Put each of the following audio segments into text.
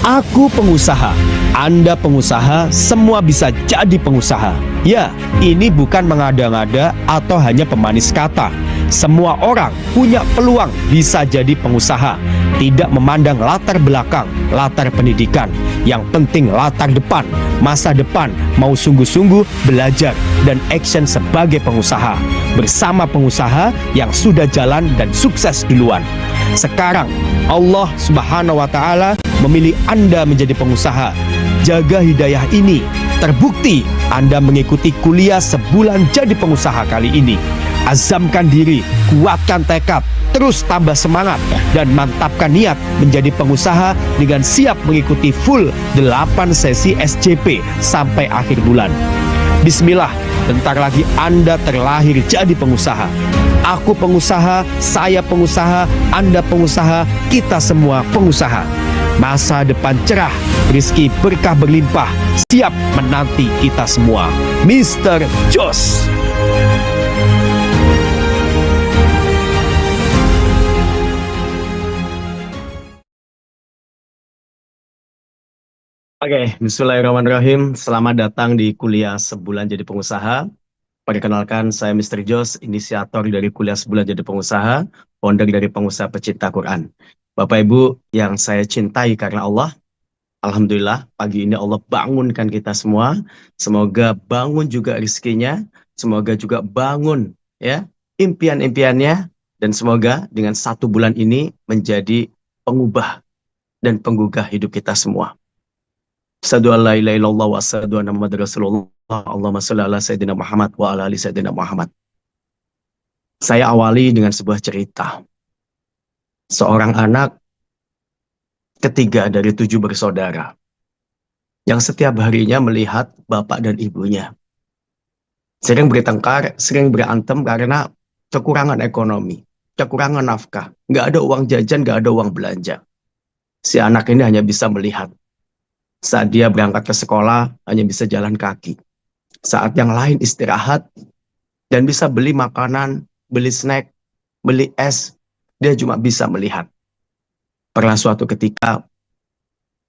Aku pengusaha, Anda pengusaha, semua bisa jadi pengusaha. Ya, ini bukan mengada-ngada atau hanya pemanis kata. Semua orang punya peluang bisa jadi pengusaha. Tidak memandang latar belakang, latar pendidikan. Yang penting latar depan, masa depan, mau sungguh-sungguh belajar dan action sebagai pengusaha. Bersama pengusaha yang sudah jalan dan sukses duluan. Sekarang Allah Subhanahu wa Ta'ala memilih Anda menjadi pengusaha. Jaga hidayah ini. Terbukti Anda mengikuti kuliah sebulan jadi pengusaha kali ini. Azamkan diri, kuatkan tekad, terus tambah semangat dan mantapkan niat menjadi pengusaha dengan siap mengikuti full 8 sesi SJP sampai akhir bulan. Bismillah, bentar lagi Anda terlahir jadi pengusaha. Aku pengusaha, saya pengusaha, Anda pengusaha, kita semua pengusaha. Masa depan cerah, rezeki berkah berlimpah, siap menanti kita semua. Mr. Jos. Oke, bismillahirrahmanirrahim. Selamat datang di kuliah sebulan jadi pengusaha. Perkenalkan, saya Mr. Jos, inisiator dari kuliah sebulan jadi pengusaha, founder dari pengusaha pecinta Quran. Bapak Ibu yang saya cintai karena Allah, Alhamdulillah pagi ini Allah bangunkan kita semua. Semoga bangun juga rezekinya, semoga juga bangun ya impian-impiannya, dan semoga dengan 1 bulan ini menjadi pengubah dan penggugah hidup kita semua. Asyhadu an la ilaha illallah wa asyhadu anna Muhammadar Rasulullah. Allahumma shalli ala sayyidina Muhammad wa ala ali sayyidina Muhammad. Saya awali dengan sebuah cerita. Seorang anak ketiga dari 7 bersaudara yang setiap harinya melihat bapak dan ibunya sering bertengkar, sering berantem karena kekurangan ekonomi, kekurangan nafkah, nggak ada uang jajan, nggak ada uang belanja. Si anak ini hanya bisa melihat. Saat dia berangkat ke sekolah, hanya bisa jalan kaki. Saat yang lain istirahat, dan bisa beli makanan, beli snack, beli es, dia cuma bisa melihat. Pernah suatu ketika,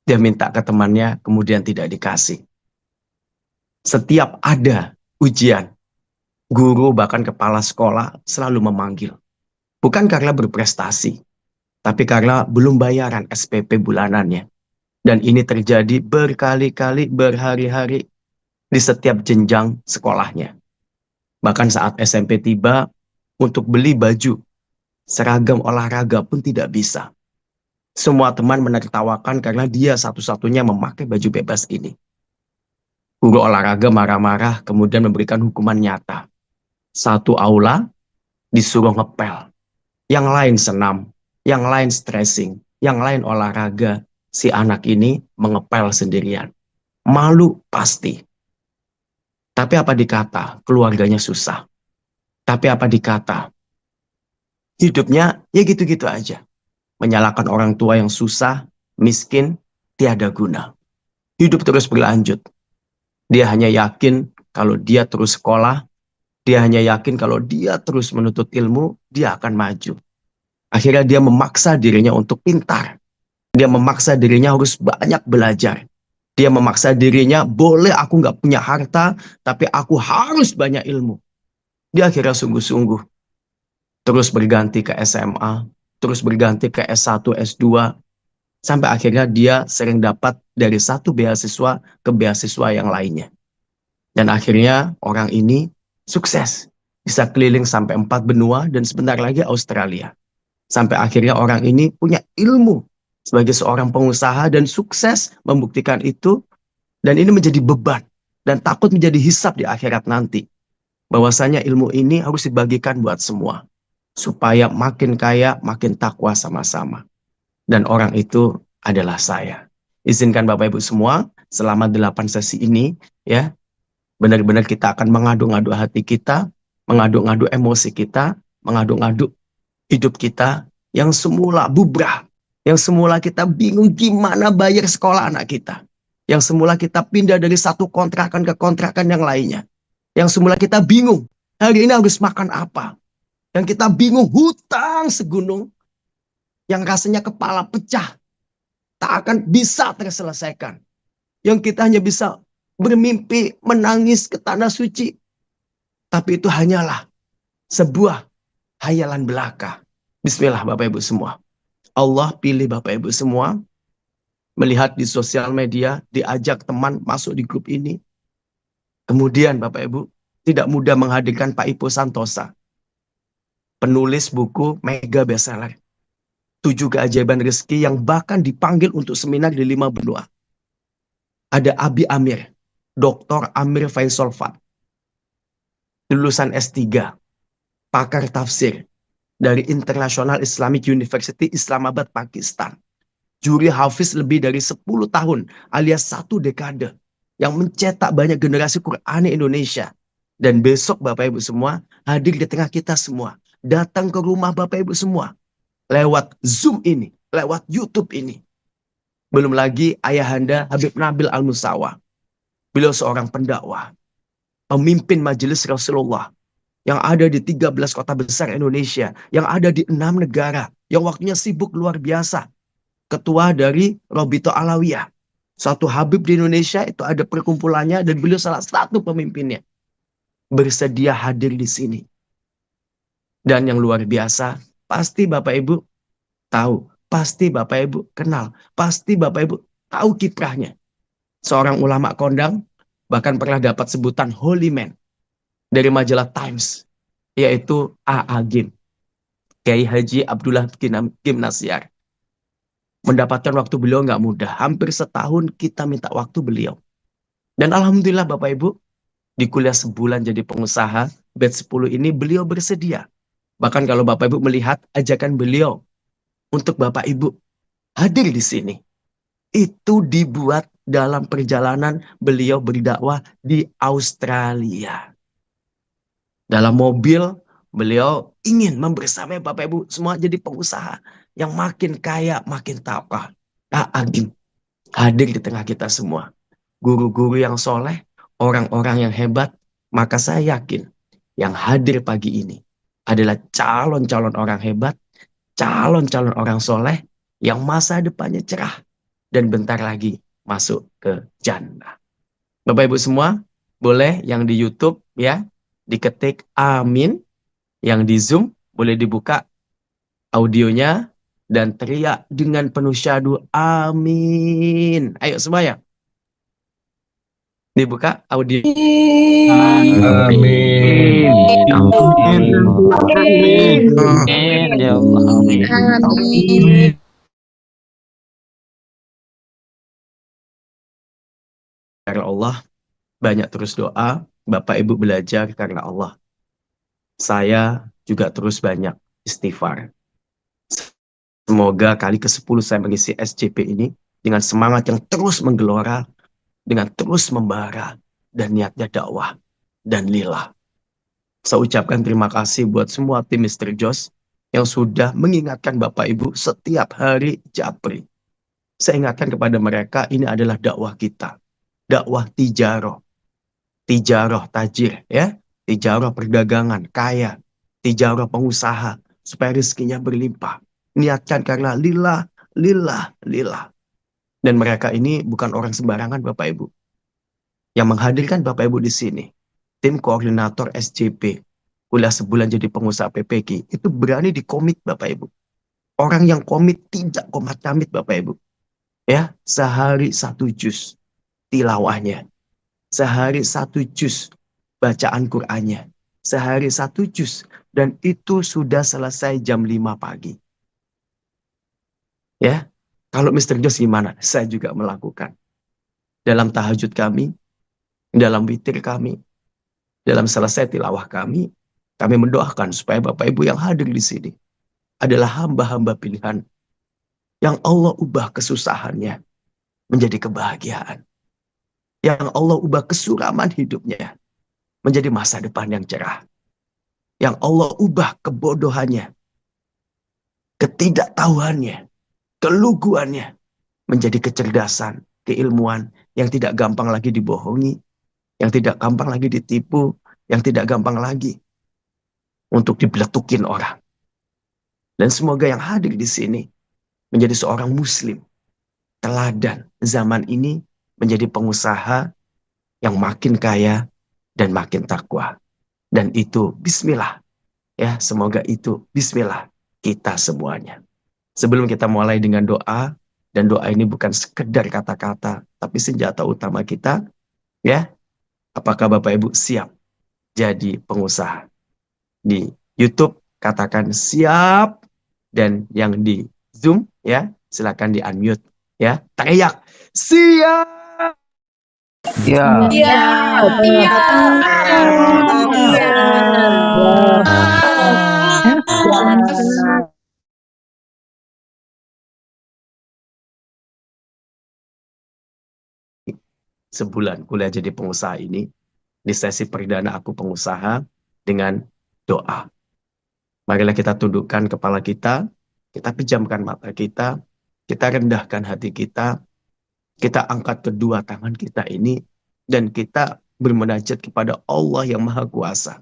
dia minta ke temannya, kemudian tidak dikasih. Setiap ada ujian, guru bahkan kepala sekolah selalu memanggil. Bukan karena berprestasi, tapi karena belum bayaran SPP bulanannya. Dan ini terjadi berkali-kali, berhari-hari di setiap jenjang sekolahnya. Bahkan saat SMP tiba, untuk beli baju, seragam olahraga pun tidak bisa. Semua teman menertawakan karena dia satu-satunya memakai baju bebas ini. Guru olahraga marah-marah, kemudian memberikan hukuman nyata. Satu aula disuruh ngepel. Yang lain senam, yang lain stressing, yang lain olahraga. Si anak ini mengepel sendirian. Malu pasti. Tapi apa dikata, keluarganya susah. Tapi apa dikata, hidupnya ya gitu-gitu aja. Menyalahkan orang tua yang susah, miskin, tiada guna. Hidup terus berlanjut. Dia hanya yakin kalau dia terus sekolah, dia hanya yakin kalau dia terus menuntut ilmu, dia akan maju. Akhirnya dia memaksa dirinya untuk pintar. Dia memaksa dirinya harus banyak belajar. Dia memaksa dirinya, boleh aku nggak punya harta, tapi aku harus banyak ilmu. Dia akhirnya sungguh-sungguh. Terus berganti ke SMA, terus berganti ke S1, S2, sampai akhirnya dia sering dapat dari satu beasiswa ke beasiswa yang lainnya. Dan akhirnya orang ini sukses. Bisa keliling sampai 4 benua dan sebentar lagi Australia. Sampai akhirnya orang ini punya ilmu sebagai seorang pengusaha dan sukses membuktikan itu, dan ini menjadi beban dan takut menjadi hisab di akhirat nanti. Bahwasanya ilmu ini harus dibagikan buat semua supaya makin kaya, makin takwa sama-sama. Dan orang itu adalah saya. Izinkan Bapak Ibu semua selama 8 sesi ini ya, benar-benar kita akan mengadu-ngadu hati kita, mengadu-ngadu emosi kita, mengadu-ngadu hidup kita yang semula bubrah. Yang semula kita bingung gimana bayar sekolah anak kita. Yang semula kita pindah dari satu kontrakan ke kontrakan yang lainnya. Yang semula kita bingung, hari ini harus makan apa. Yang kita bingung, hutang segunung. Yang rasanya kepala pecah. tak akan bisa terselesaikan. Yang kita hanya bisa bermimpi menangis ke tanah suci. Tapi itu hanyalah sebuah hayalan belaka. Bismillah Bapak Ibu semua. Allah pilih Bapak Ibu semua, melihat di sosial media, diajak teman masuk di grup ini. Kemudian Bapak Ibu, tidak mudah menghadirkan Pak Ipo Santosa, penulis buku mega bestseller, 7 Keajaiban Rezeki yang bahkan dipanggil untuk seminar di 5 benua. Ada Abi Amir, Dr. Amir Faisal Fat, lulusan S3, pakar tafsir dari International Islamic University Islamabad, Pakistan. Juri hafiz lebih dari 10 tahun alias 1 dekade yang mencetak banyak generasi Qur'ani Indonesia. Dan besok Bapak Ibu semua hadir di tengah kita semua. Datang ke rumah Bapak Ibu semua. Lewat Zoom ini, lewat YouTube ini. Belum lagi ayahanda Habib Nabil Al-Musawa. Beliau seorang pendakwah, pemimpin majelis Rasulullah yang ada di 13 kota besar Indonesia, yang ada di 6 negara, yang waktunya sibuk luar biasa. Ketua dari Robito Alawiyah. Satu Habib di Indonesia itu ada perkumpulannya dan beliau salah satu pemimpinnya. Bersedia hadir di sini. Dan yang luar biasa, pasti Bapak Ibu tahu, pasti Bapak Ibu kenal, pasti Bapak Ibu tahu kiprahnya. Seorang ulama kondang, bahkan pernah dapat sebutan Holy Man dari majalah Times, yaitu A.A. Gim, Kiai Haji Abdullah Gim Nasyar. Mendapatkan waktu beliau nggak mudah. Hampir setahun kita minta waktu beliau. Dan alhamdulillah Bapak Ibu, di kuliah sebulan jadi pengusaha, batch 10 ini beliau bersedia. Bahkan kalau Bapak Ibu melihat ajakan beliau untuk Bapak Ibu hadir di sini, itu dibuat dalam perjalanan beliau berdakwah di Australia. Dalam mobil, beliau ingin membersamai Bapak Ibu semua jadi pengusaha yang makin kaya, makin tapah. Agim hadir di tengah kita semua. Guru-guru yang soleh, orang-orang yang hebat, maka saya yakin yang hadir pagi ini adalah calon-calon orang hebat, calon-calon orang soleh yang masa depannya cerah dan bentar lagi masuk ke jannah. Bapak Ibu semua, boleh yang di YouTube ya, diketik amin, yang di Zoom boleh dibuka audionya dan teriak dengan penuh syahdu amin. Ayo semua ya. Dibuka audio. Amin. Amin. Ya Allah, amin. Amin. Karena Allah, banyak terus doa, Bapak Ibu belajar karena Allah. Saya juga terus banyak istighfar. Semoga kali ke-10 saya mengisi SCP ini dengan semangat yang terus menggelora, dengan terus membara, dan niatnya dakwah dan lillah. Saya ucapkan terima kasih buat semua tim Mr. Jos yang sudah mengingatkan Bapak Ibu setiap hari Japri. Saya ingatkan kepada mereka, ini adalah dakwah kita. Dakwah tijaroh. Tijaroh tajir, ya. Tijaroh perdagangan, kaya. Tijaroh pengusaha, supaya rezekinya berlimpah. Niatkan karena lillah, lillah, lillah. Dan mereka ini bukan orang sembarangan Bapak Ibu. Yang menghadirkan Bapak Ibu di sini, tim koordinator SJP, kuliah sebulan jadi pengusaha PPK, itu berani dikomit Bapak Ibu. Orang yang komit tidak komat kamit Bapak Ibu. Ya, sehari 1 juz tilawahnya. Sehari 1 juz bacaan Qur'annya. Sehari 1 juz. Dan itu sudah selesai jam 5 pagi. Ya, kalau Mr. Jos gimana? Saya juga melakukan. Dalam tahajud kami, dalam witir kami, dalam selesai tilawah kami mendoakan supaya Bapak Ibu yang hadir di sini adalah hamba-hamba pilihan yang Allah ubah kesusahannya menjadi kebahagiaan. Yang Allah ubah kesuraman hidupnya menjadi masa depan yang cerah. Yang Allah ubah kebodohannya, ketidaktahuannya, keluguannya menjadi kecerdasan, keilmuan yang tidak gampang lagi dibohongi, yang tidak gampang lagi ditipu, yang tidak gampang lagi untuk dibeletukin orang. Dan semoga yang hadir di sini menjadi seorang muslim teladan zaman ini menjadi pengusaha yang makin kaya dan makin takwa. Dan itu bismillah. Ya, semoga itu bismillah kita semuanya. Sebelum kita mulai dengan doa, dan doa ini bukan sekedar kata-kata, tapi senjata utama kita, ya. Apakah Bapak Ibu siap jadi pengusaha? Di YouTube katakan siap, dan yang di Zoom ya, silakan di unmute ya. Teriak siap. Ya. Sebulan kuliah jadi pengusaha ini, di sesi perdana aku pengusaha dengan doa. Marilah kita tundukkan kepala kita pejamkan mata kita rendahkan hati kita angkat kedua tangan kita ini, dan kita bermunajat kepada Allah yang Maha Kuasa,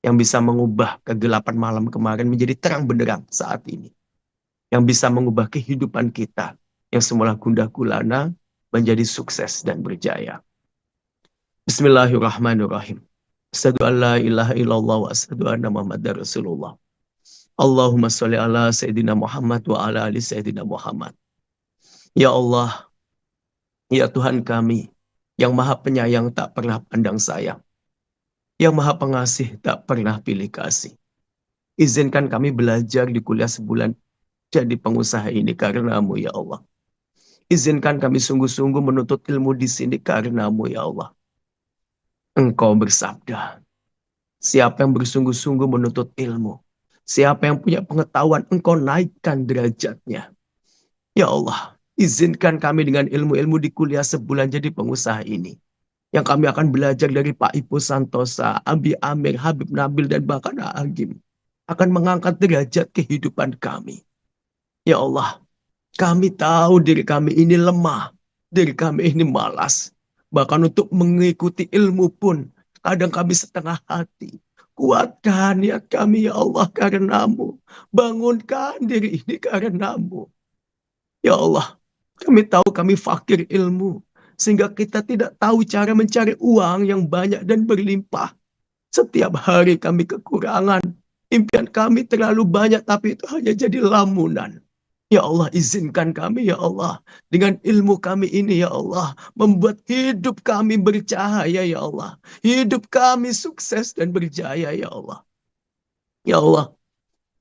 yang bisa mengubah kegelapan malam kemarin menjadi terang benderang saat ini, yang bisa mengubah kehidupan kita yang semula gundah gulana menjadi sukses dan berjaya. Bismillahirrahmanirrahim. Asyhadu an la ilaha illallah wa asyhadu anna Muhammadar Rasulullah. Allahumma sholli ala Sayyidina Muhammad wa ala ali Sayyidina Muhammad. Ya Allah, ya Tuhan kami, yang Maha Penyayang tak pernah pandang sayang, yang Maha Pengasih tak pernah pilih kasih. Izinkan kami belajar di kuliah sebulan jadi pengusaha ini karena-Mu ya Allah. Izinkan kami sungguh-sungguh menuntut ilmu di sini karena-Mu ya Allah. Engkau bersabda, siapa yang bersungguh-sungguh menuntut ilmu, siapa yang punya pengetahuan, Engkau naikkan derajatnya. Ya Allah, izinkan kami dengan ilmu-ilmu di kuliah sebulan jadi pengusaha ini, yang kami akan belajar dari Pak Ipo Santosa, Abi Amir, Habib Nabil, dan bahkan Agim, akan mengangkat derajat kehidupan kami. Ya Allah, kami tahu diri kami ini lemah, diri kami ini malas. Bahkan untuk mengikuti ilmu pun, kadang kami setengah hati. Kuatkan ya kami ya Allah karena-Mu. Bangunkan diri ini karena-Mu. Ya Allah, kami tahu kami fakir ilmu, sehingga kita tidak tahu cara mencari uang yang banyak dan berlimpah. Setiap hari kami kekurangan. Impian kami terlalu banyak, tapi itu hanya jadi lamunan. Ya Allah, izinkan kami ya Allah, dengan ilmu kami ini ya Allah, membuat hidup kami bercahaya ya Allah. Hidup kami sukses dan berjaya ya Allah. Ya Allah,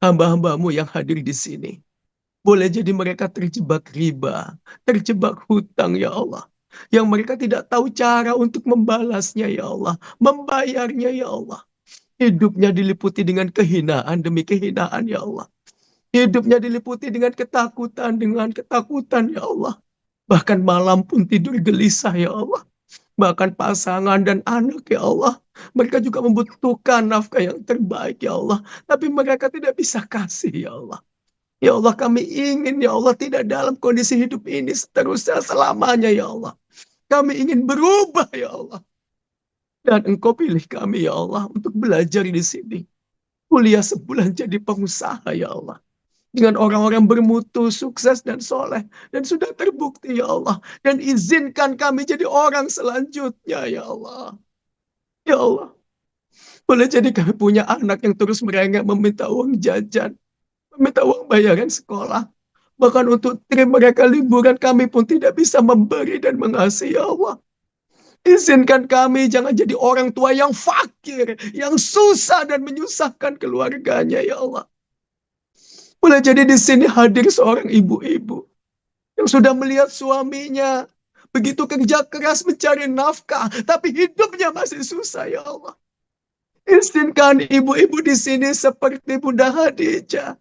hamba-Hamba-Mu yang hadir di sini, boleh jadi mereka terjebak riba, terjebak hutang ya Allah. Yang mereka tidak tahu cara untuk membalasnya ya Allah, membayarnya ya Allah. Hidupnya diliputi dengan kehinaan demi kehinaan ya Allah. Hidupnya diliputi dengan ketakutan ya Allah. Bahkan malam pun tidur gelisah ya Allah. Bahkan pasangan dan anak ya Allah, mereka juga membutuhkan nafkah yang terbaik ya Allah. Tapi mereka tidak bisa kasih ya Allah. Ya Allah, kami ingin ya Allah tidak dalam kondisi hidup ini seterusnya selamanya ya Allah. Kami ingin berubah ya Allah. Dan Engkau pilih kami ya Allah untuk belajar di sini. Kuliah sebulan jadi pengusaha ya Allah. Dengan orang-orang bermutu, sukses dan soleh. Dan sudah terbukti ya Allah. Dan izinkan kami jadi orang selanjutnya ya Allah. Ya Allah. Boleh jadi kami punya anak yang terus merengek meminta uang jajan, meminta uang bayaran sekolah. Bahkan untuk trip mereka liburan kami pun tidak bisa memberi dan mengasihi ya Allah. Izinkan kami jangan jadi orang tua yang fakir, yang susah dan menyusahkan keluarganya ya Allah. Boleh jadi di sini hadir seorang ibu-ibu yang sudah melihat suaminya begitu kerja keras mencari nafkah, tapi hidupnya masih susah ya Allah. Izinkan ibu-ibu di sini seperti Bunda Khadijah,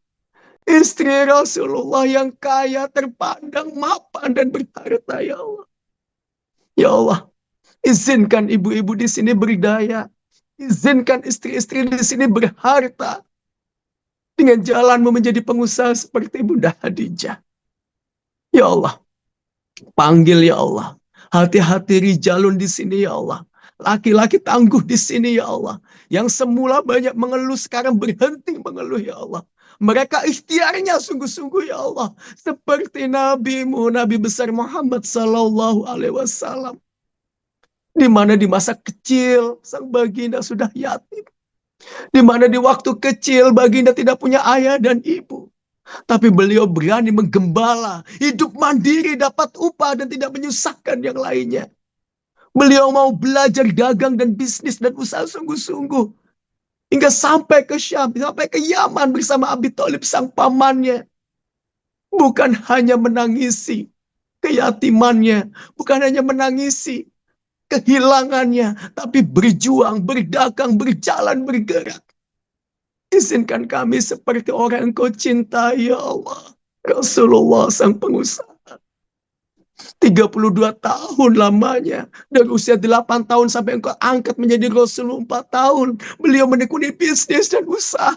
istri Rasulullah yang kaya, terpandang, mapan, dan berharta ya Allah. Ya Allah, izinkan ibu-ibu di sini berdaya. Izinkan istri-istri di sini berharta. Dengan jalanmu menjadi pengusaha seperti Bunda Khadijah. Ya Allah, panggil ya Allah. Hati-hati rijalun di sini ya Allah. Laki-laki tangguh di sini ya Allah. Yang semula banyak mengeluh sekarang berhenti mengeluh ya Allah. Mereka ikhtiarnya sungguh-sungguh ya Allah. Seperti nabimu, Nabi besar Muhammad Sallallahu Alaihi Wasallam. Di mana di masa kecil sang baginda sudah yatim. Di mana di waktu kecil baginda tidak punya ayah dan ibu. Tapi beliau berani menggembala. Hidup mandiri, dapat upah dan tidak menyusahkan yang lainnya. Beliau mau belajar dagang dan bisnis dan usaha sungguh-sungguh. Hingga sampai ke Syam, sampai ke Yaman bersama Abi Thalib sang pamannya. Bukan hanya menangisi keyatimannya. Bukan hanya menangisi kehilangannya. Tapi berjuang, berdagang, berjalan, bergerak. Izinkan kami seperti orang yang kau cintai ya Allah. Rasulullah sang pengusaha. 32 tahun lamanya. Dari usia 8 tahun sampai engkau angkat menjadi Rasul 4 tahun. Beliau menekuni bisnis dan usaha.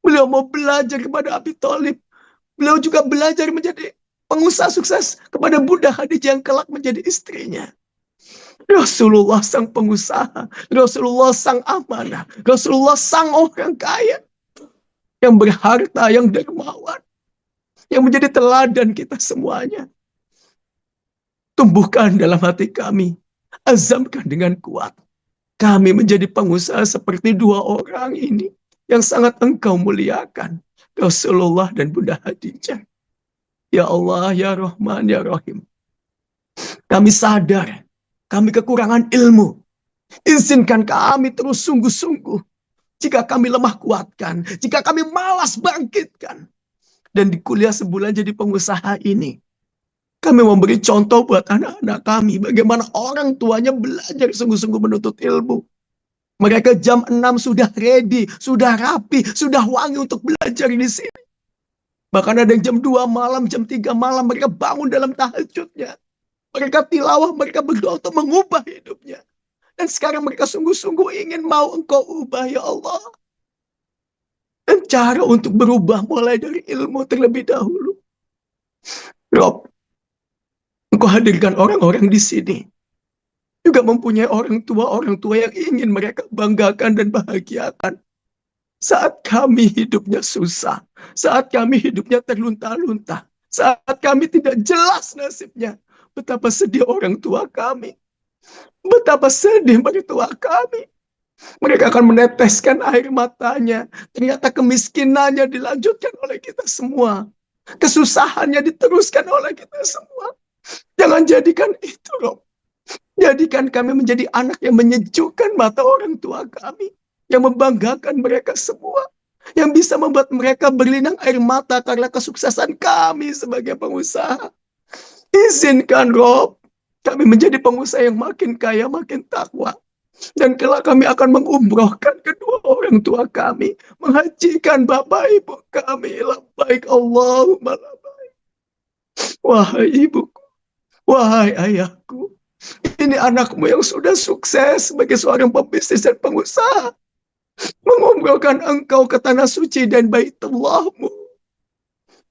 Beliau mau belajar kepada Abi Thalib. Beliau juga belajar menjadi pengusaha sukses kepada Bunda Khadijah yang kelak menjadi istrinya. Rasulullah sang pengusaha. Rasulullah sang amanah. Rasulullah sang orang kaya. Yang berharta, yang dermawan. Yang menjadi teladan kita semuanya. Tumbuhkan dalam hati kami. Azamkan dengan kuat. Kami menjadi pengusaha seperti dua orang ini. Yang sangat engkau muliakan. Rasulullah dan Bunda Khadijah. Ya Allah, ya Rahman, ya Rahim. Kami sadar. Kami kekurangan ilmu. Izinkan kami terus sungguh-sungguh. Jika kami lemah, kuatkan. Jika kami malas, bangkitkan. Dan di kuliah sebulan jadi pengusaha ini. Kami memberi contoh buat anak-anak kami. Bagaimana orang tuanya belajar sungguh-sungguh menuntut ilmu. Mereka jam 6 sudah ready, sudah rapi, sudah wangi untuk belajar di sini. Bahkan ada yang jam 2 malam, jam 3 malam mereka bangun dalam tahajudnya. Mereka tilawah, mereka berdoa untuk mengubah hidupnya. Dan sekarang mereka sungguh-sungguh ingin mau engkau ubah ya Allah. Dan cara untuk berubah mulai dari ilmu terlebih dahulu. Rob, engkau hadirkan orang-orang di sini. Juga mempunyai orang tua yang ingin mereka banggakan dan bahagiakan. Saat kami hidupnya susah. Saat kami hidupnya terlunta-lunta. Saat kami tidak jelas nasibnya. Betapa sedih orang tua kami. Betapa sedih mertua kami. Mereka akan meneteskan air matanya. Ternyata kemiskinannya dilanjutkan oleh kita semua. Kesusahannya diteruskan oleh kita semua. Jangan jadikan itu, Rob. Jadikan kami menjadi anak yang menyejukkan mata orang tua kami. Yang membanggakan mereka semua. Yang bisa membuat mereka berlinang air mata karena kesuksesan kami sebagai pengusaha. Izinkan, Rob. Kami menjadi pengusaha yang makin kaya, makin takwa. Dan kelak kami akan mengumrohkan kedua orang tua kami. Menghajikan bapak ibu kami. Labbaik Allahumma labbaik. Wahai ibuku. Wahai ayahku. Ini anakmu yang sudah sukses sebagai seorang pembisnis dan pengusaha. Mengumrohkan engkau ke tanah suci dan baitullahmu.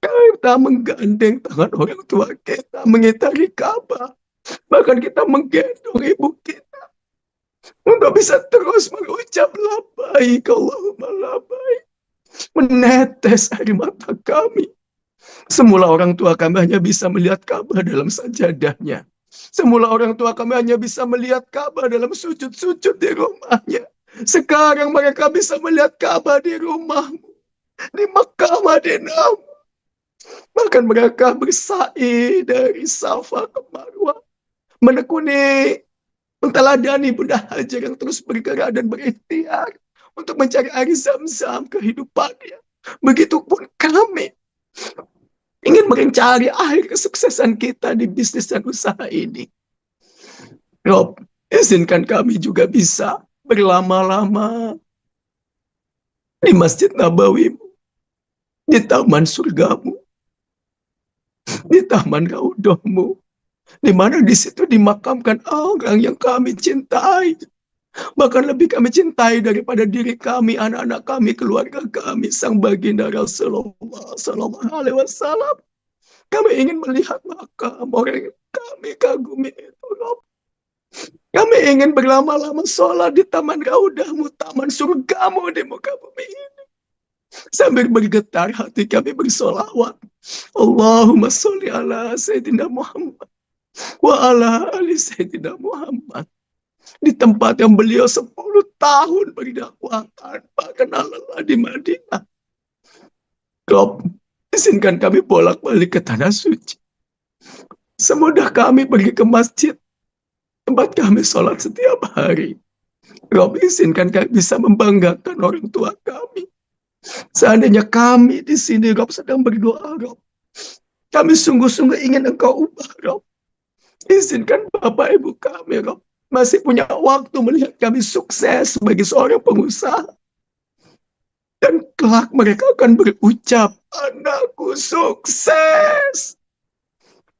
Kita menggandeng tangan orang tua kita. Mengitari Ka'bah. Bahkan kita menggendong ibu kita. Untuk bisa terus mengucap labbaik Allahumma labbaik. Menetes air mata kami. Semula orang tua kami hanya bisa melihat Ka'bah dalam sajadahnya. Semula orang tua kami hanya bisa melihat Ka'bah dalam sujud-sujud di rumahnya. Sekarang mereka bisa melihat Ka'bah di rumahmu. Di Mekah Madinahmu. Bahkan mereka bersa'i dari Safa ke Marwah. Menekuni, menteladani Bunda Hajar yang terus bergerak dan berikhtiar. Untuk mencari air zam-zam kehidupannya. Begitupun kami. Ingin mencari akhir kesuksesan kita di bisnis dan usaha ini. Rob, izinkan kami juga bisa berlama-lama di Masjid Nabawi, di taman surgamu, di taman raudhahmu, di mana di situ dimakamkan orang yang kami cintai. Bahkan lebih kami cintai daripada diri kami, anak-anak kami, keluarga kami, sang baginda Rasulullah Sallallahu Alaihi Wasallam. Kami ingin melihat makam orang yang kami kagumi itu, Rob. Kami ingin berlama-lama sholat di taman raudahmu, taman surgamu di muka bumi ini. Sambil bergetar hati kami bersolawat. Allahumma sholli ala Sayyidina Muhammad wa ala ali Sayyidina Muhammad. Di tempat yang beliau 10 tahun berdakwah tanpa kenal lelah di Madinah. Rob, izinkan kami bolak-balik ke tanah suci. Semudah kami pergi ke masjid, tempat kami sholat setiap hari. Rob, izinkan kami bisa membanggakan orang tua kami. Seandainya kami di sini, Rob, sedang berdoa, Rob, kami sungguh-sungguh ingin Engkau ubah, Rob. Izinkan Bapak Ibu kami, Rob, masih punya waktu melihat kami sukses sebagai seorang pengusaha. Dan kelak mereka akan berucap, anakku sukses.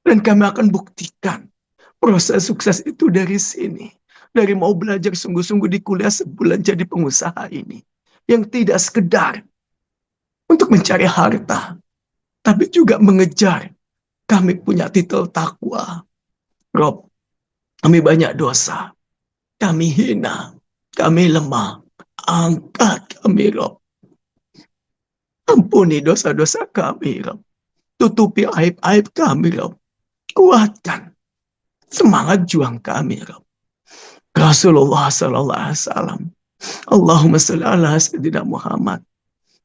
Dan kami akan buktikan proses sukses itu dari sini. Dari mau belajar sungguh-sungguh di kuliah sebulan jadi pengusaha ini. Yang tidak sekedar untuk mencari harta, tapi juga mengejar. Kami punya titel takwa. Rob, kami banyak dosa. Kami hina. Kami lemah. Angkat kami, Rob. Ampuni dosa-dosa kami, Rob. Tutupi aib-aib kami, Rob. Kuatkan semangat juang kami, Rob. Rasulullah sallallahu alaihi wasallam. Allahumma sholli ala Sayyidina Muhammad.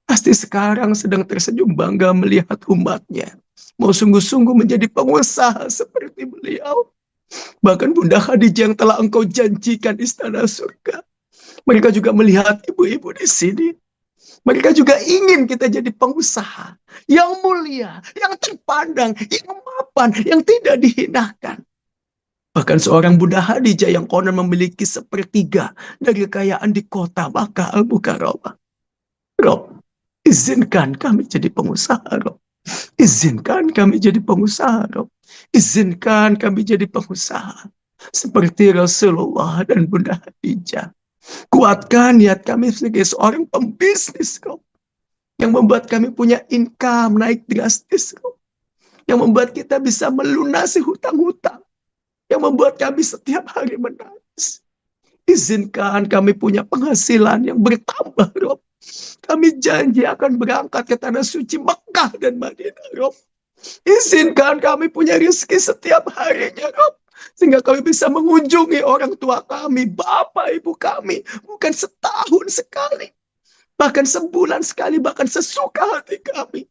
Pasti sekarang sedang tersenyum bangga melihat umatnya. Mau sungguh-sungguh menjadi pengusaha seperti beliau. Bahkan Bunda Khadijah yang telah engkau janjikan istana surga. Mereka juga melihat ibu-ibu di sini. Mereka juga ingin kita jadi pengusaha yang mulia, yang terpandang, yang mapan, yang tidak dihinakan. Bahkan seorang Bunda Khadijah yang konon memiliki sepertiga dari kekayaan di kota Makkah Al-Mukarramah. Rob, izinkan kami jadi pengusaha, Rob. Izinkan kami jadi pengusaha, Rob. Izinkan kami jadi pengusaha. Seperti Rasulullah dan Bunda Khadijah. Kuatkan niat kami sebagai seorang pembisnis, Rob. Yang membuat kami punya income naik drastis, Rob. Yang membuat kita bisa melunasi hutang-hutang. Yang membuat kami setiap hari menangis. Izinkan kami punya penghasilan yang bertambah, Rob. Kami janji akan berangkat ke tanah suci Mekah dan Madinah, Rob. Izinkan kami punya rezeki setiap harinya, Rob. Sehingga kami bisa mengunjungi orang tua kami, bapak ibu kami. Bukan setahun sekali. Bahkan sebulan sekali, bahkan sesuka hati kami.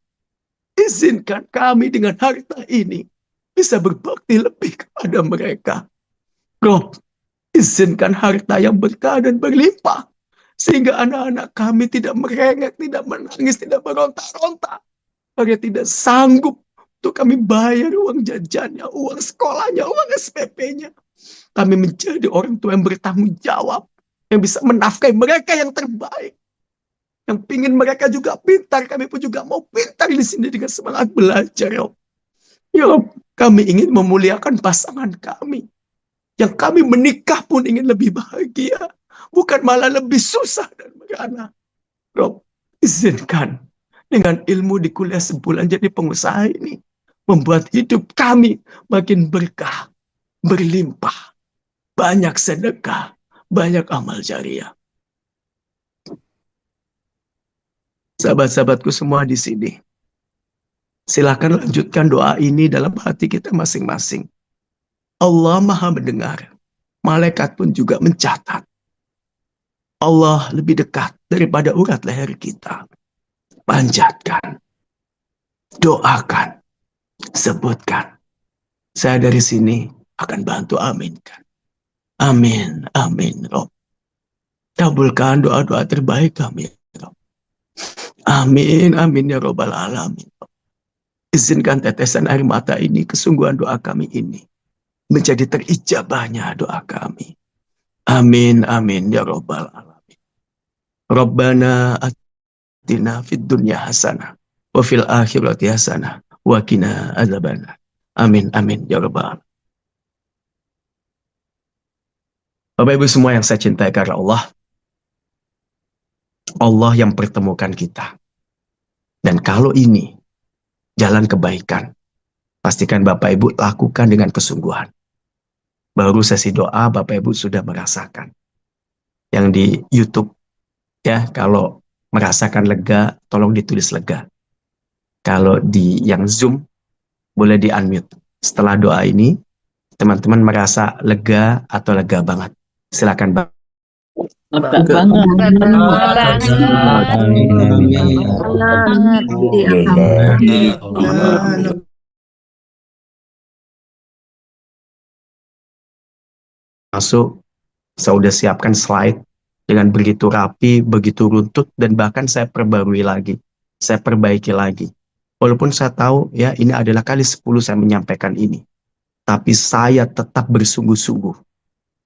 Izinkan kami dengan harta ini bisa berbakti lebih kepada mereka. Rob, izinkan harta yang berkah dan berlimpah. Sehingga anak-anak kami tidak merengek, tidak menangis, tidak meronta-ronta. Mereka tidak sanggup untuk kami bayar uang jajannya, uang sekolahnya, uang SPP-nya. Kami menjadi orang tua yang bertanggung jawab. Yang bisa menafkahi mereka yang terbaik. Yang pingin mereka juga pintar, kami pun juga mau pintar di sini dengan semangat belajar. Ya, kami ingin memuliakan pasangan kami. Yang kami menikah pun ingin lebih bahagia. Bukan malah lebih susah dan merana. Rob, izinkan dengan ilmu di kuliah sebulan jadi pengusaha ini. Membuat hidup kami makin berkah, berlimpah. Banyak sedekah, banyak amal jariah. Sahabat-sahabatku semua di sini. Silakan lanjutkan doa ini dalam hati kita masing-masing. Allah Maha mendengar. Malaikat pun juga mencatat. Allah lebih dekat daripada urat leher kita. Panjatkan. Doakan. Sebutkan. Saya dari sini akan bantu aminkan. Amin. Amin. Rob. Kabulkan doa-doa terbaik kami. Rob. Amin. Amin ya Robbal Alamin. Izinkan tetesan air mata ini, kesungguhan doa kami ini menjadi terijabahnya doa kami. Amin. Amin ya Robbal Alamin. Rabbana atina fid dunya hasanah wa fil akhirati hasanah wa qina adzabannar. Amin. Amin ya Rabbal Alamin. Bapak Ibu semua yang saya cintai karena Allah yang pertemukan kita. Dan kalau ini jalan kebaikan, pastikan Bapak Ibu lakukan dengan kesungguhan. baru sesi doa Bapak Ibu sudah merasakan. Yang di YouTube ya, kalau merasakan lega, tolong ditulis lega. Kalau di yang Zoom, boleh di unmute. Setelah doa ini, teman-teman merasa lega atau lega banget. Silakan Bang. Lega banget. Masuk, saya udah siapkan slide dengan begitu rapi, begitu runtut, dan bahkan saya perbarui lagi. Saya perbaiki lagi. Walaupun saya tahu ya ini adalah kali 10 saya menyampaikan ini. Tapi saya tetap bersungguh-sungguh.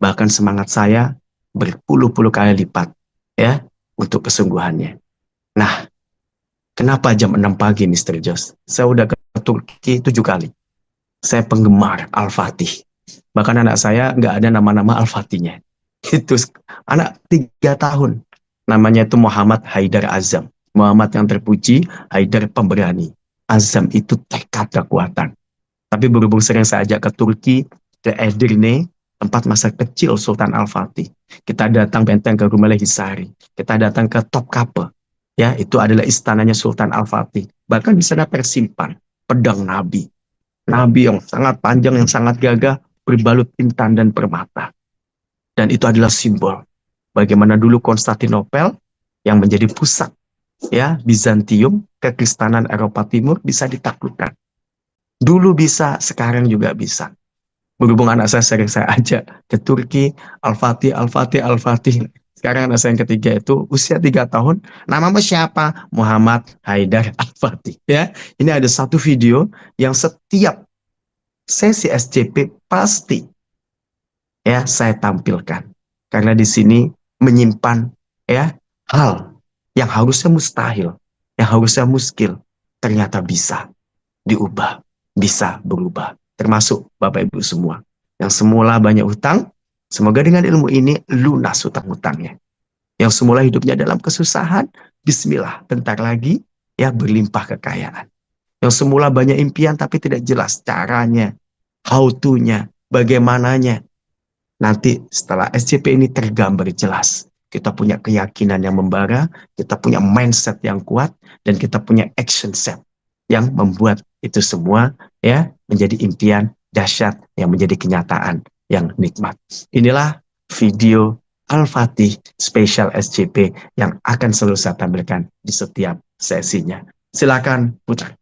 Bahkan semangat saya berpuluh-puluh kali lipat ya untuk kesungguhannya. Nah, kenapa jam 6 pagi Mr. Jos? Saya udah ke Turki 7 kali. Saya penggemar Al-Fatih. Bahkan anak saya nggak ada nama-nama Al-Fatihnya. Itu anak 3 tahun. Namanya itu Muhammad Haidar Azam. Muhammad yang terpuji, Haidar pemberani. Azam itu tekad kekuatan. Tapi berhubung sering saya ajak ke Turki, ke Edirne, tempat masa kecil Sultan Al-Fatih. Kita datang benteng ke Rumah Hisari. Kita datang ke Topkapi. Ya, itu adalah istananya Sultan Al-Fatih. Bahkan di sana tersimpan pedang Nabi. Nabi yang sangat panjang, yang sangat gagah, berbalut intan dan permata. Dan itu adalah simbol bagaimana dulu Konstantinopel yang menjadi pusat ya Bizantium, kekristenan Eropa Timur bisa ditaklukkan. Dulu bisa, sekarang juga bisa. Berhubung anak saya sering saya ajak ke Turki, Al-Fatih, Al-Fatih, Al-Fatih. Sekarang anak saya yang ketiga itu usia 3 tahun. Namamu siapa? Muhammad Haidar Al-Fatih. Ya, ini ada satu video yang setiap sesi SCP pasti ya saya tampilkan. Karena di sini menyimpan ya hal yang harusnya mustahil, yang harusnya muskil, ternyata bisa diubah, bisa berubah. Termasuk Bapak Ibu semua. Yang semula banyak hutang, semoga dengan ilmu ini lunas hutang-hutangnya. Yang semula hidupnya dalam kesusahan, bismillah, bentar lagi ya berlimpah kekayaan. Yang semula banyak impian tapi tidak jelas caranya, how to-nya, bagaimananya. Nanti setelah SCP ini tergambar jelas. Kita punya keyakinan yang membara, kita punya mindset yang kuat, dan kita punya action set yang membuat itu semua ya menjadi impian dahsyat yang menjadi kenyataan yang nikmat. Inilah video Al-Fatih Special SCP yang akan selalu saya tampilkan di setiap sesinya. Silakan putar.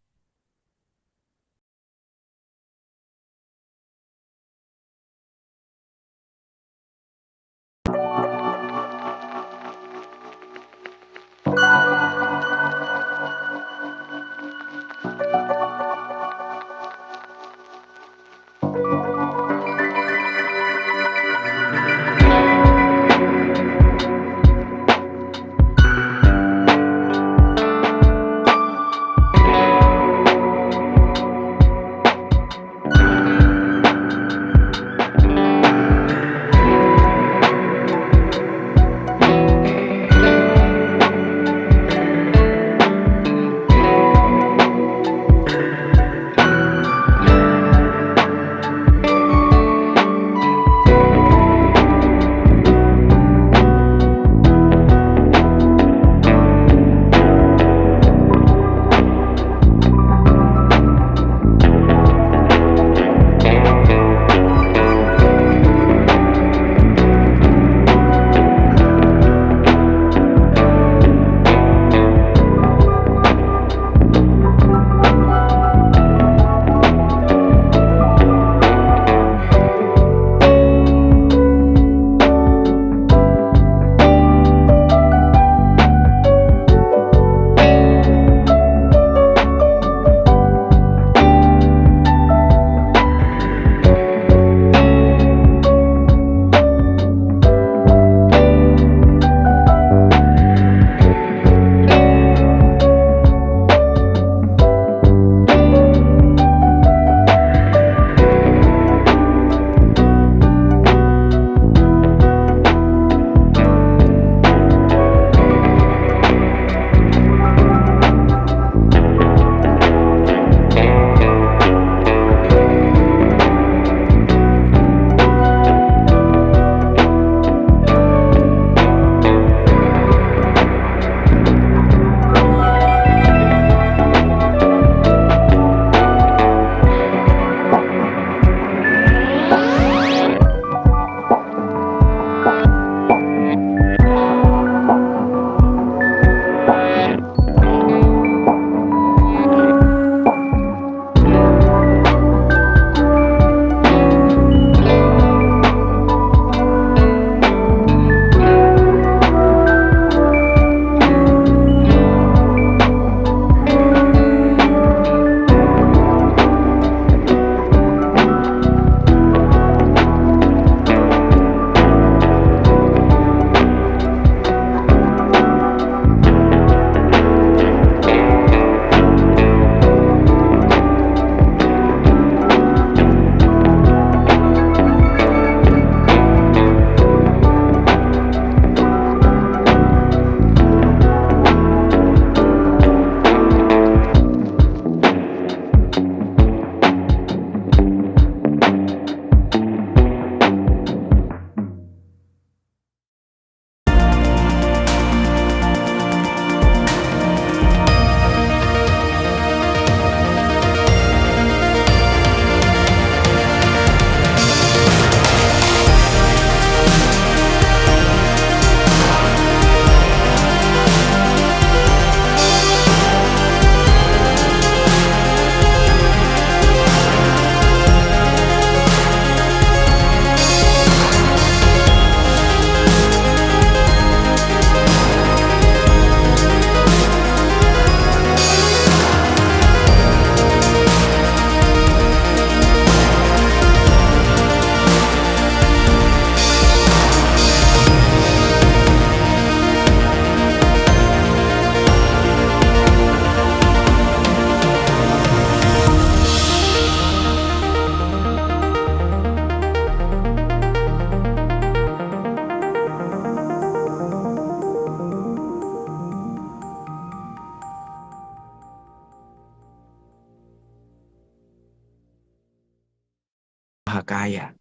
Maha Kaya.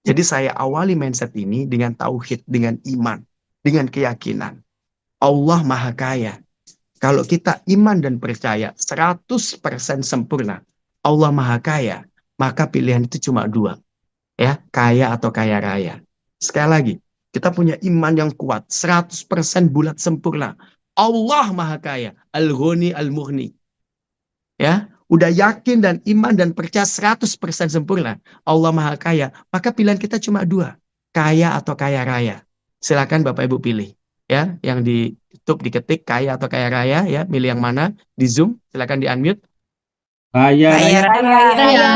Jadi saya awali mindset ini dengan tauhid, dengan iman, dengan keyakinan. Allah Maha Kaya. Kalau kita iman dan percaya 100% sempurna, Allah Maha Kaya, maka pilihan itu cuma dua. Ya, kaya atau kaya raya. Sekali lagi, kita punya iman yang kuat, 100% bulat sempurna. Allah Maha Kaya, Al-Ghani Al-Mughni. Ya, udah yakin dan iman dan percaya 100% sempurna. Allah Maha Kaya, maka pilihan kita cuma dua. Kaya atau kaya raya. Silakan Bapak Ibu pilih. Ya, yang di YouTube diketik kaya atau kaya raya, ya, milih yang mana di Zoom, silakan di unmute. Kaya Kaya raya. raya.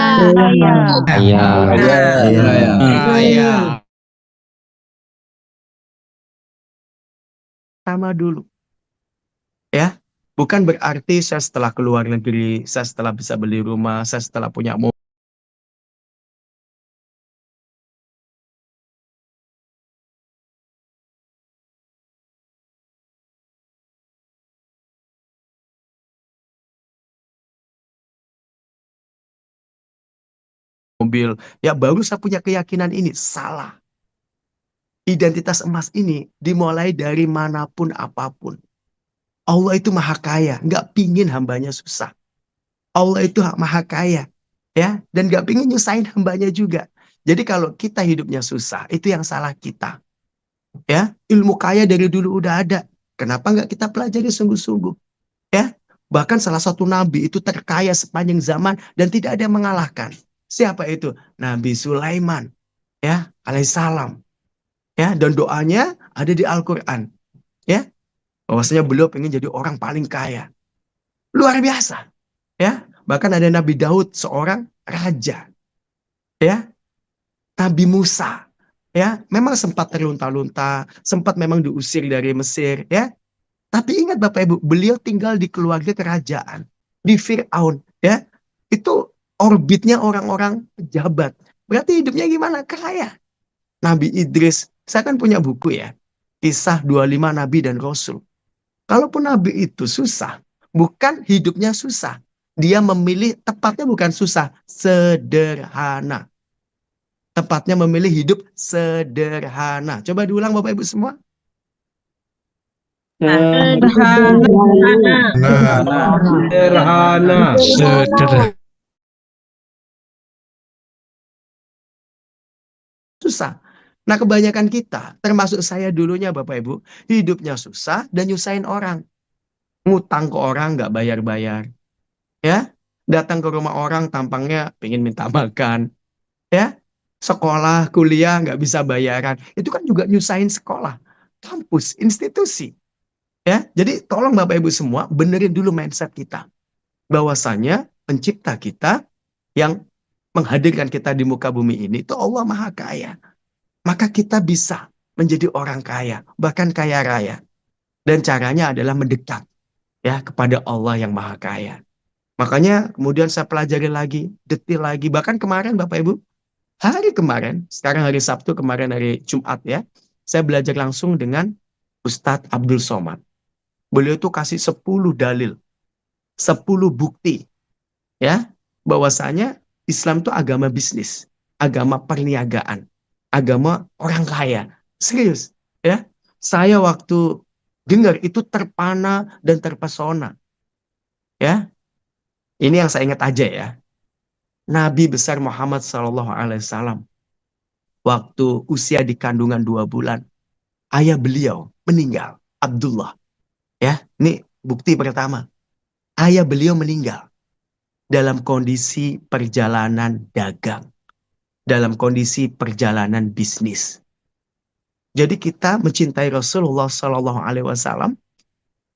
Iya. Kaya raya. Raya. Sama dulu. Ya, bukan berarti saya setelah keluar negeri, saya setelah bisa beli rumah, saya setelah punya mobil, ya baru saya punya keyakinan ini. Salah. Identitas emas ini dimulai dari manapun apapun. Allah itu maha kaya, nggak pingin hambanya susah. Allah itu maha kaya, ya, dan nggak pingin nyusahin hambanya juga. Jadi kalau kita hidupnya susah, itu yang salah kita. Ya, ilmu kaya dari dulu udah ada. Kenapa nggak kita pelajari sungguh-sungguh? Ya, bahkan salah satu nabi itu terkaya sepanjang zaman dan tidak ada yang mengalahkan. Siapa itu? Nabi Sulaiman, ya, alaihissalam. Ya, dan doanya ada di Al-Quran. Ya, bahwasanya beliau pengen jadi orang paling kaya. Luar biasa. Ya, bahkan ada Nabi Daud, seorang raja. Ya, Nabi Musa. Ya, memang sempat terlunta-lunta, sempat memang diusir dari Mesir. Ya, tapi ingat Bapak Ibu, beliau tinggal di keluarga kerajaan. Di Fir'aun. Ya, itu orbitnya orang-orang pejabat. Berarti hidupnya gimana? Kaya. Nabi Idris, saya kan punya buku ya. Kisah 25 Nabi dan Rasul. Kalaupun Nabi itu susah, bukan hidupnya susah. Dia memilih, tepatnya bukan susah, sederhana. Tepatnya memilih hidup sederhana. Coba diulang Bapak Ibu semua. Sederhana. Susah. Nah, kebanyakan kita, termasuk saya dulunya Bapak Ibu, hidupnya susah dan nyusahin orang. Ngutang ke orang nggak bayar-bayar. Ya, datang ke rumah orang tampangnya pengen minta makan. Ya, sekolah, kuliah nggak bisa bayaran. Itu kan juga nyusahin sekolah, kampus, institusi. Ya, jadi tolong Bapak Ibu semua benerin dulu mindset kita. Bahwasanya pencipta kita yang menghadirkan kita di muka bumi ini itu Allah Maha Kaya. Maka kita bisa menjadi orang kaya, bahkan kaya raya. Dan caranya adalah mendekat ya kepada Allah yang Maha Kaya. Makanya kemudian saya pelajari lagi, detail lagi. Bahkan kemarin Bapak Ibu, hari kemarin, sekarang hari Sabtu, kemarin hari Jumat ya, saya belajar langsung dengan Ustadz Abdul Somad. Beliau itu kasih 10 dalil, 10 bukti ya, bahwasanya Islam itu agama bisnis, agama perniagaan, agama orang kaya. Serius ya. Saya waktu dengar itu terpana dan terpesona. Ya, ini yang saya ingat aja ya. Nabi besar Muhammad SAW waktu usia di kandungan 2 bulan, ayah beliau meninggal, Abdullah. Ya, ini bukti pertama. Ayah beliau meninggal dalam kondisi perjalanan dagang, dalam kondisi perjalanan bisnis. Jadi kita mencintai Rasulullah SAW.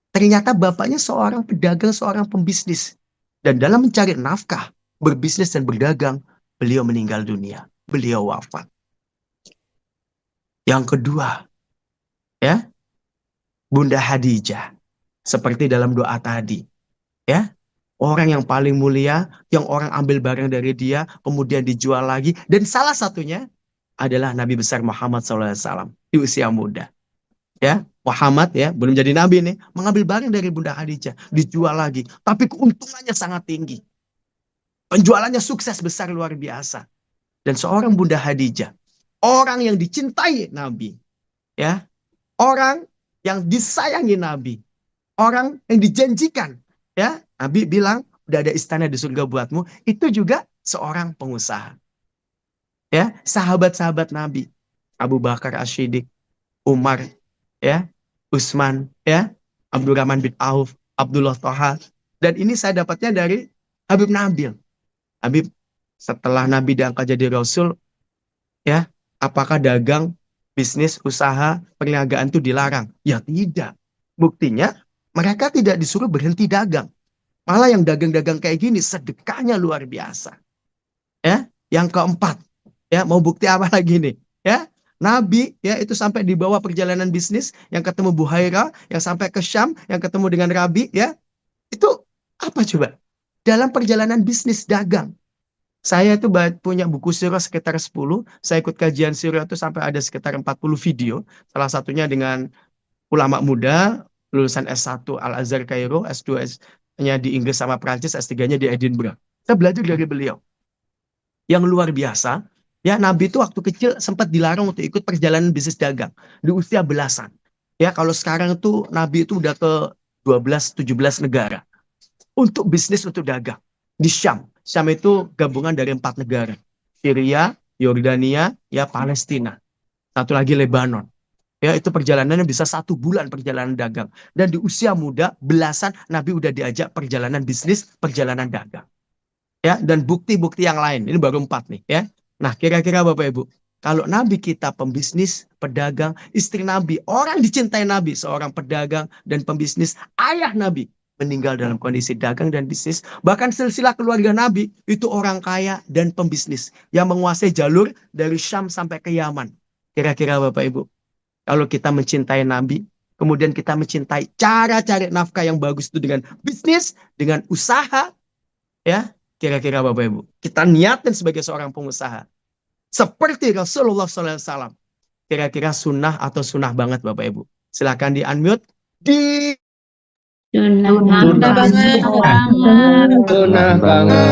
Ternyata bapaknya seorang pedagang, seorang pembisnis. Dan dalam mencari nafkah, berbisnis dan berdagang, beliau meninggal dunia. Beliau wafat. Yang kedua, ya, Bunda Khadijah. Seperti dalam doa tadi. Ya, orang yang paling mulia, yang orang ambil barang dari dia, kemudian dijual lagi. Dan salah satunya adalah Nabi besar Muhammad SAW di usia muda. Ya, Muhammad ya, belum jadi nabi nih, mengambil barang dari Bunda Khadijah, dijual lagi, tapi keuntungannya sangat tinggi. Penjualannya sukses besar luar biasa. dan seorang Bunda Khadijah, orang yang dicintai Nabi, ya, orang yang disayangi Nabi, orang yang dijanjikan, ya, Nabi bilang udah ada istana di surga buatmu, itu juga seorang pengusaha, ya, sahabat-sahabat Nabi, Abu Bakar As-Siddiq, Umar, ya, Utsman, ya, Abdurrahman bin Auf, Abdullah Toha, dan ini saya dapatnya dari Habib Nabil. Habib, setelah Nabi diangkat jadi Rasul, ya, apakah dagang, bisnis, usaha, perniagaan itu dilarang? Ya tidak. Buktinya mereka tidak disuruh berhenti dagang. Malah yang dagang-dagang kayak gini sedekahnya luar biasa. Ya, yang keempat, ya, mau bukti apa lagi nih? Ya, Nabi, ya, itu sampai di bawah perjalanan bisnis yang ketemu Buhaira, yang sampai ke Syam, yang ketemu dengan Rabi, ya, itu apa coba? Dalam perjalanan bisnis dagang. Saya itu punya buku sirah sekitar 10. Saya ikut kajian sirah itu sampai ada sekitar 40 video. Salah satunya dengan ulama muda, lulusan S1 Al-Azhar Kairo, S2-nya di Inggris sama Prancis, S3-nya di Edinburgh. Saya belajar dari beliau. Yang luar biasa, ya, Nabi itu waktu kecil sempat dilarang untuk ikut perjalanan bisnis dagang. Di usia belasan. Ya, kalau sekarang itu Nabi itu udah ke 12-17 negara. Untuk bisnis, untuk dagang. Di Syam. Syam itu gabungan dari 4 negara. Syria, Yordania, ya, Palestina. Satu lagi Lebanon. Ya, itu perjalanannya bisa 1 bulan perjalanan dagang. Dan di usia muda, belasan, Nabi udah diajak perjalanan bisnis, perjalanan dagang. Ya, dan bukti-bukti yang lain. Ini baru 4 nih, ya. Nah, kira-kira Bapak Ibu, kalau Nabi kita pembisnis, pedagang, istri Nabi, orang dicintai Nabi, seorang pedagang dan pembisnis, ayah Nabi meninggal dalam kondisi dagang dan bisnis. Bahkan silsilah keluarga Nabi itu orang kaya dan pembisnis yang menguasai jalur dari Syam sampai ke Yaman. Kira-kira Bapak Ibu, kalau kita mencintai Nabi, kemudian kita mencintai cara cari nafkah yang bagus itu dengan bisnis, dengan usaha, ya, kira-kira Bapak Ibu, kita niatin sebagai seorang pengusaha seperti Rasulullah SAW. Kira-kira sunnah atau sunnah banget Bapak Ibu? Silahkan di unmute. Sunnah Sunnah banget. Sunnah banget.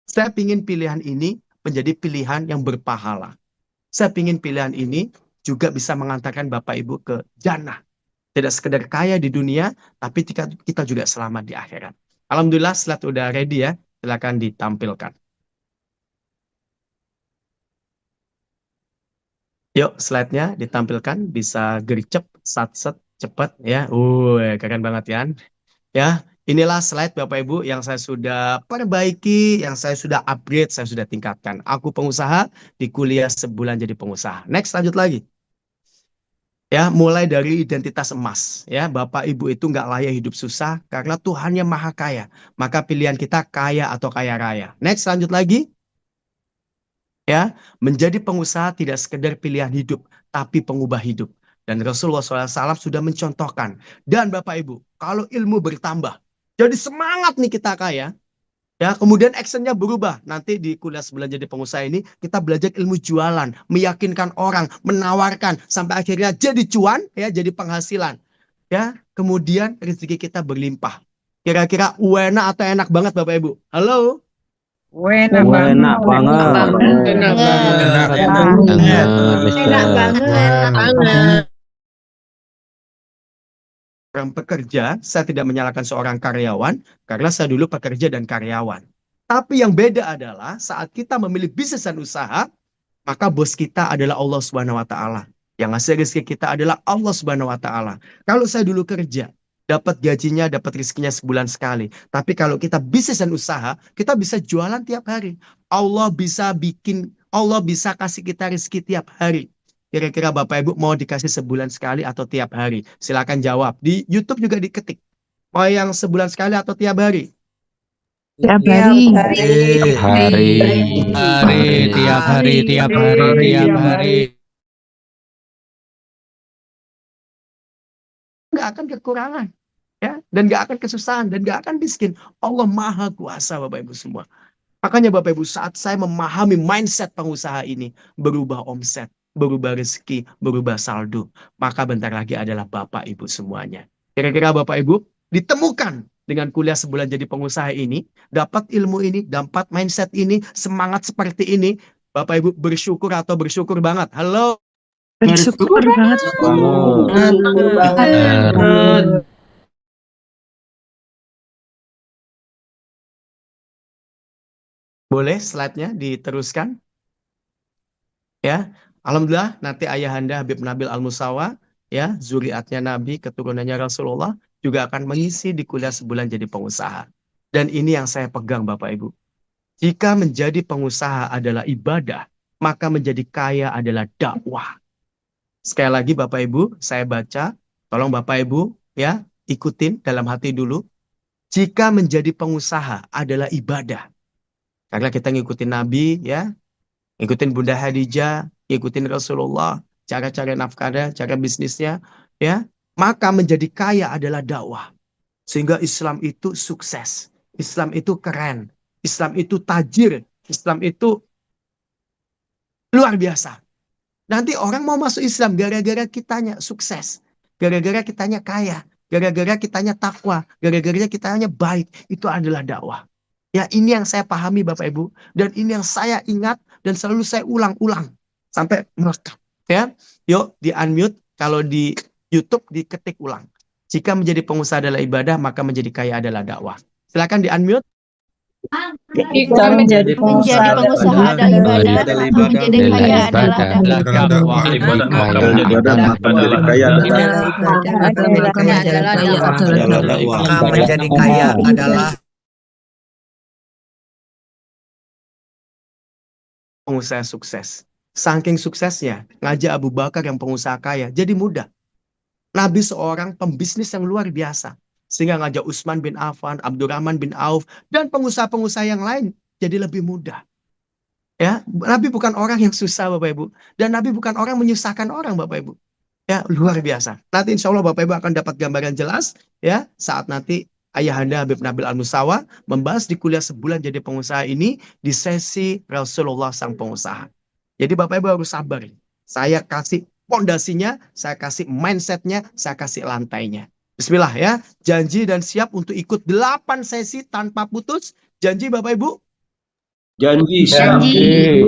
Saya pingin pilihan ini menjadi pilihan yang berpahala. Saya pingin pilihan ini juga bisa mengantarkan Bapak Ibu ke jannah. Tidak sekedar kaya di dunia, tapi kita juga selamat di akhirat. Alhamdulillah, slide udah ready ya. Silakan ditampilkan. Yuk, slide-nya ditampilkan. Bisa gercep, sat-set, cepet ya. Keren banget kan? Ya, inilah slide Bapak Ibu yang saya sudah perbaiki, yang saya sudah upgrade, saya sudah tingkatkan. Aku pengusaha di kuliah sebulan jadi pengusaha. Next, lanjut lagi. Ya, mulai dari identitas emas. Ya, Bapak Ibu itu nggak layak hidup susah karena Tuhan yang maha kaya. Maka pilihan kita kaya atau kaya raya. Next, lanjut lagi. Ya, menjadi pengusaha tidak sekedar pilihan hidup, tapi pengubah hidup. Dan Rasulullah SAW sudah mencontohkan. Dan Bapak Ibu, kalau ilmu bertambah, jadi semangat nih kita kaya. Ya, kemudian actionnya berubah. Nanti di kuliah sebulan jadi pengusaha ini, kita belajar ilmu jualan, meyakinkan orang, menawarkan, sampai akhirnya jadi cuan, ya, jadi penghasilan. Ya, kemudian rezeki kita berlimpah. Kira-kira enak atau enak banget Bapak Ibu? Halo? Enak banget. Enak banget. Enak banget. Orang pekerja, saya tidak menyalahkan seorang karyawan, karena saya dulu pekerja dan karyawan. Tapi yang beda adalah saat kita memilih bisnis dan usaha, maka bos kita adalah Allah Subhanahu wa Ta'ala. Yang ngasih rezeki kita adalah Allah Subhanahu wa Ta'ala. Kalau saya dulu kerja, dapat gajinya, dapat rezekinya sebulan sekali. Tapi kalau kita bisnis dan usaha, kita bisa jualan tiap hari. Allah bisa kasih kita rezeki tiap hari. Kira-kira Bapak Ibu mau dikasih sebulan sekali atau tiap hari? Silakan jawab. Di YouTube juga diketik. Mau yang sebulan sekali atau tiap hari? Tiap hari. Tiap hari. Tiap hari. Nggak akan kekurangan. Ya, dan nggak akan kesusahan. Dan nggak akan miskin. Allah Maha Kuasa Bapak Ibu semua. Makanya Bapak Ibu, saat saya memahami mindset pengusaha ini, berubah omset, berubah rezeki, berubah saldo, maka bentar lagi adalah Bapak Ibu semuanya. Kira-kira Bapak Ibu ditemukan dengan kuliah sebulan jadi pengusaha ini, dapat ilmu ini, dapat mindset ini, semangat seperti ini, Bapak Ibu bersyukur atau bersyukur banget? Halo? Bersyukur banget. Syukur banget. Boleh slide-nya diteruskan? Ya, alhamdulillah nanti ayahanda Habib Nabil Al-Musawa, ya, zuriatnya Nabi, keturunannya Rasulullah, juga akan mengisi di kuliah sebulan jadi pengusaha. Dan ini yang saya pegang Bapak Ibu. Jika menjadi pengusaha adalah ibadah, maka menjadi kaya adalah dakwah. Sekali lagi Bapak Ibu, saya baca, tolong Bapak Ibu ya, ikutin dalam hati dulu. Jika menjadi pengusaha adalah ibadah. Karena kita ngikutin Nabi ya, ngikutin Bunda Khadijah, ngikutin Rasulullah, cara-cara nafkahnya, cara bisnisnya, ya, maka menjadi kaya adalah dakwah. Sehingga Islam itu sukses, Islam itu keren, Islam itu tajir, Islam itu luar biasa. Nanti orang mau masuk Islam gara-gara kitanya sukses, gara-gara kitanya kaya, gara-gara kitanya takwa, gara-gara kitanya baik. Itu adalah dakwah. Ya, ini yang saya pahami Bapak Ibu, dan ini yang saya ingat dan selalu saya ulang-ulang sampai melekat. Ya, yuk di unmute, kalau di YouTube diketik ulang. Jika menjadi pengusaha adalah ibadah, maka menjadi kaya adalah dakwah. Silakan di unmute. Jika menjadi pengusaha ada ibadah, menjadi kaya adalah dakwah. Menjadi kaya adalah pengusaha sukses. Saking suksesnya, ngajak Abu Bakar yang pengusaha kaya, jadi mudah. Nabi seorang pembisnis yang luar biasa. Sehingga ngajak Utsman bin Affan, Abdurrahman bin Auf, dan pengusaha-pengusaha yang lain jadi lebih mudah. Ya, Nabi bukan orang yang susah Bapak Ibu. Dan Nabi bukan orang menyusahkan orang Bapak Ibu. Ya, luar biasa. Nanti insya Allah Bapak Ibu akan dapat gambaran jelas ya saat nanti ayahanda Habib Nabil Al-Musawa membahas di kuliah sebulan jadi pengusaha ini di sesi Rasulullah sang pengusaha. Jadi Bapak Ibu harus sabar. Saya kasih pondasinya, saya kasih mindsetnya, saya kasih lantainya. Bismillah ya, janji dan siap untuk ikut 8 sesi tanpa putus. Janji Bapak Ibu? janji.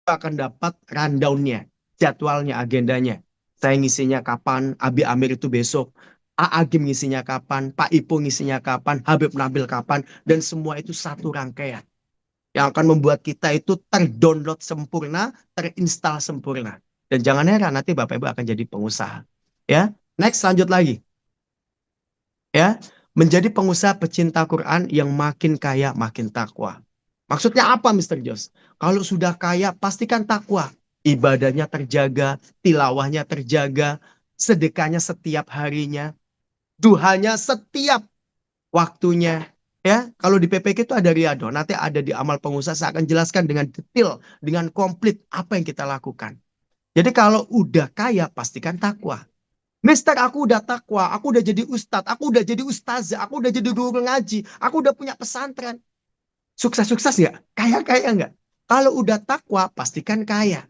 Akan dapat rundown-nya, jadwalnya, agendanya. Saya ngisinya kapan, Abi Amir itu besok, Agim ngisinya kapan, Pak Ipo ngisinya kapan, Habib Nabil kapan, dan semua itu satu rangkaian. Yang akan membuat kita itu terdownload sempurna, terinstal sempurna. Dan jangan heran nanti Bapak Ibu akan jadi pengusaha. Ya, next lanjut lagi. Ya, menjadi pengusaha pecinta Quran yang makin kaya makin takwa. Maksudnya apa Mr. Jos? Kalau sudah kaya pastikan takwa. Ibadahnya terjaga, tilawahnya terjaga, sedekahnya setiap harinya, duhanya setiap waktunya. Ya, kalau di PPK itu ada riado, nanti ada di amal pengusaha, saya akan jelaskan dengan detail, dengan komplit apa yang kita lakukan. Jadi kalau udah kaya pastikan takwa. Mister, aku udah takwa, aku udah jadi ustadz, aku udah jadi ustazah, aku udah jadi guru ngaji, aku udah punya pesantren. Sukses-sukses nggak? Kaya-kaya nggak? Kalau udah takwa, pastikan kaya.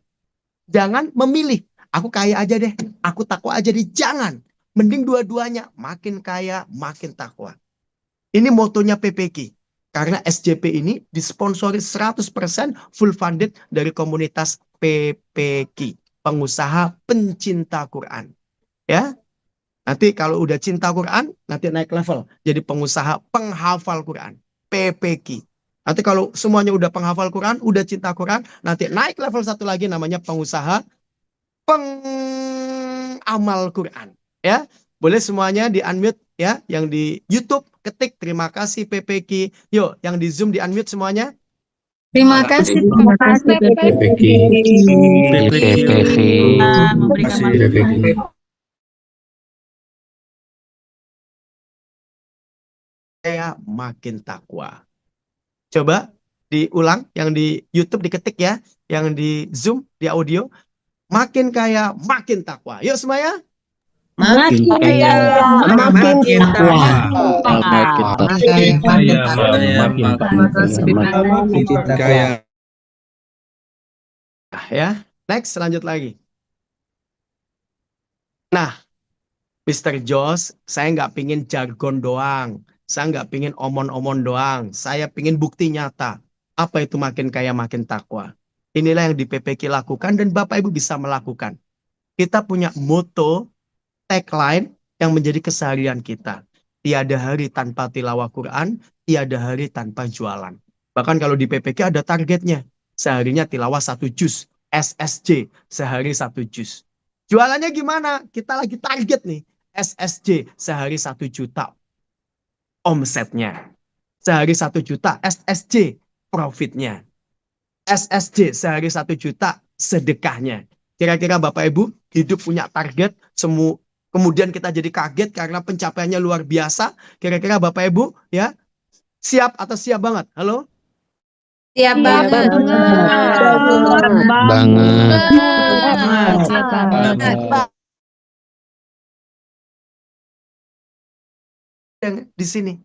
Jangan memilih, aku kaya aja deh, aku takwa aja deh. Jangan. Mending dua-duanya, makin kaya, makin takwa. Ini motonya PPK. Karena SJP ini disponsori 100% full funded dari komunitas PPK. Pengusaha pencinta Quran. Ya, nanti kalau udah cinta Quran, nanti naik level. Jadi pengusaha penghafal Quran. PPK. Nanti kalau semuanya udah penghafal Quran, udah cinta Quran, nanti naik level satu lagi namanya pengusaha pengamal Quran. Ya, boleh semuanya di unmute ya, yang di YouTube ketik terima kasih PPK. Yuk, yang di Zoom di unmute semuanya. Terima kasih PPK. Saya makin takwa. Coba diulang, yang di YouTube diketik ya, yang di Zoom di audio. Makin kaya, makin takwa. Yuk semuanya. Makin kaya, makin takwa. Ya, next lanjut lagi. Nah, Mr. Jos, saya nggak pingin jargon doang. Saya nggak pingin omon-omon doang. Saya pingin bukti nyata. Apa itu makin kaya makin takwa? Inilah yang di PPK lakukan dan Bapak Ibu bisa melakukan. Kita punya moto, tagline yang menjadi keseharian kita. Tiada hari tanpa tilawah Quran, tiada hari tanpa jualan. Bahkan kalau di PPK ada targetnya. Seharinya tilawah 1 juz. SSJ, sehari 1 juz. Jualannya gimana? Kita lagi target nih. SSJ, sehari 1 juta omsetnya. Sehari 1 juta SSJ profitnya. SSJ sehari 1 juta sedekahnya. Kira-kira Bapak Ibu hidup punya target, kemudian kita jadi kaget karena pencapaiannya luar biasa. Kira-kira Bapak Ibu ya siap atau siap banget? Halo? Siap banget. Banget. Siap banget. Di sini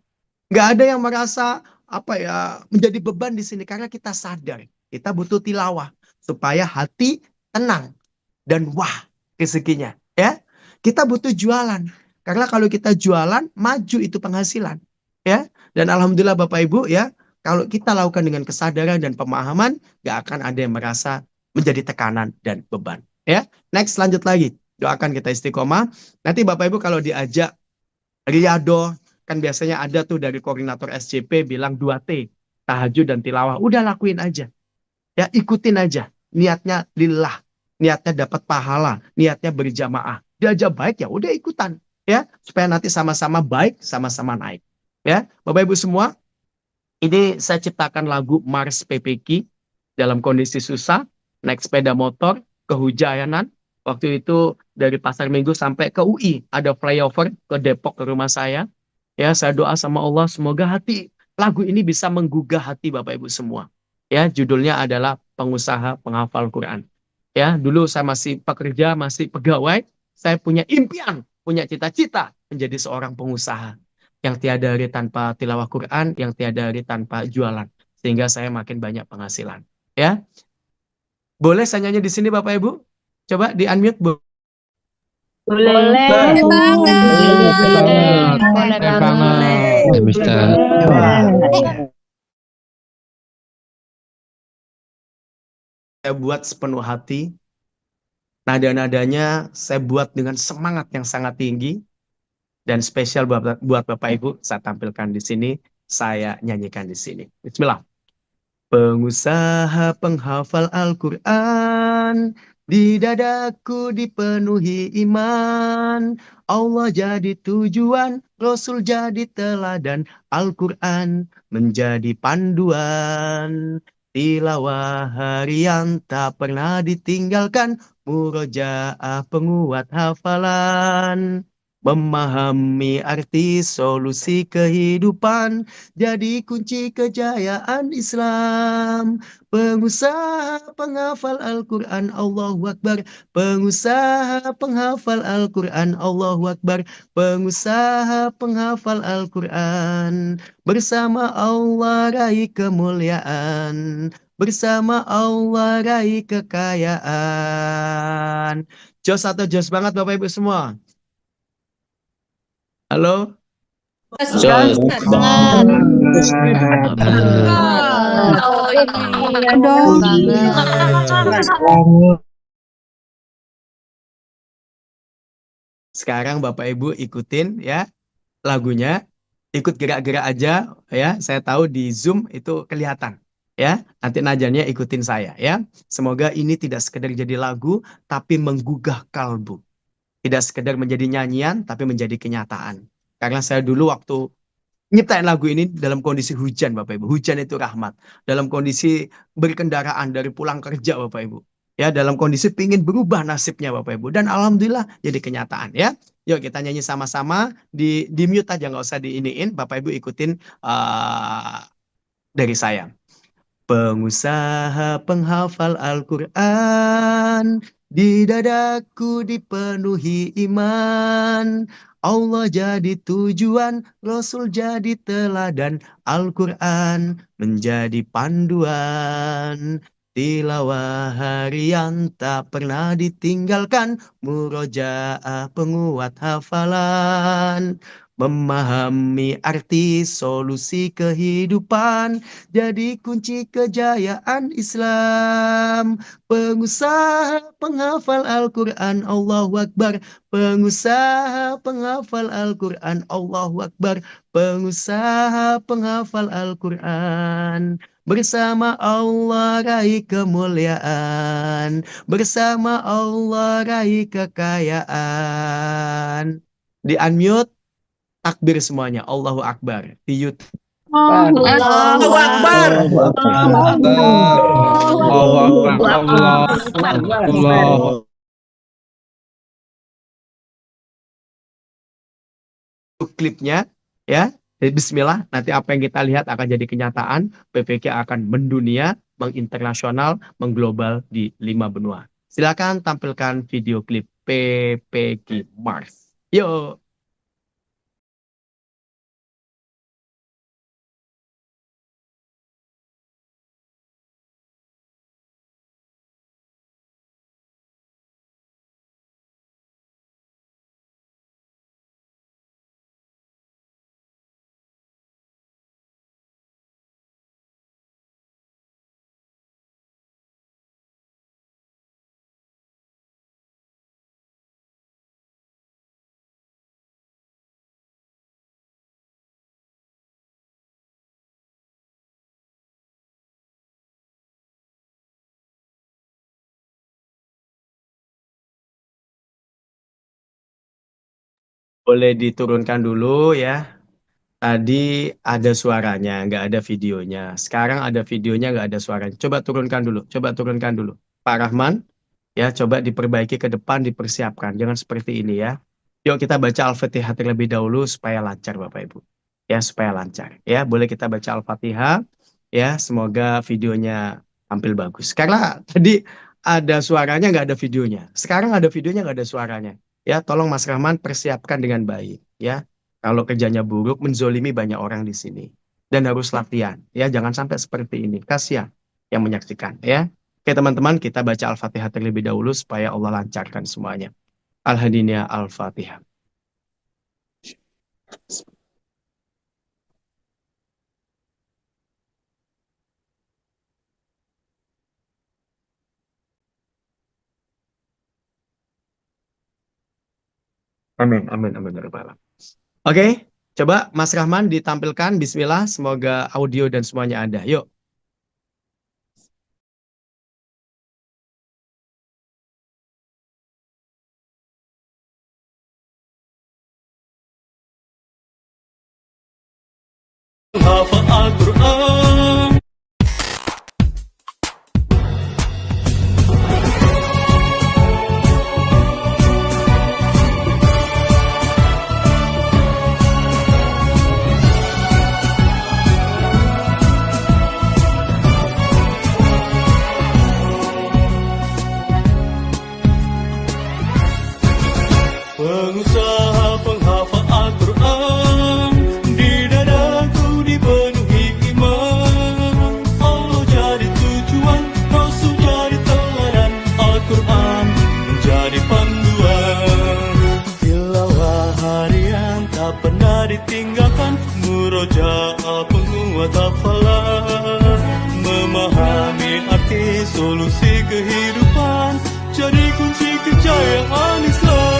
nggak ada yang merasa apa ya menjadi beban di sini karena kita sadar kita butuh tilawah supaya hati tenang dan wah rezekinya ya. Kita butuh jualan karena kalau kita jualan maju itu penghasilan ya. Dan alhamdulillah Bapak Ibu ya, kalau kita lakukan dengan kesadaran dan pemahaman gak akan ada yang merasa menjadi tekanan dan beban ya. Next, lanjut lagi, doakan kita istiqomah. Nanti Bapak Ibu kalau diajak Riyadhah kan biasanya ada tuh dari koordinator SCP bilang 2T, tahajud dan tilawah. Udah lakuin aja. Ya, ikutin aja. Niatnya lillah, niatnya dapat pahala, niatnya berjamaah. Diajak baik ya udah ikutan ya, supaya nanti sama-sama baik, sama-sama naik. Ya, Bapak Ibu semua, ini saya ciptakan lagu Mars PPK dalam kondisi susah, naik sepeda motor, kehujanan. Waktu itu dari Pasar Minggu sampai ke UI, ada flyover ke Depok ke rumah saya. Ya, saya doa sama Allah semoga lagu ini bisa menggugah hati Bapak Ibu semua. Ya, judulnya adalah Pengusaha Penghafal Quran. Ya, dulu saya masih pekerja, masih pegawai, saya punya impian, punya cita-cita menjadi seorang pengusaha yang tiada hari tanpa tilawah Quran, yang tiada hari tanpa jualan, sehingga saya makin banyak penghasilan. Ya, boleh saya nyanyi di sini Bapak Ibu? Coba di unmute, Bu. Boleh. Boleh banget. Ya, Mister. Saya buat sepenuh hati. Nada-nadanya saya buat dengan semangat yang sangat tinggi. Dan spesial buat Bapak Ibu, saya tampilkan di sini, saya nyanyikan di sini. Bismillah. Pengusaha penghafal Al-Quran, di dadaku dipenuhi iman. Allah jadi tujuan, Rasul jadi teladan, Al-Quran menjadi panduan. Tilawah harian tak pernah ditinggalkan, murojaah penguat hafalan. Memahami arti solusi kehidupan jadi kunci kejayaan Islam. Pengusaha penghafal Al-Quran, Allahu Akbar. Pengusaha penghafal Al-Quran, Allahu Akbar. Pengusaha penghafal Al-Quran. Bersama Allah raih kemuliaan. Bersama Allah raih kekayaan. Jos atau jos banget Bapak Ibu semua? Halo? Jos banget. Oh, Iya dong. Sekarang Bapak Ibu ikutin ya lagunya, ikut gerak-gerak aja ya. Saya tahu di Zoom itu kelihatan ya. Nanti najannya ikutin saya ya. Semoga ini tidak sekedar jadi lagu tapi menggugah kalbu. Tidak sekedar menjadi nyanyian tapi menjadi kenyataan. Karena saya dulu waktu nyiptain lagu ini dalam kondisi hujan Bapak Ibu. Hujan itu rahmat. Dalam kondisi berkendaraan dari pulang kerja Bapak Ibu. Ya, dalam kondisi pingin berubah nasibnya Bapak Ibu. Dan alhamdulillah jadi kenyataan ya. Yuk kita nyanyi sama-sama. Di mute aja nggak usah diiniin. Bapak Ibu ikutin dari saya. Pengusaha penghafal Al-Quran, di dadaku dipenuhi iman. Allah jadi tujuan, Rasul jadi teladan, Al-Quran menjadi panduan. Tilawah harian tak pernah ditinggalkan, murojaah penguat hafalan. Memahami arti solusi kehidupan, jadi kunci kejayaan Islam. Pengusaha penghafal Al-Quran, Allahu Akbar. Pengusaha penghafal Al-Quran, Allahu Akbar. Pengusaha penghafal Al-Quran. Bersama Allah raih kemuliaan, bersama Allah raih kekayaan. Di unmute, takbir semuanya, Allahu Akbar. Di YouTube. Allahu Allahu Akbar. Allahu Akbar. Allah. Klipnya ya. Jadi bismillah, nanti apa yang kita lihat akan jadi kenyataan. PPK akan mendunia, menginternasional, mengglobal di 5 benua. Silakan tampilkan video klip PPK Mars. Yuk. Boleh diturunkan dulu ya. Tadi ada suaranya, nggak ada videonya. Sekarang ada videonya, nggak ada suaranya. Coba turunkan dulu, coba turunkan dulu. Pak Rahman, ya coba diperbaiki ke depan, dipersiapkan. Jangan seperti ini ya. Yuk kita baca Al-Fatihah terlebih dahulu supaya lancar Bapak Ibu. Ya, supaya lancar. Ya, boleh kita baca Al-Fatihah. Ya, semoga videonya tampil bagus. Karena tadi ada suaranya, nggak ada videonya. Sekarang ada videonya, nggak ada suaranya. Ya, tolong Mas Rahman persiapkan dengan baik. Ya, kalau kerjanya buruk, menzolimi banyak orang di sini. Dan harus latihan. Ya, jangan sampai seperti ini. Kasihan yang menyaksikan. Ya, oke teman-teman, kita baca Al-Fatihah terlebih dahulu supaya Allah lancarkan semuanya. Al-Hadiniyah Al-Fatihah. Amin, amin, amin. Ya Rabbal Alamin. Oke, coba Mas Rahman ditampilkan. Bismillah, semoga audio dan semuanya ada. Yuk. Hafal Al-Quran. Pengusaha penghafal Al-Quran, di dadaku dipenuhi iman. Allah jadi tujuan, Rasul jadi teladan, Al-Quran menjadi panduan. Tilawah harian tak pernah ditinggalkan, murojaah penguat hafalan. Memahami arti solusi kehidupan, jadi kunci kejayaan Islam.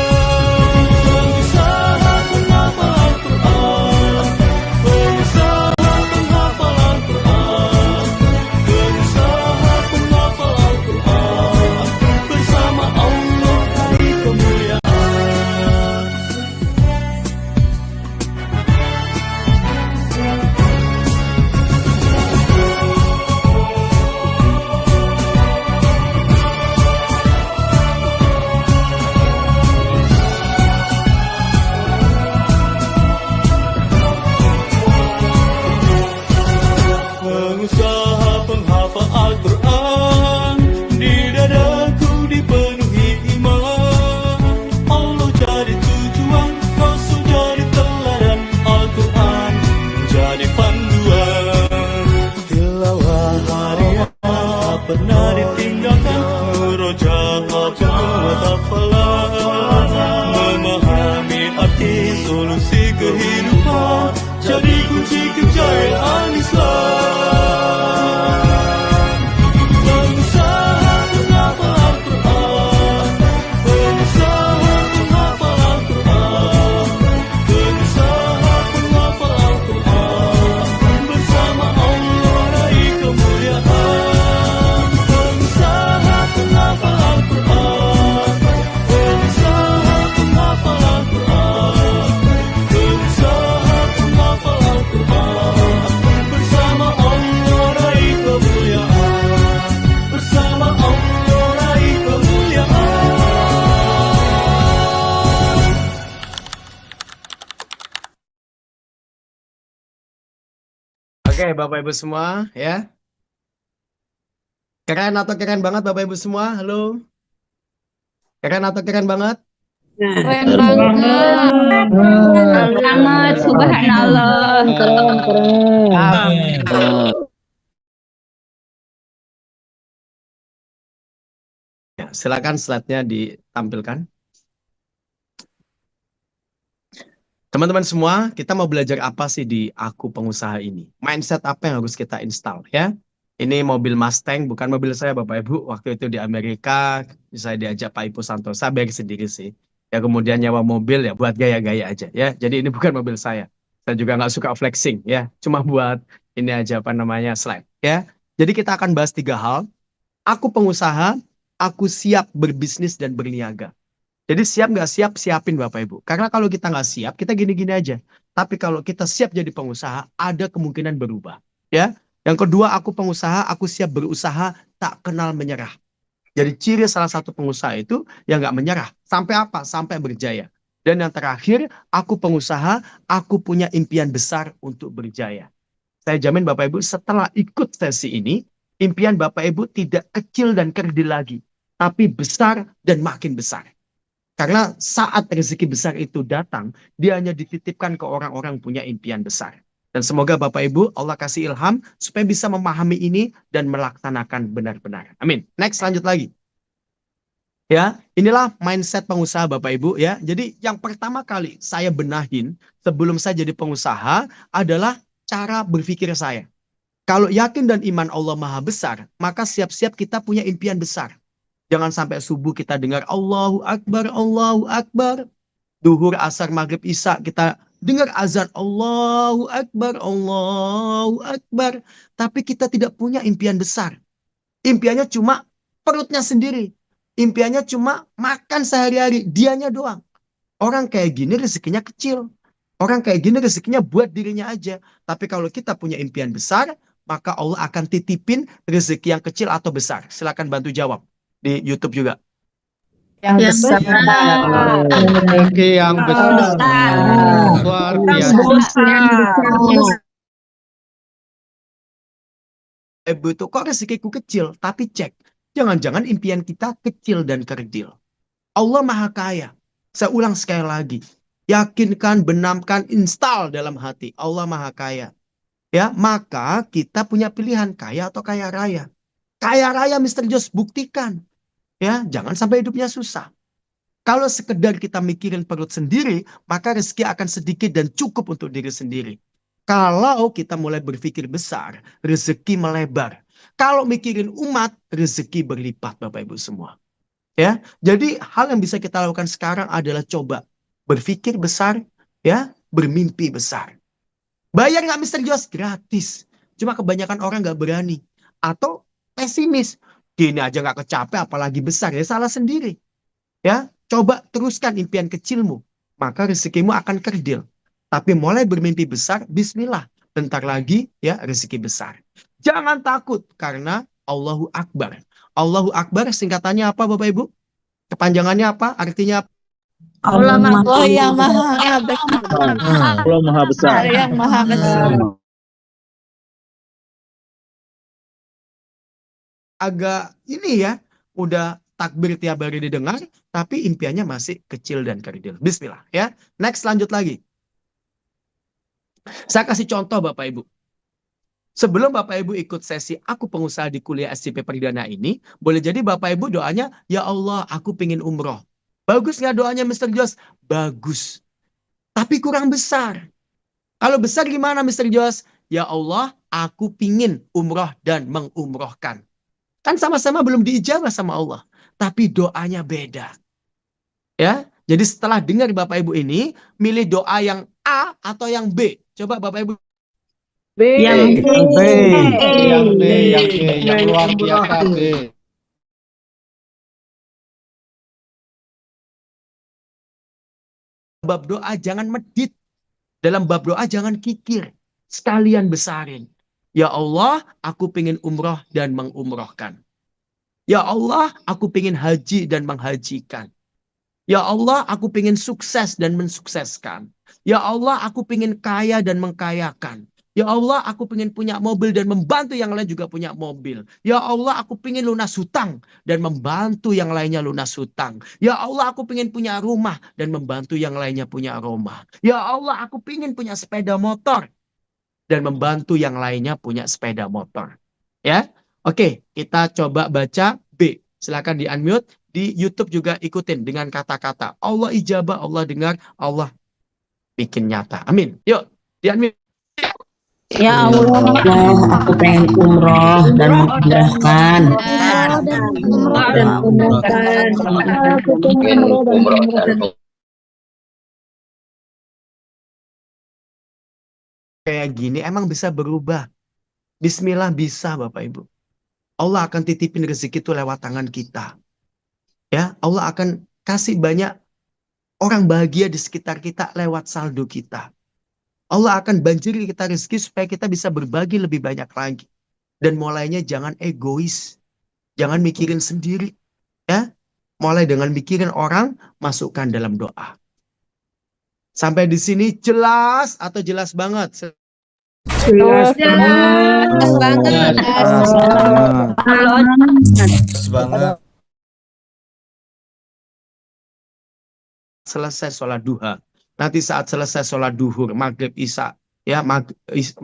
pernah ditinggalkan, merojaah penguat hafalan, memahami arti solusi kehidupan, jadi kunci kejayaan Islam. Pengusaha penghafal Al-Quran, pengusaha penghafal Al-Quran, pengusaha penghafal Al-Quran, bersama Allah raih kemuliaan. Pengusaha penghafal Al-Quran, pengusaha penghafal Al-Quran, pengusaha penghafal Al-Quran, bersama Allah raih kemuliaan, bersama Allah raih kemuliaan. Oke, Bapak Ibu semua, ya. Keren atau keren banget Bapak Ibu semua? Halo. Keren atau keren banget? Keren banget. Keren banget. Subhanallah. Ya, silakan slide-nya ditampilkan. Teman-teman semua, kita mau belajar apa sih di Aku Pengusaha ini? Mindset apa yang harus kita install, ya? Ini mobil Mustang, bukan mobil saya Bapak Ibu. Waktu itu di Amerika, saya diajak Pak Ibu Santosa, bayar sendiri sih. Ya kemudian nyawa mobil ya buat gaya-gaya aja, ya. Jadi ini bukan mobil saya. Saya juga nggak suka flexing, ya. Cuma buat ini aja apa namanya slide, ya. Jadi kita akan bahas 3 hal. Aku pengusaha, aku siap berbisnis dan berniaga. Jadi siap nggak siap, siapin Bapak Ibu. Karena kalau kita nggak siap, kita gini-gini aja. Tapi kalau kita siap jadi pengusaha, ada kemungkinan berubah. Ya. Yang kedua, aku pengusaha, aku siap berusaha, tak kenal menyerah. Jadi ciri salah satu pengusaha itu yang nggak menyerah. Sampai apa? Sampai berjaya. Dan yang terakhir, aku pengusaha, aku punya impian besar untuk berjaya. Saya jamin Bapak Ibu, setelah ikut sesi ini, impian Bapak Ibu tidak kecil dan kerdil lagi. Tapi besar dan makin besar. Karena saat rezeki besar itu datang, dia hanya dititipkan ke orang-orang punya impian besar. Dan semoga Bapak Ibu Allah kasih ilham supaya bisa memahami ini dan melaksanakan benar-benar. Amin. Next, lanjut lagi. Ya, inilah mindset pengusaha Bapak Ibu ya. Jadi yang pertama kali saya benahin sebelum saya jadi pengusaha adalah cara berpikir saya. Kalau yakin dan iman Allah Maha Besar, maka siap-siap kita punya impian besar. Jangan sampai subuh kita dengar Allahu Akbar, Allahu Akbar. Duhur, asar, maghrib, isya kita dengar azan Allahu Akbar, Allahu Akbar. Tapi kita tidak punya impian besar. Impiannya cuma perutnya sendiri. Impiannya cuma makan sehari-hari. Dianya doang. Orang kayak gini rezekinya kecil. Orang kayak gini rezekinya buat dirinya aja. Tapi kalau kita punya impian besar, maka Allah akan titipin rezeki yang kecil atau besar. Silakan bantu jawab. Di YouTube juga. Yang besar. Rezeki yang besar. Luar biasa. Ibu itu kok rezekiku kecil, tapi cek. Jangan-jangan impian kita kecil dan kerdil. Allah Maha Kaya. Saya ulang sekali lagi. Yakinkan, benamkan, install dalam hati. Allah Maha Kaya. Ya, maka kita punya pilihan kaya atau kaya raya. Kaya raya Mr. Jos, buktikan. Ya, jangan sampai hidupnya susah. Kalau sekedar kita mikirin perut sendiri, maka rezeki akan sedikit dan cukup untuk diri sendiri. Kalau kita mulai berpikir besar, rezeki melebar. Kalau mikirin umat, rezeki berlipat Bapak Ibu semua. Ya, jadi hal yang bisa kita lakukan sekarang adalah coba berpikir besar, ya, bermimpi besar. Bayar nggak Mr. Jos? Gratis. Cuma kebanyakan orang nggak berani. Atau pesimis. Gini aja nggak kecapek, apalagi besar. Ya salah sendiri. Ya, coba teruskan impian kecilmu. Maka rezekimu akan kerdil. Tapi mulai bermimpi besar, bismillah. Bentar lagi ya rezeki besar. Jangan takut karena Allahu Akbar. Allahu Akbar singkatannya apa Bapak Ibu? Kepanjangannya apa? Artinya apa? Allah yang maha besar. Allah Maha Besar. Yang maha besar. Agak ini ya, udah takbir tiap hari didengar, tapi impiannya masih kecil dan kerdil. Bismillah ya. Next, lanjut lagi. Saya kasih contoh Bapak Ibu. Sebelum Bapak Ibu ikut sesi Aku Pengusaha di Kuliah SCP Perdana ini, boleh jadi Bapak Ibu doanya, ya Allah, aku pengen umroh. Bagus nggak doanya Mr. Jos? Bagus. Tapi kurang besar. Kalau besar gimana Mr. Jos? Ya Allah, aku pingin umroh dan mengumrohkan. Kan sama-sama belum diijabah sama Allah. Tapi doanya beda. Ya, jadi setelah dengar Bapak Ibu ini, milih doa yang A atau yang B. Coba Bapak Ibu. Yang B. Yang B, yang luar biasa B. Bab doa jangan medit. Dalam bab doa jangan kikir. Sekalian besarin. Ya Allah, aku pengen umroh dan mengumrohkan. Ya Allah, aku pengen haji dan menghajikan. Ya Allah, aku pengen sukses dan mensukseskan. Ya Allah, aku pengen kaya dan mengkayakan. Ya Allah, aku pengen punya mobil dan membantu yang lain juga punya mobil. Ya Allah, aku pengen lunas hutang dan membantu yang lainnya lunas hutang. Ya Allah, aku pengen punya rumah dan membantu yang lainnya punya rumah. Ya Allah, aku pengen punya sepeda motor dan membantu yang lainnya punya sepeda motor. Ya, oke, kita coba baca B. Silakan di unmute. Di YouTube juga ikutin dengan kata-kata. Allah ijabah, Allah dengar, Allah bikin nyata. Amin. Yuk, di unmute. Ya Allah, aku pengen umroh dan mengumrohkan. Kayak gini emang bisa berubah. Bismillah bisa Bapak Ibu. Allah akan titipin rezeki itu lewat tangan kita. Ya, Allah akan kasih banyak orang bahagia di sekitar kita lewat saldo kita. Allah akan banjiri kita rezeki supaya kita bisa berbagi lebih banyak lagi. Dan mulainya jangan egois. Jangan mikirin sendiri. Ya, mulai dengan mikirin orang, masukkan dalam doa. Sampai di sini jelas atau jelas banget? jelas banget. banget. Selesai sholat duha. Nanti saat selesai sholat duhur, maghrib, isya, ya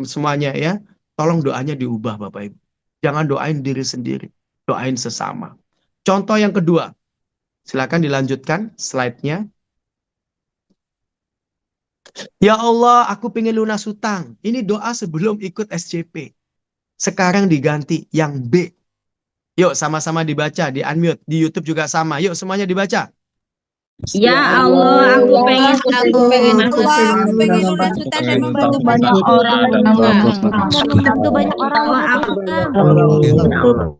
semuanya ya, tolong doanya diubah Bapak Ibu. Jangan doain diri sendiri, doain sesama. Contoh yang kedua, silakan dilanjutkan slide-nya. Ya Allah, aku pengen lunas hutang. Ini doa sebelum ikut SCP. Sekarang diganti yang B. Yuk sama-sama dibaca, di unmute, di YouTube juga sama. Yuk semuanya dibaca. Ya Allah, aku pengen lunas hutang dan membantu banyak orang. Membantu banyak orang lunas hutang.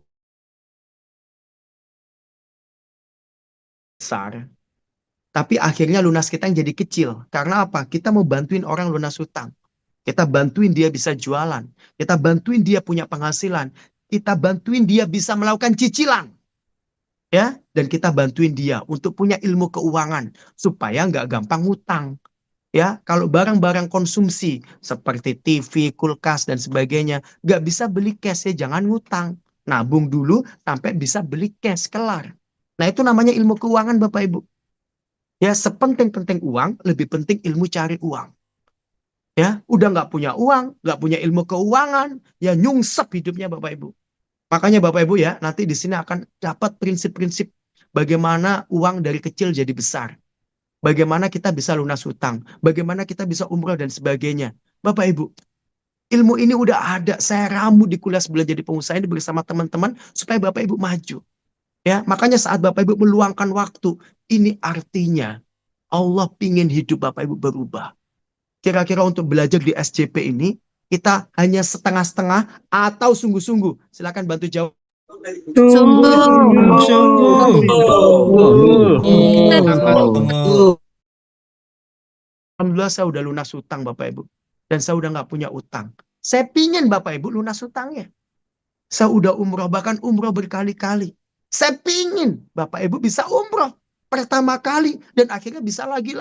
Besar. Tapi akhirnya lunas kita yang jadi kecil. Karena apa? Kita mau bantuin orang lunas hutang. Kita bantuin dia bisa jualan. Kita bantuin dia punya penghasilan. Kita bantuin dia bisa melakukan cicilan. Ya, dan kita bantuin dia untuk punya ilmu keuangan supaya nggak gampang ngutang. Ya, kalau barang-barang konsumsi seperti TV, kulkas dan sebagainya nggak bisa beli cash ya jangan ngutang. Nabung dulu sampai bisa beli cash kelar. Nah itu namanya ilmu keuangan Bapak Ibu. Ya, sepenting-penting uang lebih penting ilmu cari uang. Ya, udah nggak punya uang, nggak punya ilmu keuangan, ya nyungsep hidupnya Bapak Ibu. Makanya Bapak Ibu ya, nanti di sini akan dapat prinsip-prinsip bagaimana uang dari kecil jadi besar. Bagaimana kita bisa lunas hutang, bagaimana kita bisa umroh dan sebagainya. Bapak Ibu, ilmu ini udah ada, saya ramu di kuliah sebulan jadi pengusaha ini bersama teman-teman supaya Bapak Ibu maju. Ya, makanya saat Bapak Ibu meluangkan waktu, ini artinya Allah pingin hidup Bapak Ibu berubah. Kira-kira untuk belajar di SCP ini, kita hanya setengah-setengah atau sungguh-sungguh? Silakan bantu jawab. Alhamdulillah saya udah lunas hutang Bapak Ibu. Dan saya udah nggak punya utang. Saya pingin Bapak Ibu lunas hutangnya. Saya udah umroh, bahkan umroh berkali-kali. Saya pingin Bapak Ibu bisa umroh pertama kali. Dan akhirnya bisa lagi,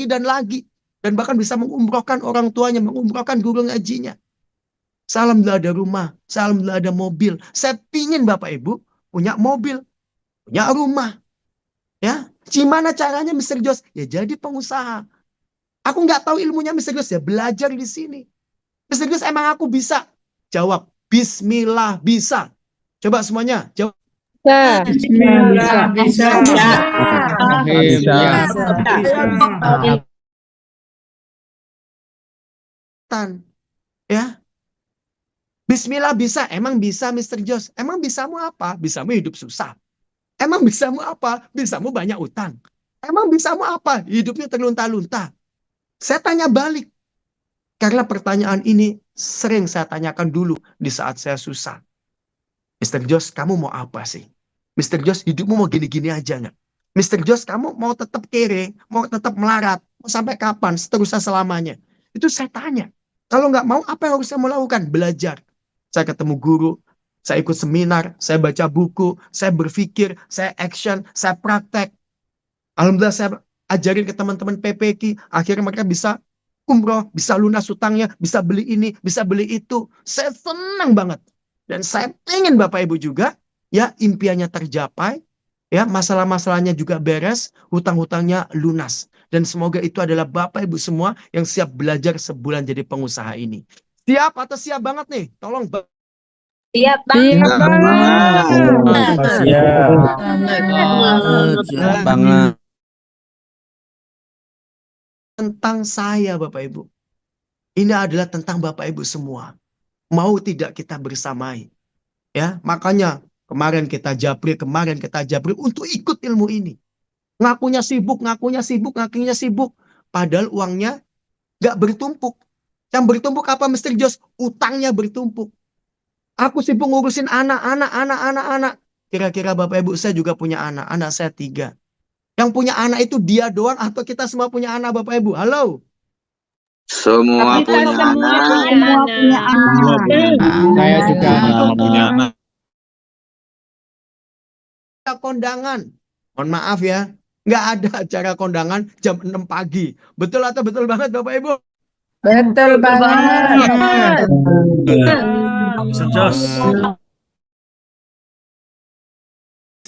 dan lagi. Dan bahkan bisa mengumrohkan orang tuanya, mengumrohkan guru ngajinya. Alhamdulillah ada rumah, alhamdulillah ada mobil. Saya pingin Bapak Ibu punya mobil, punya rumah. Ya, gimana caranya Mr. Jos? Ya jadi pengusaha. Aku nggak tahu ilmunya Mr. Jos, ya belajar di sini. Mr. Jos emang aku bisa. Jawab. Bismillah bisa. Coba semuanya jawab. Bismillah. Bisa. Ya. Bismillah bisa. Emang bisa, Mr. Jos? Emang bisamu apa? Bisamu hidup susah. Emang bisamu apa? Bisamu banyak utang. Emang bisamu apa? Hidupnya terlunta-lunta. Saya tanya balik. Karena pertanyaan ini sering saya tanyakan dulu di saat saya susah. Mr. Jos, kamu mau apa sih? Mr. Jos, hidupmu mau gini-gini aja nggak? Mr. Jos, kamu mau tetap kere, mau tetap melarat, mau sampai kapan, seterusnya selamanya? Itu saya tanya. Kalau nggak mau, apa yang harus saya lakukan? Belajar. Saya ketemu guru, saya ikut seminar, saya baca buku, saya berpikir, saya action, saya praktek. Alhamdulillah saya ajarin ke teman-teman PPK, akhirnya mereka bisa umroh, bisa lunas utangnya, bisa beli ini, bisa beli itu. Saya senang banget. Dan saya pengen Bapak Ibu juga, ya impiannya tercapai, ya masalah-masalahnya juga beres, hutang-hutangnya lunas. Dan semoga itu adalah Bapak Ibu semua yang siap belajar sebulan jadi pengusaha ini. Siap atau siap banget nih? Tolong. Siap banget. Siap banget. Tentang saya Bapak Ibu. Ini adalah tentang Bapak Ibu semua. Mau tidak kita bersamai. Ya, makanya kemarin kita japri untuk ikut ilmu ini. Ngakunya sibuk. Padahal uangnya nggak bertumpuk. Yang bertumpuk apa Mr. Jos? Utangnya bertumpuk. Aku sibuk ngurusin anak. Kira-kira Bapak Ibu saya juga punya anak. Anak saya 3. Yang punya anak itu dia doang atau kita semua punya anak Bapak Ibu? Halo? Semua punya anak. Saya juga punya anak. Kondangan. Mohon maaf ya. Nggak ada acara kondangan jam 6 pagi. Betul atau betul banget Bapak Ibu? Betul banget.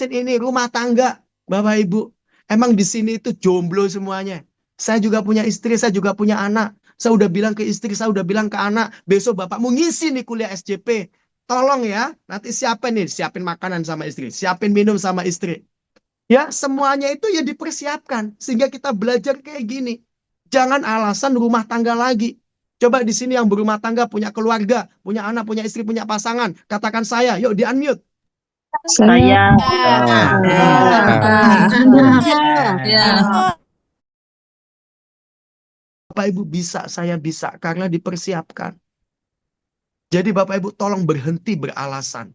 Ini rumah tangga Bapak Ibu. Emang di sini itu jomblo semuanya. Saya juga punya istri, saya juga punya anak. Saya udah bilang ke istri, saya udah bilang ke anak, besok bapakmu ngisi nih kuliah SJP. Tolong ya, nanti siapin makanan sama istri, siapin minum sama istri. Ya, semuanya itu ya dipersiapkan sehingga kita belajar kayak gini. Jangan alasan rumah tangga lagi. Coba di sini yang berumah tangga, punya keluarga, punya anak, punya istri, punya pasangan, katakan saya, yuk di unmute. Saya. Bapak Ibu bisa, saya bisa karena dipersiapkan. Jadi Bapak Ibu tolong berhenti beralasan.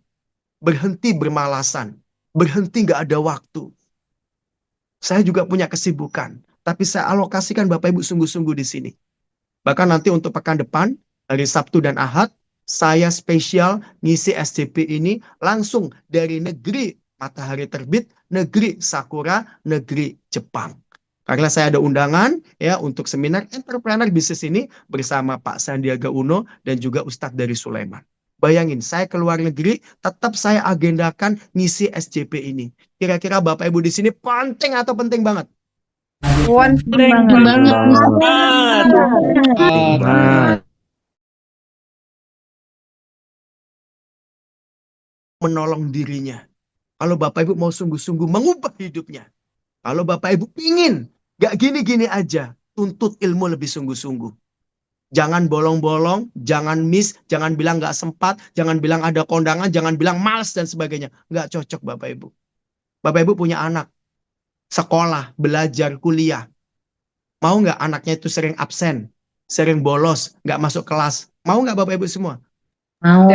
Berhenti bermalasan. Berhenti nggak ada waktu. Saya juga punya kesibukan. Tapi saya alokasikan Bapak Ibu sungguh-sungguh di sini. Bahkan nanti untuk pekan depan, hari Sabtu dan Ahad, saya spesial ngisi SJP ini langsung dari negeri matahari terbit, negeri Sakura, negeri Jepang. Karena saya ada undangan ya untuk seminar entrepreneur bisnis ini bersama Pak Sandiaga Uno dan juga Ustadz dari Sulaiman. Bayangin, saya ke luar negeri, tetap saya agendakan ngisi SJP ini. Kira-kira Bapak Ibu di sini penting atau penting banget? Penting banget. Menolong dirinya. Kalau Bapak Ibu mau sungguh-sungguh mengubah hidupnya. Kalau Bapak Ibu pingin, gak gini-gini aja, tuntut ilmu lebih sungguh-sungguh. Jangan bolong-bolong, jangan miss, jangan bilang gak sempat, jangan bilang ada kondangan, jangan bilang males dan sebagainya. Gak cocok Bapak Ibu. Bapak Ibu punya anak, sekolah, belajar, kuliah. Mau gak anaknya itu sering absen, sering bolos, gak masuk kelas? Mau gak Bapak Ibu semua? Mau.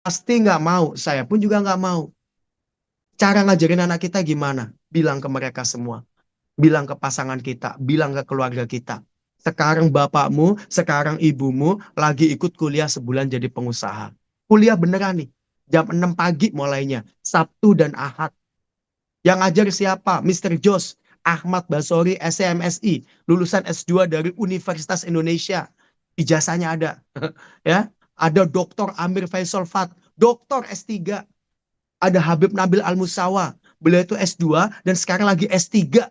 Pasti nggak mau, saya pun juga nggak mau. Cara ngajarin anak kita gimana? Bilang ke mereka semua. Bilang ke pasangan kita, bilang ke keluarga kita. Sekarang bapakmu, sekarang ibumu lagi ikut kuliah sebulan jadi pengusaha. Kuliah beneran nih, jam 6 pagi mulainya, Sabtu dan Ahad. Yang ngajar siapa? Mr. Jos, Ahmad Basori, SMSI, lulusan S2 dari Universitas Indonesia. Ijazahnya ada. Ya. Ada Dr. Amir Faisal Fat, Dr. S3. Ada Habib Nabil Al-Musawa, beliau itu S2 dan sekarang lagi S3.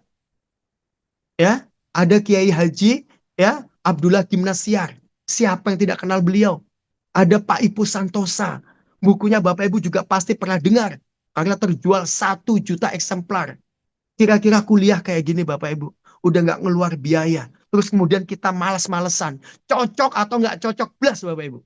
Ya, Ada Kiai Haji ya Abdullah Gimnasiar. Siapa yang tidak kenal beliau? Ada Pak Ipu Santosa. Bukunya Bapak Ibu juga pasti pernah dengar. Karena terjual 1 juta eksemplar. Kira-kira kuliah kayak gini Bapak Ibu. Udah nggak ngeluar biaya. Terus kemudian kita malas-malesan. Cocok atau nggak cocok? Blas Bapak Ibu.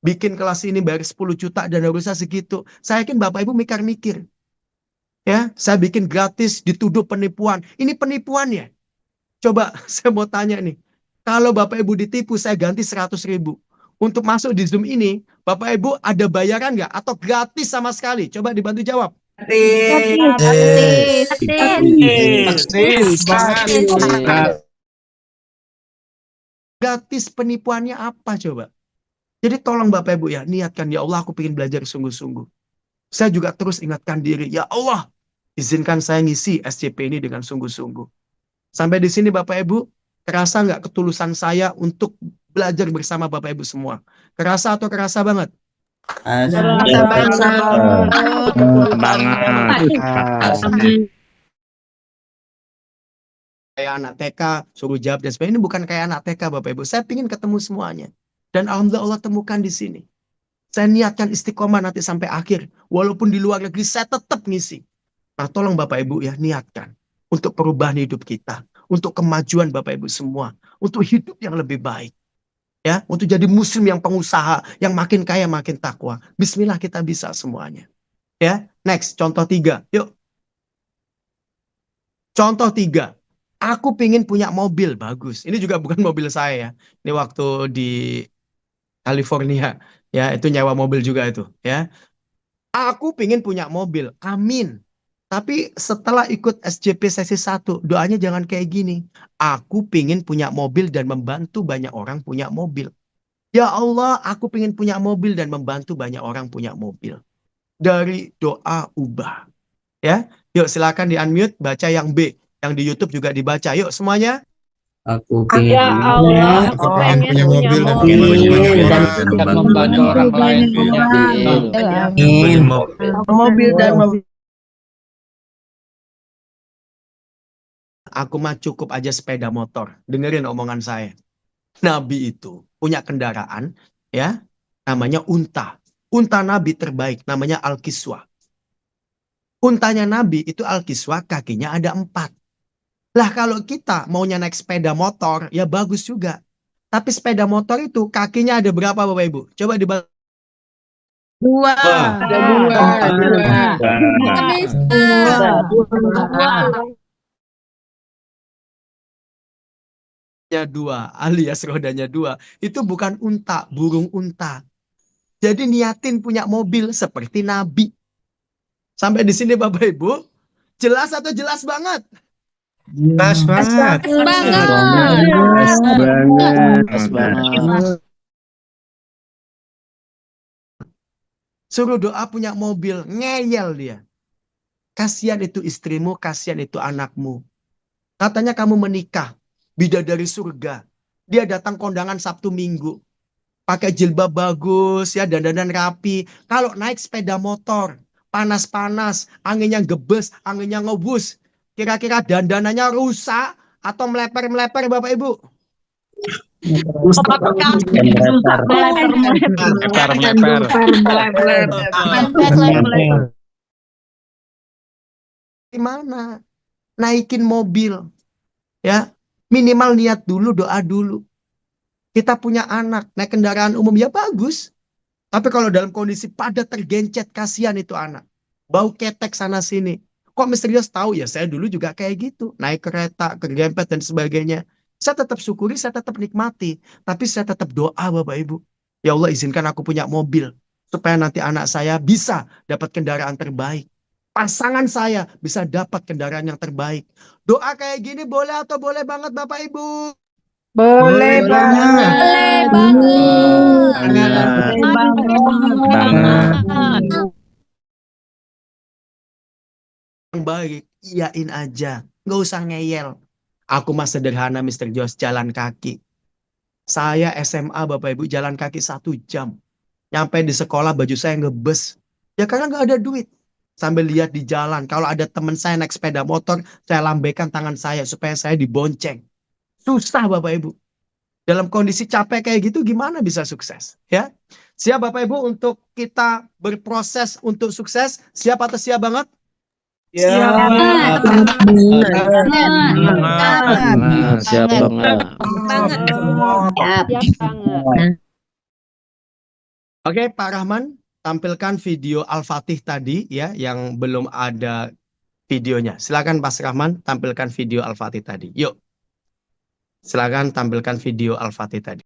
Bikin kelas ini bayar 10 juta dan harusnya segitu. Saya yakin Bapak Ibu mikir-mikir. Ya, saya bikin gratis dituduh penipuan. Ini penipuan ya? Coba saya mau tanya nih. Kalau Bapak Ibu ditipu, saya ganti 100.000. Untuk masuk di Zoom ini, Bapak Ibu ada bayaran nggak? Atau gratis sama sekali? Coba dibantu jawab. Gratis penipuannya apa coba? Jadi tolong Bapak Ibu ya, niatkan. Ya Allah, aku ingin belajar sungguh-sungguh. Saya juga terus ingatkan diri. Ya Allah, izinkan saya ngisi SCP ini dengan sungguh-sungguh. Sampai di sini Bapak Ibu, kerasa nggak ketulusan saya untuk belajar bersama Bapak Ibu semua? Kerasa atau kerasa banget? Kayak anak TK, suruh jawab dan sebagainya. Ini bukan kayak anak TK Bapak Ibu. Saya ingin ketemu semuanya. Dan alhamdulillah Allah temukan di sini. Saya niatkan istiqomah nanti sampai akhir. Walaupun di luar negeri saya tetap ngisi. Nah tolong Bapak Ibu ya niatkan. Untuk perubahan hidup kita. Untuk kemajuan Bapak Ibu semua. Untuk hidup yang lebih baik. Ya, untuk jadi muslim yang pengusaha. Yang makin kaya makin takwa. Bismillah kita bisa semuanya. Ya, next contoh 3. Yuk. Contoh 3. Aku pingin punya mobil. Bagus. Ini juga bukan mobil saya ya. Ini waktu di California. Ya, itu nyewa mobil juga itu. Ya, aku pingin punya mobil. Amin. Tapi setelah ikut SJP sesi 1, doanya jangan kayak gini. Aku pingin punya mobil dan membantu banyak orang punya mobil. Ya Allah, aku pingin punya mobil dan membantu banyak orang punya mobil. Dari doa ubah. Ya, yuk silakan di unmute, baca yang B. Yang di YouTube juga dibaca. Yuk semuanya. Aku pengen Ya Allah, aku pengen punya mobil dan membantu orang lain punya mobil dan mobil. Aku mah cukup aja sepeda motor. Dengerin omongan saya. Nabi itu punya kendaraan, ya, namanya unta. Unta Nabi terbaik, namanya Al-Kiswa. Untanya Nabi itu Al-Kiswa, kakinya ada 4. Lah kalau kita maunya naik sepeda motor, ya bagus juga. Tapi sepeda motor itu kakinya ada berapa Bapak Ibu? Coba dibantu. 2. Rodanya 2, alias rodanya 2. Itu bukan unta, burung unta. Jadi niatin punya mobil seperti Nabi. Sampai di sini Bapak Ibu, jelas atau jelas banget? Jelas banget. Suruh doa punya mobil, ngeyel dia. Kasihan itu istrimu, kasihan itu anakmu. Katanya kamu menikah, bidadari surga. Dia datang kondangan Sabtu Minggu. Pakai jilbab bagus, ya dandan rapi. Kalau naik sepeda motor, panas-panas, anginnya gebes, anginnya ngebus. Kira-kira dandanannya rusak atau meleper-meleper Bapak Ibu? Gimana? Naikin mobil. Ya, minimal niat dulu, doa dulu. Kita punya anak, naik kendaraan umum ya bagus. Tapi kalau dalam kondisi padat tergencet, kasihan itu anak. Bau ketek sana sini. Kok misterius tahu ya, saya dulu juga kayak gitu. Naik kereta, kerempet dan sebagainya. Saya tetap syukuri, saya tetap nikmati. Tapi saya tetap doa Bapak Ibu. Ya Allah izinkan aku punya mobil. Supaya nanti anak saya bisa dapat kendaraan terbaik. Pasangan saya bisa dapat kendaraan yang terbaik. Doa kayak gini boleh atau boleh banget Bapak Ibu? Boleh banget. Yang baik, iyain aja. Nggak usah ngeyel. Aku mah sederhana Mr. Jos, jalan kaki. Saya SMA Bapak Ibu jalan kaki 1 jam. Nyampe di sekolah baju saya ngebes. Ya karena nggak ada duit. Sambil lihat di jalan, kalau ada teman saya naik sepeda motor, saya lambaikan tangan saya supaya saya dibonceng. Susah Bapak Ibu. Dalam kondisi capek kayak gitu gimana bisa sukses? Ya. Siap Bapak Ibu untuk kita berproses untuk sukses? Siap atau siap banget? Siap. Siap banget. Oke, Pak Rahman, tampilkan video Al-Fatih tadi ya, yang belum ada videonya. Silakan Pak Rahman, tampilkan video Al-Fatih tadi. Yuk. Silakan tampilkan video Al-Fatih tadi.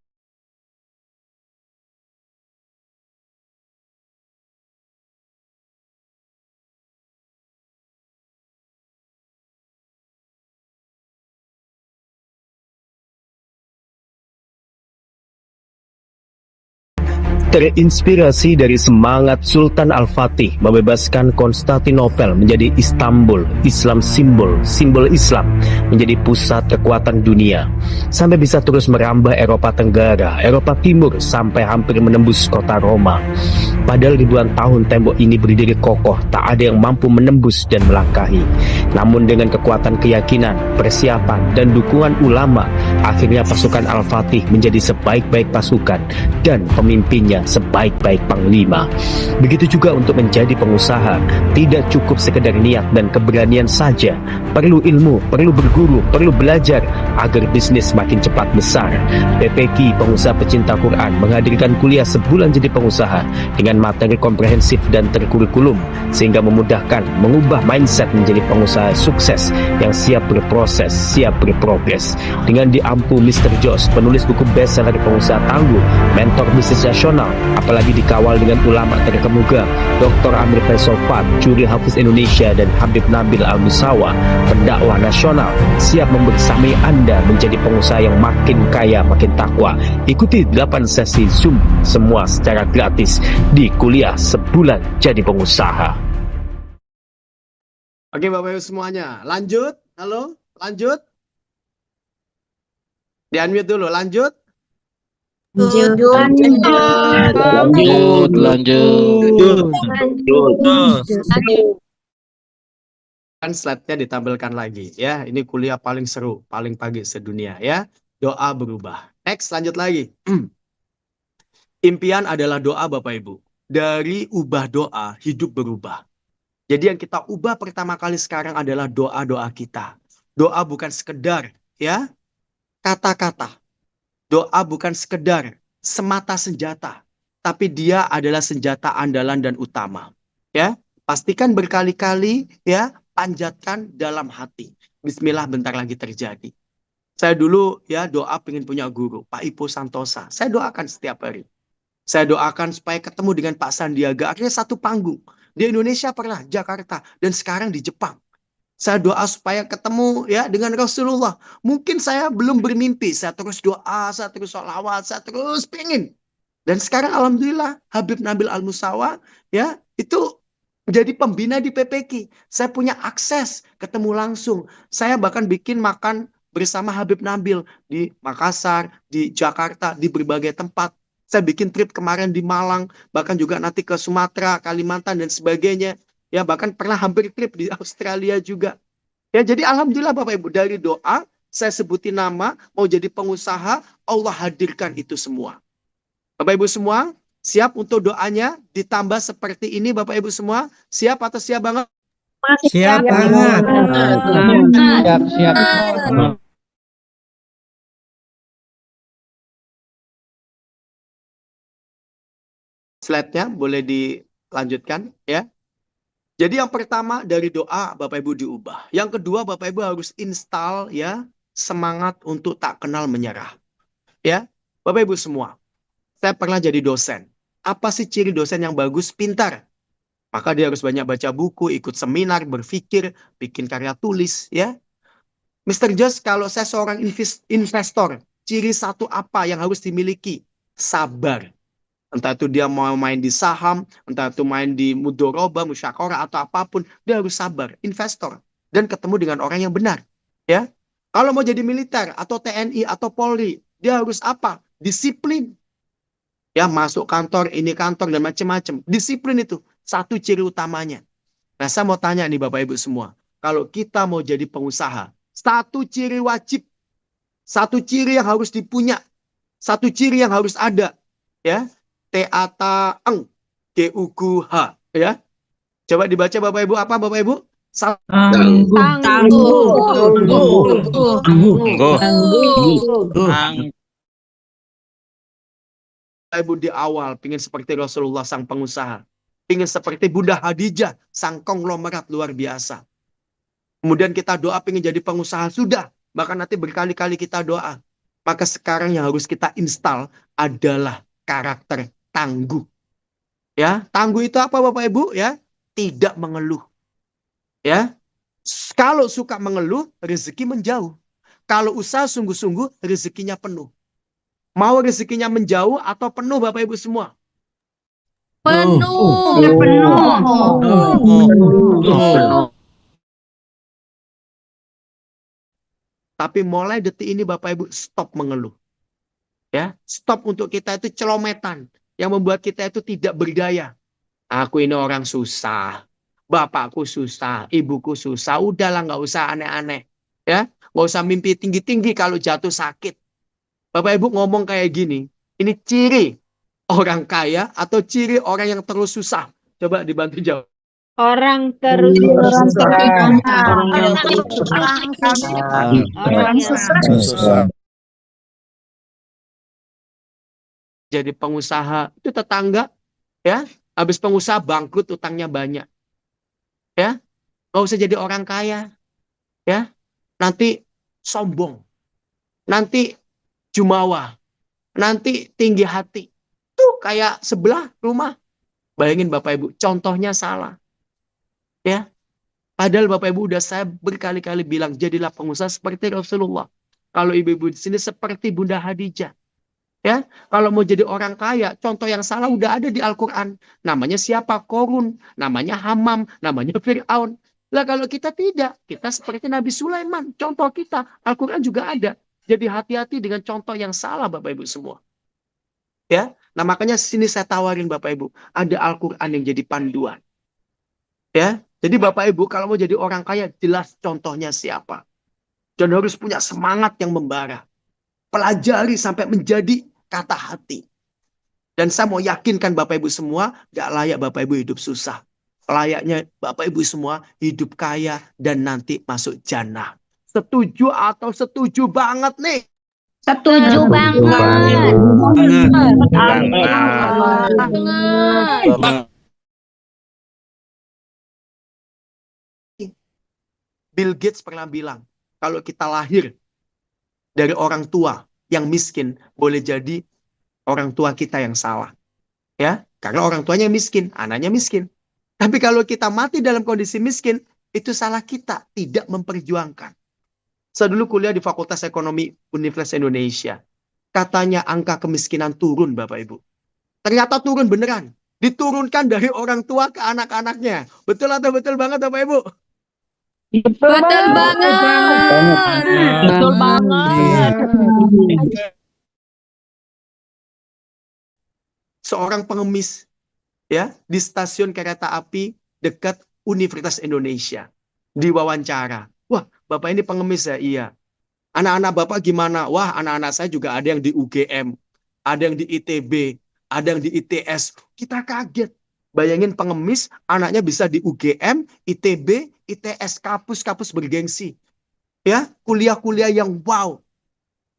Terinspirasi dari semangat Sultan Al-Fatih membebaskan Konstantinopel menjadi Istanbul, Islam simbol Islam, menjadi pusat kekuatan dunia, sampai bisa terus merambah Eropa Tenggara, Eropa Timur, sampai hampir menembus kota Roma. Padahal ribuan tahun tembok ini berdiri kokoh, tak ada yang mampu menembus dan melangkahi. Namun dengan kekuatan keyakinan, persiapan, dan dukungan ulama, akhirnya pasukan Al-Fatih menjadi sebaik-baik pasukan dan pemimpinnya sebaik-baik panglima. Begitu juga untuk menjadi pengusaha, tidak cukup sekedar niat dan keberanian saja. Perlu ilmu, perlu berguru, perlu belajar agar bisnis makin cepat besar. PPQ Pengusaha Pecinta Quran menghadirkan kuliah sebulan jadi pengusaha dengan materi komprehensif dan terkurikulum, sehingga memudahkan mengubah mindset menjadi pengusaha sukses yang siap berproses, siap berprogres. Dengan diampu Mr. Jos, penulis buku bestseller pengusaha tangguh, mentor bisnis nasional, apalagi dikawal dengan ulama terkemuka Dr. Amir Faisal Fad, Juri Hafiz Indonesia, dan Habib Nabil Al-Musawa, pendakwah nasional, siap membersamai Anda menjadi pengusaha yang makin kaya, makin takwa. Ikuti 8 sesi Zoom semua secara gratis di kuliah sebulan jadi pengusaha. Oke Bapak Ibu semuanya, lanjut. Halo, lanjut. Di-unmute dulu, lanjut. Kan slide-nya ditampilkan lagi ya. Ini kuliah paling seru, paling pagi sedunia ya. Doa berubah. Next, lanjut lagi. Impian adalah doa Bapak Ibu. Dari ubah doa, hidup berubah. Jadi yang kita ubah pertama kali sekarang adalah doa-doa kita. Doa bukan sekedar ya kata-kata. Doa bukan sekedar semata senjata, tapi dia adalah senjata andalan dan utama. Ya, pastikan berkali-kali ya, panjatkan dalam hati. Bismillah bentar lagi terjadi. Saya dulu ya doa pengen punya guru, Pak Ipo Santosa. Saya doakan setiap hari. Saya doakan supaya ketemu dengan Pak Sandiaga. Akhirnya satu panggung. Di Indonesia pernah, Jakarta, dan sekarang di Jepang. Saya doa supaya ketemu ya dengan Rasulullah. Mungkin saya belum bermimpi. Saya terus doa, saya terus sholawat, saya terus pengen. Dan sekarang alhamdulillah Habib Nabil Al-Musawa ya itu menjadi pembina di PPQ. Saya punya akses ketemu langsung. Saya bahkan bikin makan bersama Habib Nabil di Makassar, di Jakarta, di berbagai tempat. Saya bikin trip kemarin di Malang, bahkan juga nanti ke Sumatera, Kalimantan, dan sebagainya. Ya, bahkan pernah hampir trip di Australia juga. Ya, jadi alhamdulillah Bapak Ibu, dari doa, saya sebutin nama, mau jadi pengusaha, Allah hadirkan itu semua. Bapak Ibu semua, siap untuk doanya ditambah seperti ini Bapak Ibu semua? Siap atau siap banget? Siap banget. Siap. Slide-nya boleh dilanjutkan ya. Jadi yang pertama dari doa Bapak Ibu diubah. Yang kedua Bapak Ibu harus install ya semangat untuk tak kenal menyerah. Ya, Bapak Ibu semua. Saya pernah jadi dosen. Apa sih ciri dosen yang bagus? Pintar. Maka dia harus banyak baca buku, ikut seminar, berpikir, bikin karya tulis ya. Mr. Jos, kalau saya seorang investor, ciri satu apa yang harus dimiliki? Sabar. Entah itu dia mau main di saham, entah itu main di mudoroba, musyakorah, atau apapun, dia harus sabar, investor, dan ketemu dengan orang yang benar. Ya, kalau mau jadi militer, atau TNI, atau Polri, dia harus apa? Disiplin. Ya, masuk kantor, ini kantor, dan macam-macam. Disiplin itu satu ciri utamanya. Nah, saya mau tanya nih Bapak Ibu semua. Kalau kita mau jadi pengusaha, satu ciri wajib, satu ciri yang harus dipunya, satu ciri yang harus ada. Ya, T-A-T-A-N, G-U-G-H. Ya, coba dibaca Bapak Ibu, apa Bapak Ibu? Tangguh. Bapak Ibu di awal pengen seperti Rasulullah sang pengusaha. Pengen seperti Bunda Khadijah sang konglomerat luar biasa. Kemudian kita doa pengen jadi pengusaha, sudah. Bahkan nanti berkali-kali kita doa. Maka sekarang yang harus kita install adalah karakter tangguh. Ya, tangguh itu apa Bapak Ibu? Ya, tidak mengeluh. Ya, kalau suka mengeluh, rezeki menjauh. Kalau usaha sungguh-sungguh, rezekinya penuh. Mau rezekinya menjauh atau penuh Bapak Ibu semua? Penuh. Tapi mulai detik ini Bapak Ibu stop mengeluh. Ya, stop untuk kita itu celometan yang membuat kita itu tidak berdaya. Aku ini orang susah. Bapakku susah, ibuku susah. Udahlah, nggak usah aneh-aneh. Ya, nggak usah mimpi tinggi-tinggi kalau jatuh sakit. Bapak Ibu ngomong kayak gini, ini ciri orang kaya atau ciri orang yang terus susah? Coba dibantu jawab. Orang terus Jadi pengusaha itu tetangga, ya, habis pengusaha bangkrut, utangnya banyak, ya, nggak usah jadi orang kaya, ya, nanti sombong, nanti jumawa, nanti tinggi hati, tuh kayak sebelah rumah. Bayangin Bapak Ibu, contohnya salah, ya. Padahal Bapak Ibu udah saya berkali-kali bilang, jadilah pengusaha seperti Rasulullah. Kalau ibu-ibu di sini seperti Bunda Khadijah. Ya, kalau mau jadi orang kaya, contoh yang salah udah ada di Al-Quran. Namanya siapa? Korun, namanya Hamam, namanya Fir'aun. Lah kalau kita tidak, kita seperti Nabi Sulaiman. Contoh kita, Al-Quran juga ada. Jadi hati-hati dengan contoh yang salah Bapak Ibu semua. Ya, nah makanya sini saya tawarin Bapak Ibu, ada Al-Quran yang jadi panduan. Ya, jadi Bapak Ibu kalau mau jadi orang kaya, jelas contohnya siapa. Dan harus punya semangat yang membara. Pelajari sampai menjadi kata hati. Dan saya mau yakinkan Bapak Ibu semua, gak layak Bapak Ibu hidup susah. Layaknya Bapak Ibu semua hidup kaya dan nanti masuk jannah. Setuju atau setuju banget nih? Setuju banget. Bill Gates pernah bilang, kalau kita lahir dari orang tua yang miskin, boleh jadi orang tua kita yang salah. Ya, karena orang tuanya miskin, anaknya miskin. Tapi kalau kita mati dalam kondisi miskin, itu salah kita, tidak memperjuangkan. Saya dulu kuliah di Fakultas Ekonomi Universitas Indonesia. Katanya angka kemiskinan turun Bapak Ibu. Ternyata turun beneran. Diturunkan dari orang tua ke anak-anaknya. Betul atau betul banget Bapak Ibu? betul banget. Betul banget. Seorang pengemis ya di stasiun kereta api dekat Universitas Indonesia diwawancara. Wah, Bapak ini pengemis ya? Iya. Anak-anak Bapak gimana? Wah, anak-anak saya juga ada yang di UGM, ada yang di ITB, ada yang di ITS. Kita kaget. Bayangin pengemis, anaknya bisa di UGM, ITB, ITS, kampus-kampus bergengsi. Ya, kuliah-kuliah yang wow.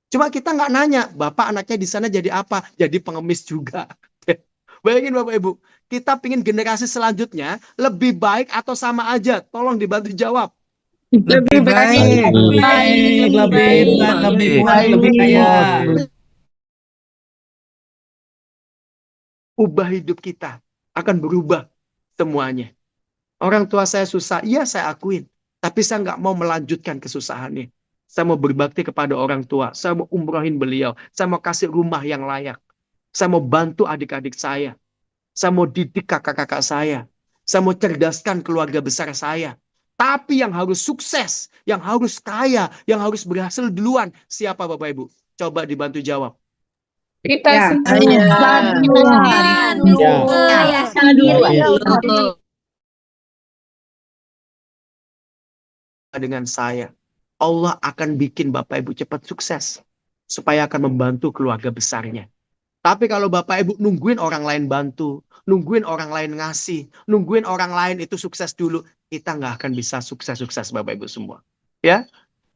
Cuma kita nggak nanya, Bapak anaknya di sana jadi apa? Jadi pengemis juga. Bayangin Bapak Ibu, kita pingin generasi selanjutnya lebih baik atau sama aja? Tolong dibantu jawab. Lebih baik, lebih kuat, lebih kaya. Ubah hidup kita akan berubah semuanya. Orang tua saya susah, iya saya akuin. Tapi saya nggak mau melanjutkan kesusahannya. Saya mau berbakti kepada orang tua. Saya mau umrohin beliau. Saya mau kasih rumah yang layak. Saya mau bantu adik-adik saya. Saya mau didik kakak-kakak saya. Saya mau cerdaskan keluarga besar saya. Tapi yang harus sukses, yang harus kaya, yang harus berhasil duluan. Siapa Bapak Ibu? Coba dibantu jawab. Kita Ya. semua. Duluan. Dengan saya, Allah akan bikin Bapak Ibu cepat sukses supaya akan membantu keluarga besarnya. Tapi kalau Bapak Ibu nungguin orang lain bantu, nungguin orang lain ngasih, nungguin orang lain itu sukses dulu, kita nggak akan bisa sukses-sukses Bapak Ibu semua. Ya,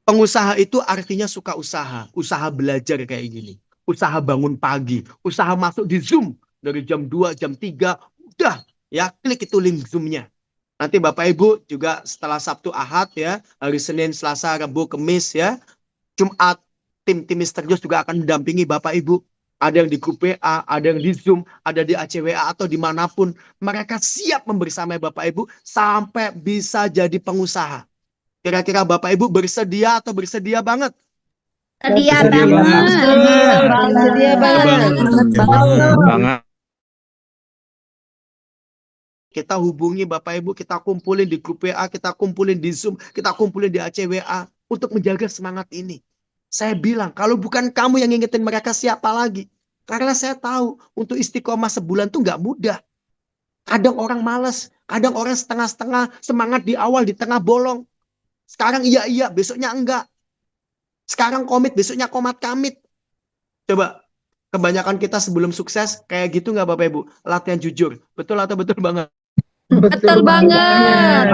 pengusaha itu artinya suka usaha, usaha belajar kayak gini, usaha bangun pagi, usaha masuk di Zoom dari jam 2, jam 3, udah ya klik itu link Zoom-nya. Nanti Bapak Ibu juga setelah Sabtu Ahad ya, hari Senin, Selasa, Rabu, Kamis ya, Jumat, tim Mr. Jos juga akan mendampingi Bapak Ibu. Ada yang di grup WA, ada yang di Zoom, ada di ACWA atau dimanapun. Mereka siap membersamai Bapak Ibu sampai bisa jadi pengusaha. Kira-kira Bapak Ibu bersedia atau bersedia banget? Sedia Sedia banget. Sedia banget. Banget. Kita hubungi Bapak Ibu, kita kumpulin di grup WA, kita kumpulin di Zoom, kita kumpulin di ACWA untuk menjaga semangat ini. Saya bilang, kalau bukan kamu yang ngingetin mereka, siapa lagi? Karena saya tahu untuk istiqomah sebulan tuh nggak mudah. Kadang orang malas, kadang orang setengah-setengah, semangat di awal, di tengah bolong. Sekarang iya, besoknya enggak. Sekarang komit, besoknya komat-kamit. Coba, kebanyakan kita sebelum sukses, kayak gitu nggak Bapak Ibu? Latihan jujur. Betul atau betul banget? Betul banget.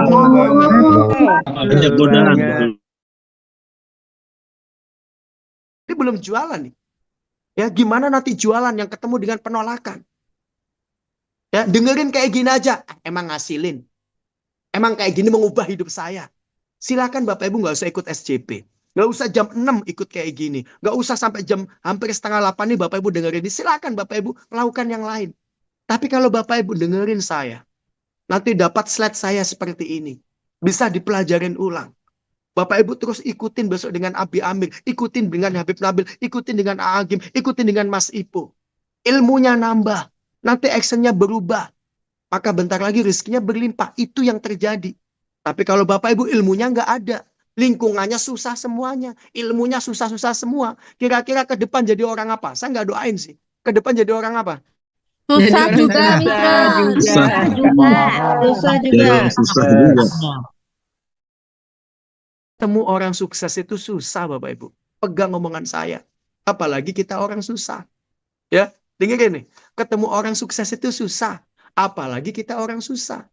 Banyak godaan. Ini belum jualan nih. Ya, gimana nanti jualan yang ketemu dengan penolakan? Ya, dengerin kayak gini aja. Emang ngasilin. Emang kayak gini mengubah hidup saya. Silakan Bapak Ibu nggak usah ikut SJP. Nggak usah jam 6 ikut kayak gini. Nggak usah sampai jam hampir setengah 8 nih Bapak Ibu dengerin ini. Silakan Bapak Ibu melakukan yang lain. Tapi kalau Bapak Ibu dengerin saya, nanti dapat slide saya seperti ini. Bisa dipelajarin ulang. Bapak Ibu terus ikutin besok dengan Abi Amir. Ikutin dengan Habib Nabil. Ikutin dengan Agim. Ikutin dengan Mas Ipo. Ilmunya nambah. Nanti actionnya berubah. Maka bentar lagi rezekinya berlimpah. Itu yang terjadi. Tapi kalau Bapak Ibu ilmunya nggak ada. Lingkungannya susah semuanya. Ilmunya susah-susah semua. Kira-kira ke depan jadi orang apa? Saya nggak doain sih. Ke depan jadi orang apa? Susah juga, Mitra. Susah juga. Temu orang sukses itu susah Bapak Ibu. Pegang omongan saya. Apalagi kita orang susah. Ya, dengerin nih. Ketemu orang sukses itu susah. Apalagi kita orang susah.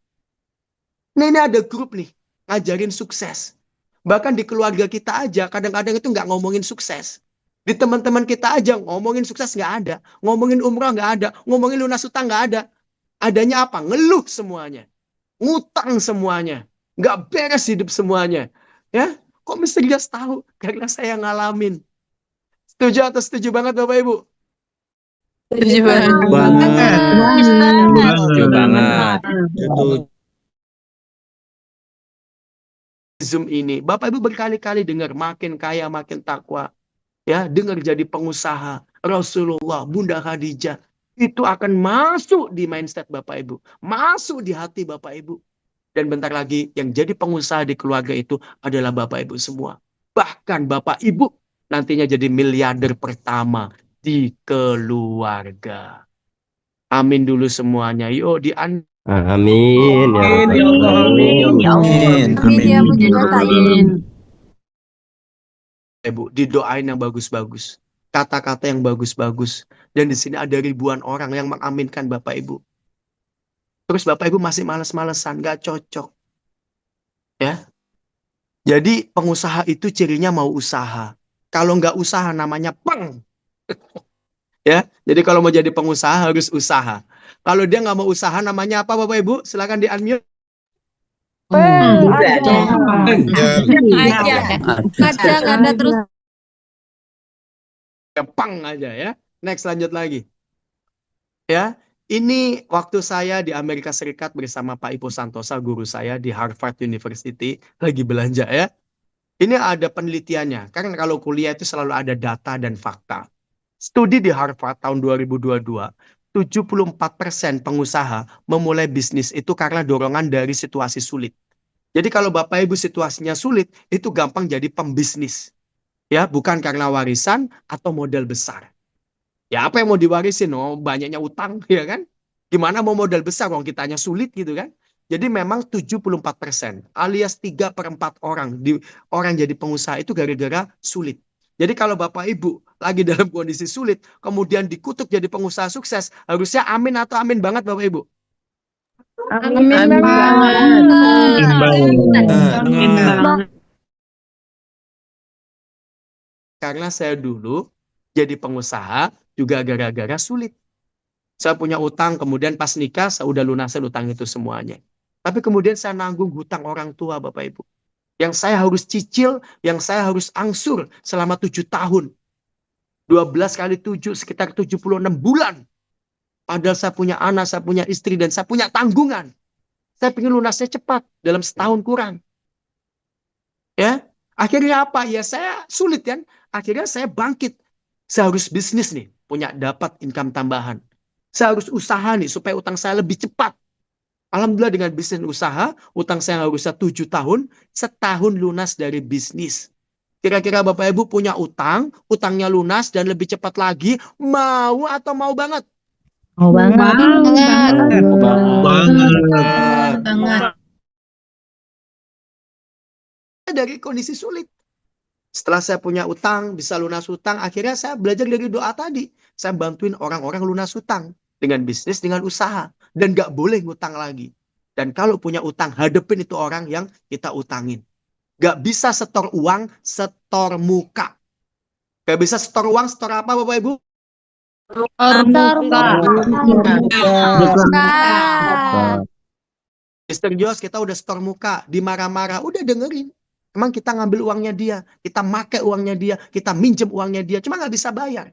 Nah, ini ada grup nih. Ngajarin sukses. Bahkan di keluarga kita aja kadang-kadang itu nggak ngomongin sukses. Di teman-teman kita aja ngomongin sukses nggak ada. Ngomongin umrah nggak ada. Ngomongin lunas utang nggak ada. Adanya apa? Ngeluh semuanya. Ngutang semuanya. Nggak beres hidup semuanya. Ya, kok Mr. Gas tahu? Karena saya ngalamin. Setuju atau setuju banget Bapak Ibu? Setuju banget. Setuju banget. Zoom ini, Bapak Ibu berkali-kali dengar makin kaya makin takwa. Ya, dengar jadi pengusaha. Rasulullah, Bunda Khadijah itu akan masuk di mindset Bapak Ibu, masuk di hati Bapak Ibu. Dan bentar lagi yang jadi pengusaha di keluarga itu adalah Bapak Ibu semua. Bahkan Bapak Ibu nantinya jadi miliarder pertama di keluarga. Amin dulu semuanya. Yuk Amin ya Amin, ya Allah. Rabbal Amin. Amin ya Mujib. Ibu, didoain yang bagus-bagus. Kata-kata yang bagus-bagus. Dan di sini ada ribuan orang yang mengaminkan Bapak Ibu. Terus Bapak Ibu masih males-malesan, gak cocok. Ya. Jadi pengusaha itu cirinya mau usaha. Kalau nggak usaha namanya peng. Ya. Jadi kalau mau jadi pengusaha harus usaha. Kalau dia nggak mau usaha namanya apa Bapak Ibu? Silakan di-unmute. Kadang ada terus. Pang aja ya. Next, lanjut lagi. Ya, ini waktu saya di Amerika Serikat bersama Pak Ipo Santosa, guru saya di Harvard University, lagi belanja ya. Ini ada penelitiannya. Karena kalau kuliah itu selalu ada data dan fakta. Studi di Harvard tahun 2022, 74% pengusaha memulai bisnis itu karena dorongan dari situasi sulit. Jadi kalau Bapak Ibu situasinya sulit, itu gampang jadi pembisnis. Ya, bukan karena warisan atau modal besar. Ya apa yang mau diwarisin? Oh, banyaknya utang, ya kan? Gimana mau modal besar, wong kitanya sulit gitu kan? Jadi memang 74% alias 3/4 orang jadi pengusaha itu gara-gara sulit. Jadi kalau Bapak Ibu lagi dalam kondisi sulit, kemudian dikutuk jadi pengusaha sukses, harusnya amin atau amin banget Bapak Ibu? Amin Amin banget. banget. Karena saya dulu jadi pengusaha juga gara-gara sulit. Saya punya utang, kemudian pas nikah saya udah lunasin utang itu semuanya. Tapi kemudian saya nanggung hutang orang tua Bapak Ibu. Yang saya harus cicil, yang saya harus angsur selama 7 tahun. 12 kali 7, sekitar 76 bulan. Padahal saya punya anak, saya punya istri, dan saya punya tanggungan. Saya pengen lunasnya cepat, dalam setahun kurang. Ya, akhirnya apa? Ya saya sulit kan. Akhirnya saya bangkit. Saya harus bisnis nih, punya dapat income tambahan. Saya harus usaha nih, supaya utang saya lebih cepat. Alhamdulillah dengan bisnis usaha, utang saya harusnya 7 tahun, setahun lunas dari bisnis. Kira-kira Bapak Ibu punya utang, utangnya lunas dan lebih cepat lagi, mau atau mau banget? Mau banget. Banget. Dari kondisi sulit. Setelah saya punya utang, bisa lunas utang, akhirnya saya belajar dari doa tadi. Saya bantuin orang-orang lunas utang. Dengan bisnis, dengan usaha. Dan gak boleh ngutang lagi. Dan kalau punya utang, hadepin itu orang yang kita utangin. Gak bisa setor uang, setor muka. Gak bisa setor uang, setor apa Bapak Ibu? Mr. Jos, kita udah setor muka, dimarah-marah, udah dengerin. Emang kita ngambil uangnya dia, kita make uangnya dia, kita minjem uangnya dia, cuma nggak bisa bayar.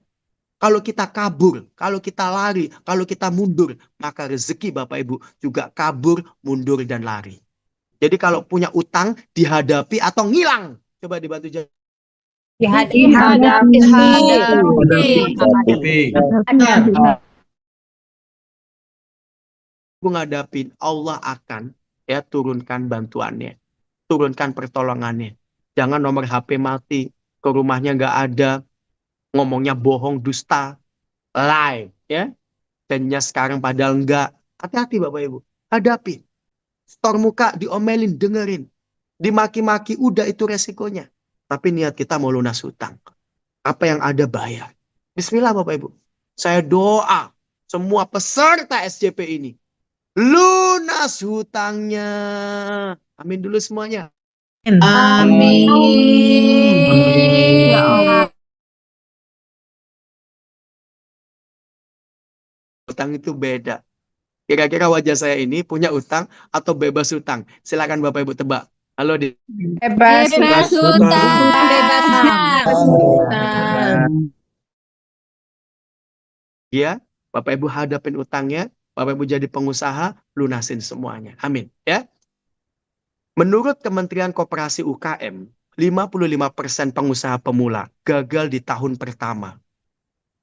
Kalau kita kabur, kalau kita lari, kalau kita mundur, maka rezeki Bapak Ibu juga kabur, mundur, dan lari. Jadi kalau punya utang, dihadapi atau ngilang. Coba dibantu jawab. Dihadapi. Ngadapin, Allah akan ya turunkan bantuannya, turunkan pertolongannya. Jangan nomor HP mati, ke rumahnya nggak ada, ngomongnya bohong, dusta, lie, ya. Dannya sekarang padahal enggak. Hati-hati Bapak Ibu, hadapi. Setor muka, diomelin, dengerin. Dimaki-maki, udah itu resikonya. Tapi niat kita mau lunas hutang. Apa yang ada bayar. Bismillah Bapak Ibu. Saya doa semua peserta SJP ini lunas hutangnya. Amin dulu semuanya. Amin. Ya Allah. Hutang itu beda. Kira-kira wajah saya ini punya utang atau bebas hutang? Silakan Bapak Ibu tebak. Halo, Bebas ya, Bapak Ibu hadapin utangnya, Bapak Ibu jadi pengusaha, lunasin semuanya. Amin. Ya. Menurut Kementerian Koperasi UKM, 55% pengusaha pemula gagal di tahun pertama.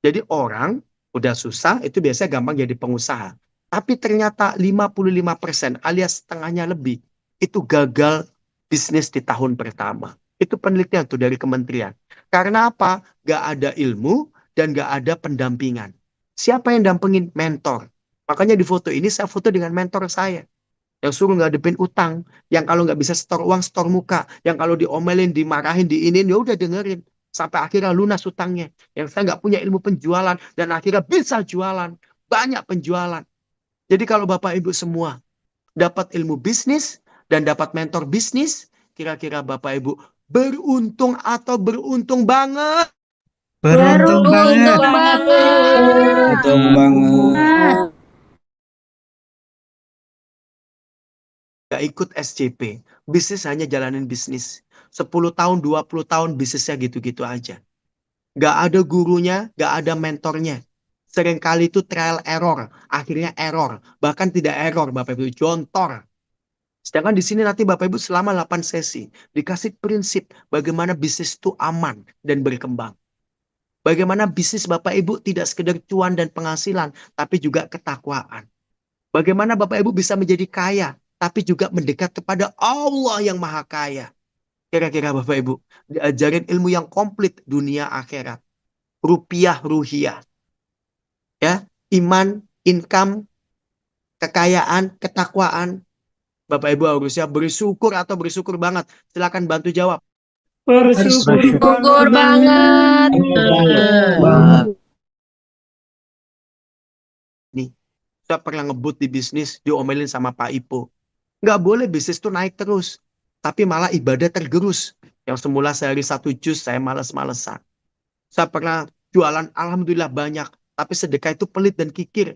Jadi orang udah susah, itu biasanya gampang jadi pengusaha. Tapi ternyata 55% alias setengahnya lebih, itu gagal bisnis di tahun pertama. Itu penelitian tuh dari kementerian. Karena apa? Gak ada ilmu dan gak ada pendampingan. Siapa yang dampingin? Mentor. Makanya di foto ini saya foto dengan mentor saya. Yang suruh ngadepin utang. Yang kalau nggak bisa setor uang, setor muka. Yang kalau diomelin, dimarahin, diinin, ya udah dengerin. Sampai akhirnya lunas utangnya. Yang saya nggak punya ilmu penjualan. Dan akhirnya bisa jualan. Banyak penjualan. Jadi kalau Bapak Ibu semua dapat ilmu bisnis dan dapat mentor bisnis, kira-kira Bapak Ibu beruntung atau beruntung banget? Beruntung banget. Beruntung banget. Gak ikut SCP. Bisnis hanya jalanin bisnis. 10 tahun, 20 tahun bisnisnya gitu-gitu aja. Gak ada gurunya, gak ada mentornya. Seringkali itu trial error. Akhirnya error. Bahkan tidak error, Bapak Ibu. Jontor. Sedangkan di sini nanti Bapak Ibu selama 8 sesi. Dikasih prinsip bagaimana bisnis itu aman dan berkembang. Bagaimana bisnis Bapak Ibu tidak sekedar cuan dan penghasilan. Tapi juga ketakwaan. Bagaimana Bapak Ibu bisa menjadi kaya. Tapi juga mendekat kepada Allah yang maha kaya. Kira-kira Bapak Ibu diajarin ilmu yang komplit dunia akhirat. Rupiah ruhiyah. Ya, iman, income, kekayaan, ketakwaan. Bapak Ibu harusnya bersyukur atau bersyukur banget. Silakan bantu jawab. Syukur banget. Nih, saya pernah ngebut di bisnis, diomelin sama Pak Ipo. Nggak boleh bisnis tuh naik terus. Tapi malah ibadah tergerus. Yang semula sehari 1 juz, saya males-malesan. Saya pernah jualan, alhamdulillah banyak. Tapi sedekah itu pelit dan kikir.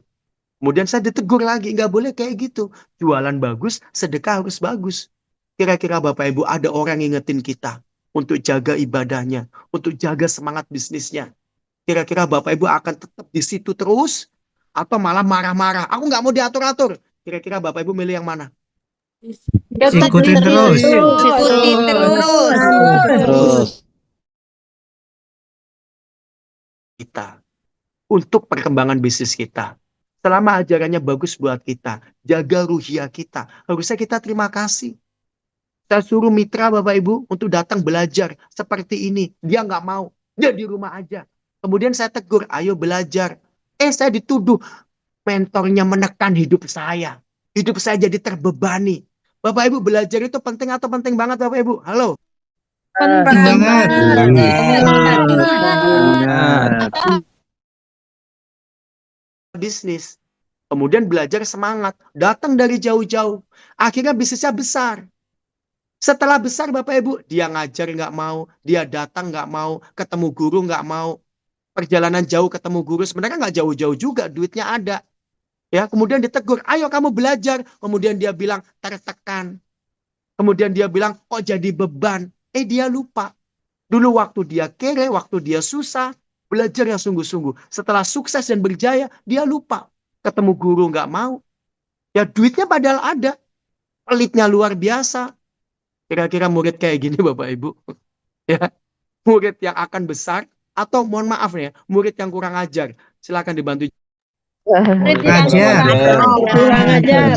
Kemudian saya ditegur lagi, nggak boleh kayak gitu. Jualan bagus, sedekah harus bagus. Kira-kira Bapak Ibu ada orang ngingetin kita untuk jaga ibadahnya, untuk jaga semangat bisnisnya. Kira-kira Bapak Ibu akan tetap di situ terus atau malah marah-marah? Aku nggak mau diatur-atur. Kira-kira Bapak Ibu milih yang mana? Ikutin terus. Ikuti terus. Terus. Kita untuk perkembangan bisnis kita. Selama ajarannya bagus buat kita, jaga ruhiyah kita. Harusnya kita terima kasih. Saya suruh mitra Bapak Ibu untuk datang belajar seperti ini. Dia nggak mau. Dia di rumah aja. Kemudian saya tegur, ayo belajar. Saya dituduh mentornya menekan hidup saya. Hidup saya jadi terbebani. Bapak Ibu belajar itu penting atau penting banget Bapak Ibu? Halo. Penting banget. Bisnis. Kemudian belajar semangat. Datang dari jauh-jauh. Akhirnya bisnisnya besar. Setelah besar Bapak Ibu, dia ngajar nggak mau, dia datang nggak mau, ketemu guru nggak mau. Perjalanan jauh ketemu guru, sebenarnya nggak jauh-jauh juga, duitnya ada. Ya, kemudian ditegur, ayo kamu belajar. Kemudian dia bilang, tertekan. Kemudian dia bilang, kok jadi beban? Dia lupa. Dulu waktu dia kere, waktu dia susah, belajar yang sungguh-sungguh. Setelah sukses dan berjaya, dia lupa. Ketemu guru nggak mau. Ya duitnya padahal ada. Pelitnya luar biasa. Kira-kira murid kayak gini Bapak Ibu. Ya, murid yang akan besar atau mohon maaf ya, murid yang kurang ajar. Silakan dibantu. Ajar. Kurang ajar.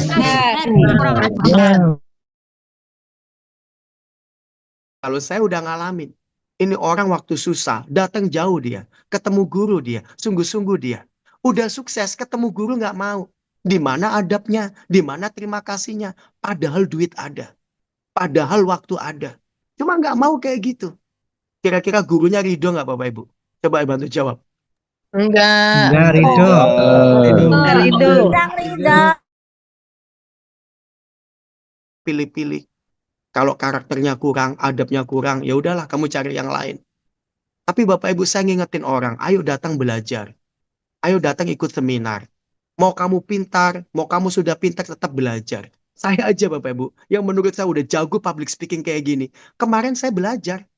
Kalau saya udah ngalamin, ini orang waktu susah, datang jauh dia, ketemu guru dia, sungguh-sungguh dia. Udah sukses, ketemu guru nggak mau. Di mana adabnya, di mana terima kasihnya. Padahal duit ada. Padahal waktu ada. Cuma nggak mau kayak gitu. Kira-kira gurunya ridho nggak Bapak Ibu? Coba bantu jawab. Enggak, Ridho. Pilih-pilih. Kalau karakternya kurang, adabnya kurang, ya udahlah kamu cari yang lain. Tapi Bapak Ibu saya ngingetin orang, ayo datang belajar. Ayo datang ikut seminar. Mau kamu pintar, mau kamu sudah pintar tetap belajar. Saya aja Bapak Ibu, yang menurut saya udah jago public speaking kayak gini. Kemarin saya belajar,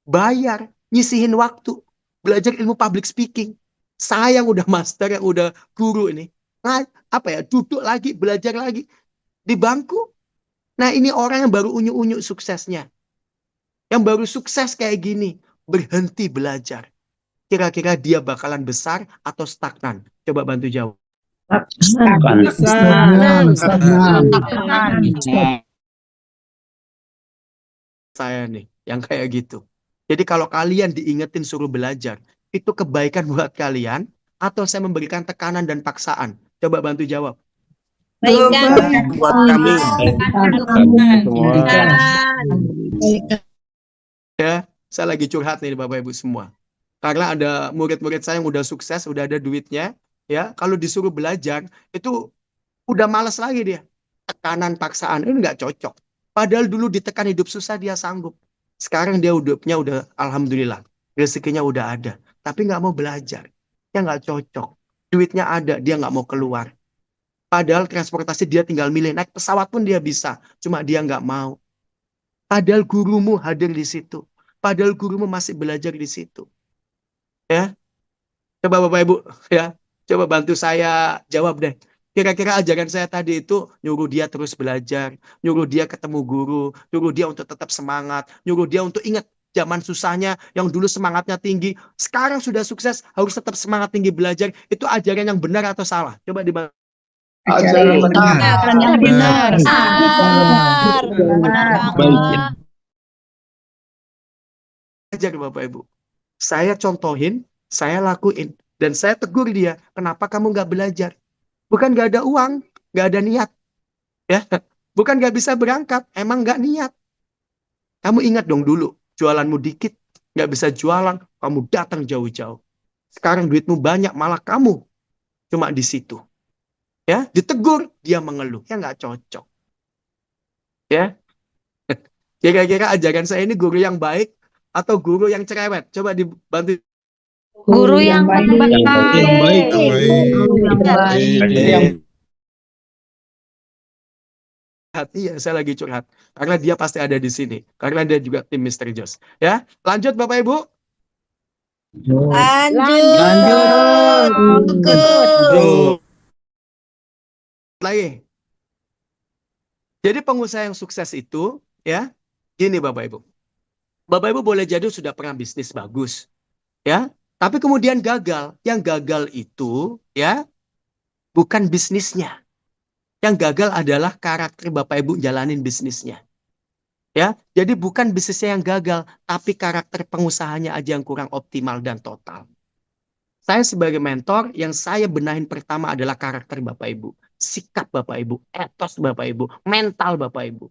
bayar, nyisihin waktu, belajar ilmu public speaking. Saya yang udah master, yang udah guru ini. Nah, duduk lagi, belajar lagi di bangku. Nah ini orang yang baru unyu-unyu suksesnya. Yang baru sukses kayak gini, berhenti belajar. Kira-kira dia bakalan besar atau stagnan? Coba bantu jawab. Saya nih, yang kayak gitu. Jadi kalau kalian diingetin suruh belajar, itu kebaikan buat kalian, atau saya memberikan tekanan dan paksaan? Coba bantu jawab. Baikkan. Buat kami. Ya, saya lagi curhat nih Bapak Ibu semua. Karena ada murid-murid saya yang udah sukses, udah ada duitnya, ya. Kalau disuruh belajar, itu udah malas lagi dia. Tekanan, paksaan, ini nggak cocok. Padahal dulu ditekan hidup susah dia sanggup. Sekarang dia hidupnya udah alhamdulillah, rezekinya udah ada. Tapi nggak mau belajar, ya nggak cocok. Duitnya ada, dia nggak mau keluar. Padahal transportasi dia tinggal milih, naik pesawat pun dia bisa, cuma dia nggak mau. Padahal gurumu hadir di situ. Padahal gurumu masih belajar di situ. Ya, coba Bapak Ibu, ya, coba bantu saya jawab deh. Kira-kira ajaran saya tadi itu nyuruh dia terus belajar, nyuruh dia ketemu guru, nyuruh dia untuk tetap semangat, nyuruh dia untuk ingat zaman susahnya yang dulu semangatnya tinggi, sekarang sudah sukses harus tetap semangat tinggi belajar. Itu ajaran yang benar atau salah? Coba dibantu. Ajaran yang benar. Benar banget. Ajar Bapak Ibu. Saya contohin, saya lakuin. Dan saya tegur dia, kenapa kamu nggak belajar? Bukan nggak ada uang, nggak ada niat. Ya, bukan nggak bisa berangkat, emang nggak niat. Kamu ingat dong dulu, jualanmu dikit, nggak bisa jualan, kamu datang jauh-jauh. Sekarang duitmu banyak, malah kamu cuma di situ. Ya, ditegur, dia mengeluh. Ya nggak cocok. Ya, kira-kira ajaran saya ini guru yang baik atau guru yang cerewet? Coba dibantu. Guru yang baik. Yang baik. Yang hati ya, saya lagi curhat. Karena dia pasti ada di sini. Karena dia juga tim Mr. Jos. Ya, lanjut Bapak Ibu. Lanjut. Lagi. Jadi pengusaha yang sukses itu, ya, gini Bapak Ibu. Bapak Ibu boleh jadi sudah pernah bisnis bagus, ya, tapi kemudian gagal. Yang gagal itu, ya, bukan bisnisnya. Yang gagal adalah karakter Bapak Ibu jalanin bisnisnya. Ya, jadi bukan bisnisnya yang gagal, tapi karakter pengusahanya aja yang kurang optimal dan total. Saya sebagai mentor, yang saya benahin pertama adalah karakter Bapak Ibu. Sikap Bapak Ibu, etos Bapak Ibu, mental Bapak Ibu.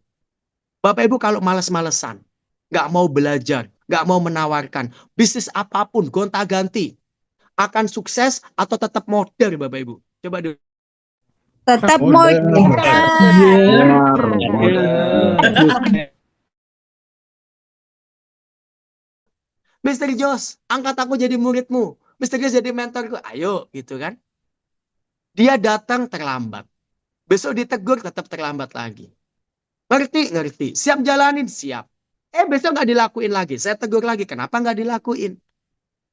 Bapak Ibu kalau males-malesan, nggak mau belajar, nggak mau menawarkan, bisnis apapun gonta-ganti, akan sukses atau tetap modal Bapak Ibu? Coba dulu. Tetap modal. Mr. Jos, angkat aku jadi muridmu. Mr. Jos jadi mentorku. Ayo, gitu kan. Dia datang terlambat. Besok ditegur tetap terlambat lagi. Ngerti, ngerti. Siap jalanin, siap. Besok nggak dilakuin lagi. Saya tegur lagi. Kenapa nggak dilakuin?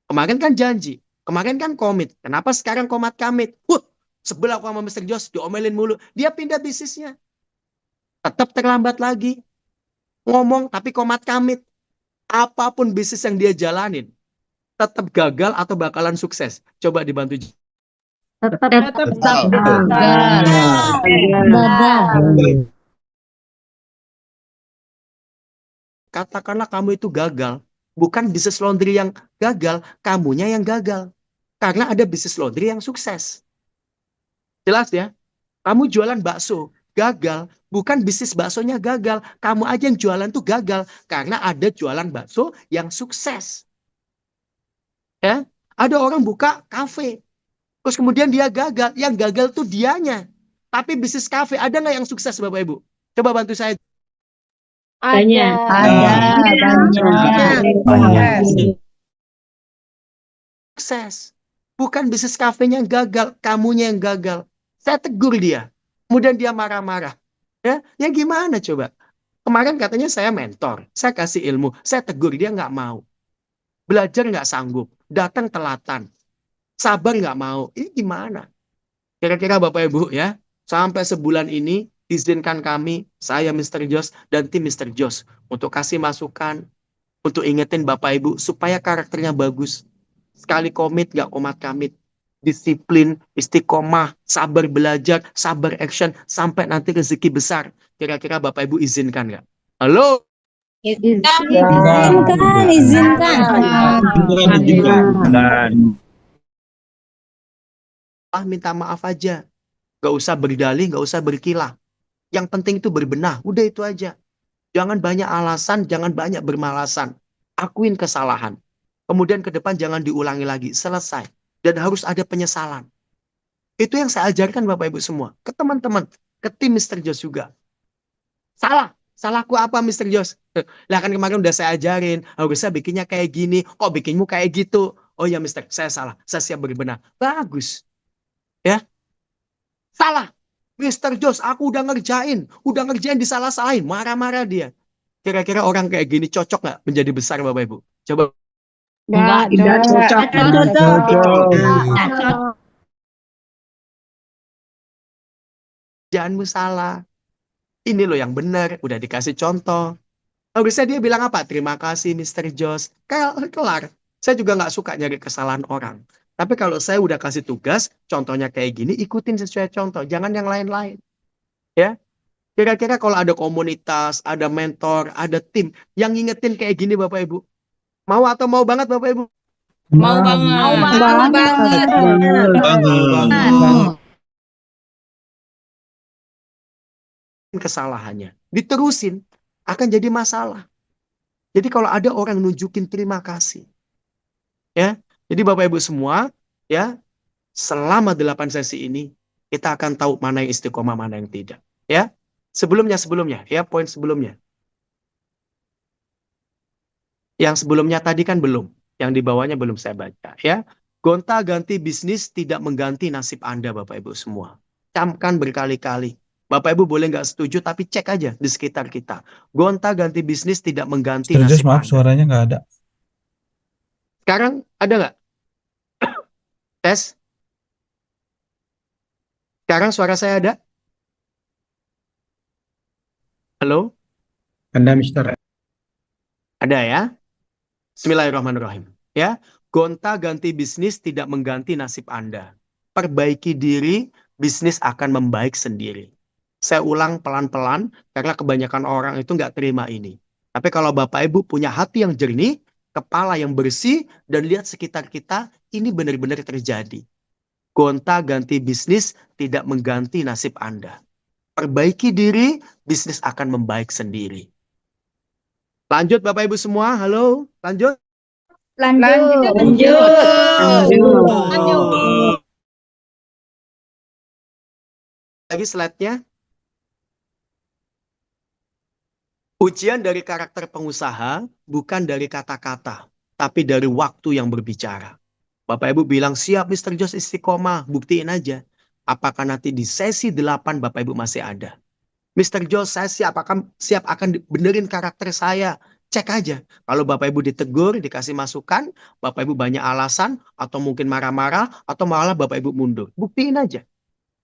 Kemarin kan janji. Kemarin kan komit. Kenapa sekarang komat kamit? Sebelah aku sama Mr. Jos diomelin mulu. Dia pindah bisnisnya. Tetap terlambat lagi. Ngomong tapi komat kamit. Apapun bisnis yang dia jalanin, tetap gagal atau bakalan sukses? Coba dibantu. Tetap gagal. Katakanlah kamu itu gagal. Bukan bisnis laundry yang gagal, kamunya yang gagal. Karena ada bisnis laundry yang sukses. Jelas ya? Kamu jualan bakso, gagal. Bukan bisnis baksonya gagal. Kamu aja yang jualan tuh gagal. Karena ada jualan bakso yang sukses. Ya, ada orang buka kafe. Terus kemudian dia gagal. Yang gagal tuh dianya. Tapi bisnis kafe ada nggak yang sukses Bapak Ibu? Coba bantu saya. Banyak. Sukses. Bukan bisnis kafenya yang gagal. Kamunya yang gagal. Saya tegur dia. Kemudian dia marah-marah. Ya gimana coba? Kemarin katanya saya mentor. Saya kasih ilmu. Saya tegur dia nggak mau. Belajar nggak sanggup. Datang telatan. Sabar nggak mau. Ini gimana? Kira-kira Bapak Ibu ya. Sampai sebulan ini izinkan kami, saya Mr. Jos dan tim Mr. Jos untuk kasih masukan, untuk ingetin Bapak Ibu supaya karakternya bagus. Sekali komit nggak komat kamit. Disiplin, istiqomah, sabar belajar, sabar action, sampai nanti rezeki besar. Kira-kira Bapak Ibu izinkan nggak? Halo? Izinkan. Minta maaf aja. Gak usah berdalih, gak usah berkilah. Yang penting itu berbenah. Udah itu aja. Jangan banyak alasan, jangan banyak bermalasan. Akuin kesalahan. Kemudian ke depan jangan diulangi lagi. Selesai. Dan harus ada penyesalan. Itu yang saya ajarkan Bapak Ibu semua. Ke teman-teman. Ke tim Mr. Jos juga. Salah. Salahku apa Mr. Jos? Lah kan kemarin udah saya ajarin. Harusnya bikinnya kayak gini. Kok bikinmu kayak gitu? Oh ya Mr. Saya salah. Saya siap berbenah. Bagus. Ya. Salah. Mr. Jos, aku udah ngerjain disalah-salahin. Marah-marah dia. Kira-kira orang kayak gini cocok nggak menjadi besar Bapak Ibu? Coba. Tidak cocok. Janganmu salah. Ini loh yang benar. Udah dikasih contoh. Harusnya dia bilang apa? Terima kasih Mr. Jos. Kelar. Saya juga nggak suka nyari kesalahan orang. Tapi kalau saya udah kasih tugas, contohnya kayak gini, ikutin sesuai contoh. Jangan yang lain-lain. Ya. Kira-kira kalau ada komunitas, ada mentor, ada tim yang ngingetin kayak gini Bapak Ibu. Mau atau mau banget Bapak Ibu? Mau banget. Kesalahannya diterusin akan jadi masalah. Jadi kalau ada orang nunjukin terima kasih, ya. Jadi Bapak Ibu semua, ya, selama 8 sesi ini kita akan tahu mana yang istiqomah, mana yang tidak, ya. Sebelumnya, ya, poin sebelumnya. Yang sebelumnya tadi kan belum, yang di bawahnya belum saya baca, ya. Gonta-ganti bisnis tidak mengganti nasib Anda, Bapak Ibu semua. Camkan berkali-kali. Bapak Ibu boleh nggak setuju, tapi cek aja di sekitar kita. Gonta-ganti bisnis tidak mengganti nasib maaf, Anda. suaranya nggak ada. Sekarang ada nggak? Tes. Sekarang suara saya ada? Halo? Anda, Mister. Ada ya? Bismillahirrahmanirrahim. Ya, gonta-ganti bisnis tidak mengganti nasib Anda. Perbaiki diri, bisnis akan membaik sendiri. Saya ulang pelan-pelan, karena kebanyakan orang itu nggak terima ini. Tapi kalau Bapak Ibu punya hati yang jernih, kepala yang bersih, dan lihat sekitar kita, ini benar-benar terjadi. Gonta-ganti bisnis tidak mengganti nasib Anda. Perbaiki diri, bisnis akan membaik sendiri. Lanjut Bapak Ibu semua, halo, lanjut. Lanjut. Lagi slide-nya. Ujian dari karakter pengusaha bukan dari kata-kata, tapi dari waktu yang berbicara. Bapak Ibu bilang, siap Mr. Jos istiqomah, buktiin aja. Apakah nanti di sesi 8 Bapak Ibu masih ada? Mr. Jos, saya siap akan benerin karakter saya. Cek aja. Kalau Bapak Ibu ditegur, dikasih masukan, Bapak Ibu banyak alasan, atau mungkin marah-marah, atau malah Bapak Ibu mundur. Buktiin aja.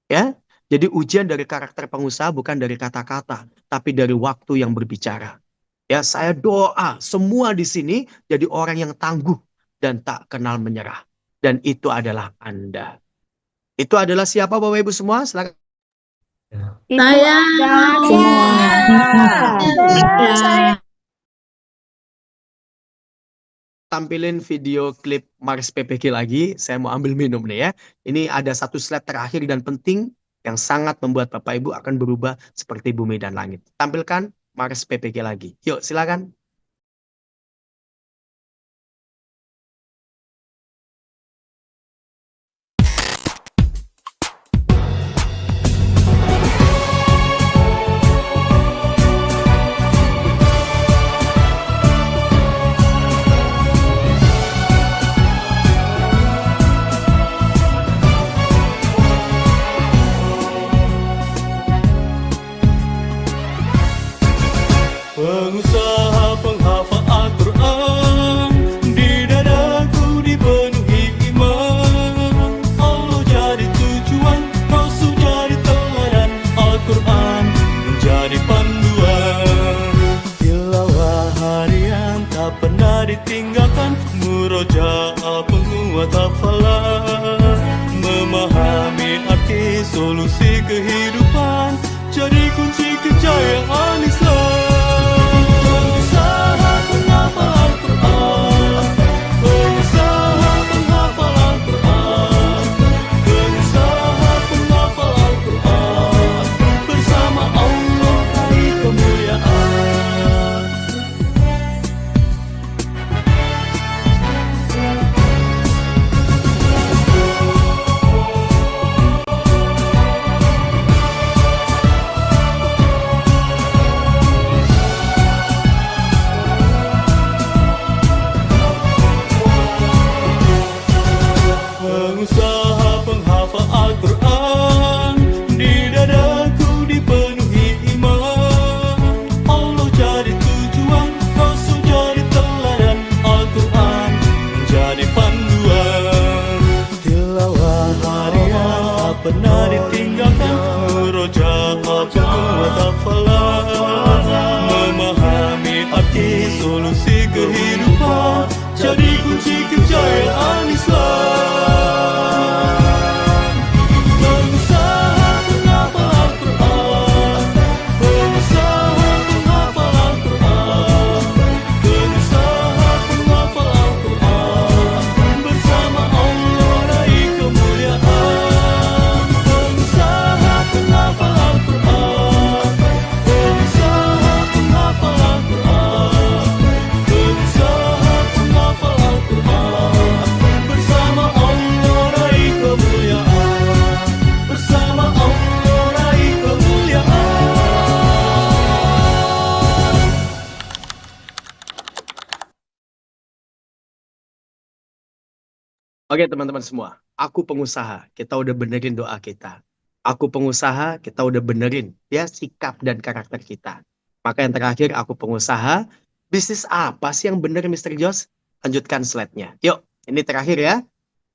Ya. Jadi ujian dari karakter pengusaha bukan dari kata-kata, tapi dari waktu yang berbicara. Ya, saya doa semua di sini jadi orang yang tangguh dan tak kenal menyerah. Dan itu adalah Anda. Itu adalah siapa Bapak Ibu semua? Silakan. Saya. Tampilin video klip Mars PPG lagi. Saya mau ambil minum nih ya. Ini ada satu slide terakhir dan penting yang sangat membuat Bapak Ibu akan berubah seperti bumi dan langit. Tampilkan Mars PPG lagi. Yuk silakan. Pengusaha penghafal Al-Quran, di dadaku dipenuhi iman. Allah jadi tujuan, Rasul jadi teladan, Al-Quran menjadi panduan. Tilawah harian tak pernah ditinggalkan, murojaah penguat hafalan. Memahami arti solusi kehidupan, jadi kunci kejayaan Islam. Pengusaha penghafal Al-Quran, di dadaku dipenuhi iman. Allah jadi tujuan, Rasul jadi teladan, Al-Quran menjadi panduan. Tilawah harian tak pernah ditinggalkan, murojaah penguat hafalan. Memahami arti solusi kehidupan, jadi kunci kejayaan Islam. Oke teman-teman semua, aku pengusaha, kita udah benerin doa kita. Aku pengusaha, kita udah benerin ya sikap dan karakter kita. Maka yang terakhir, aku pengusaha, bisnis apa sih yang bener Mr. Jos? Lanjutkan slide-nya. Yuk, ini terakhir ya.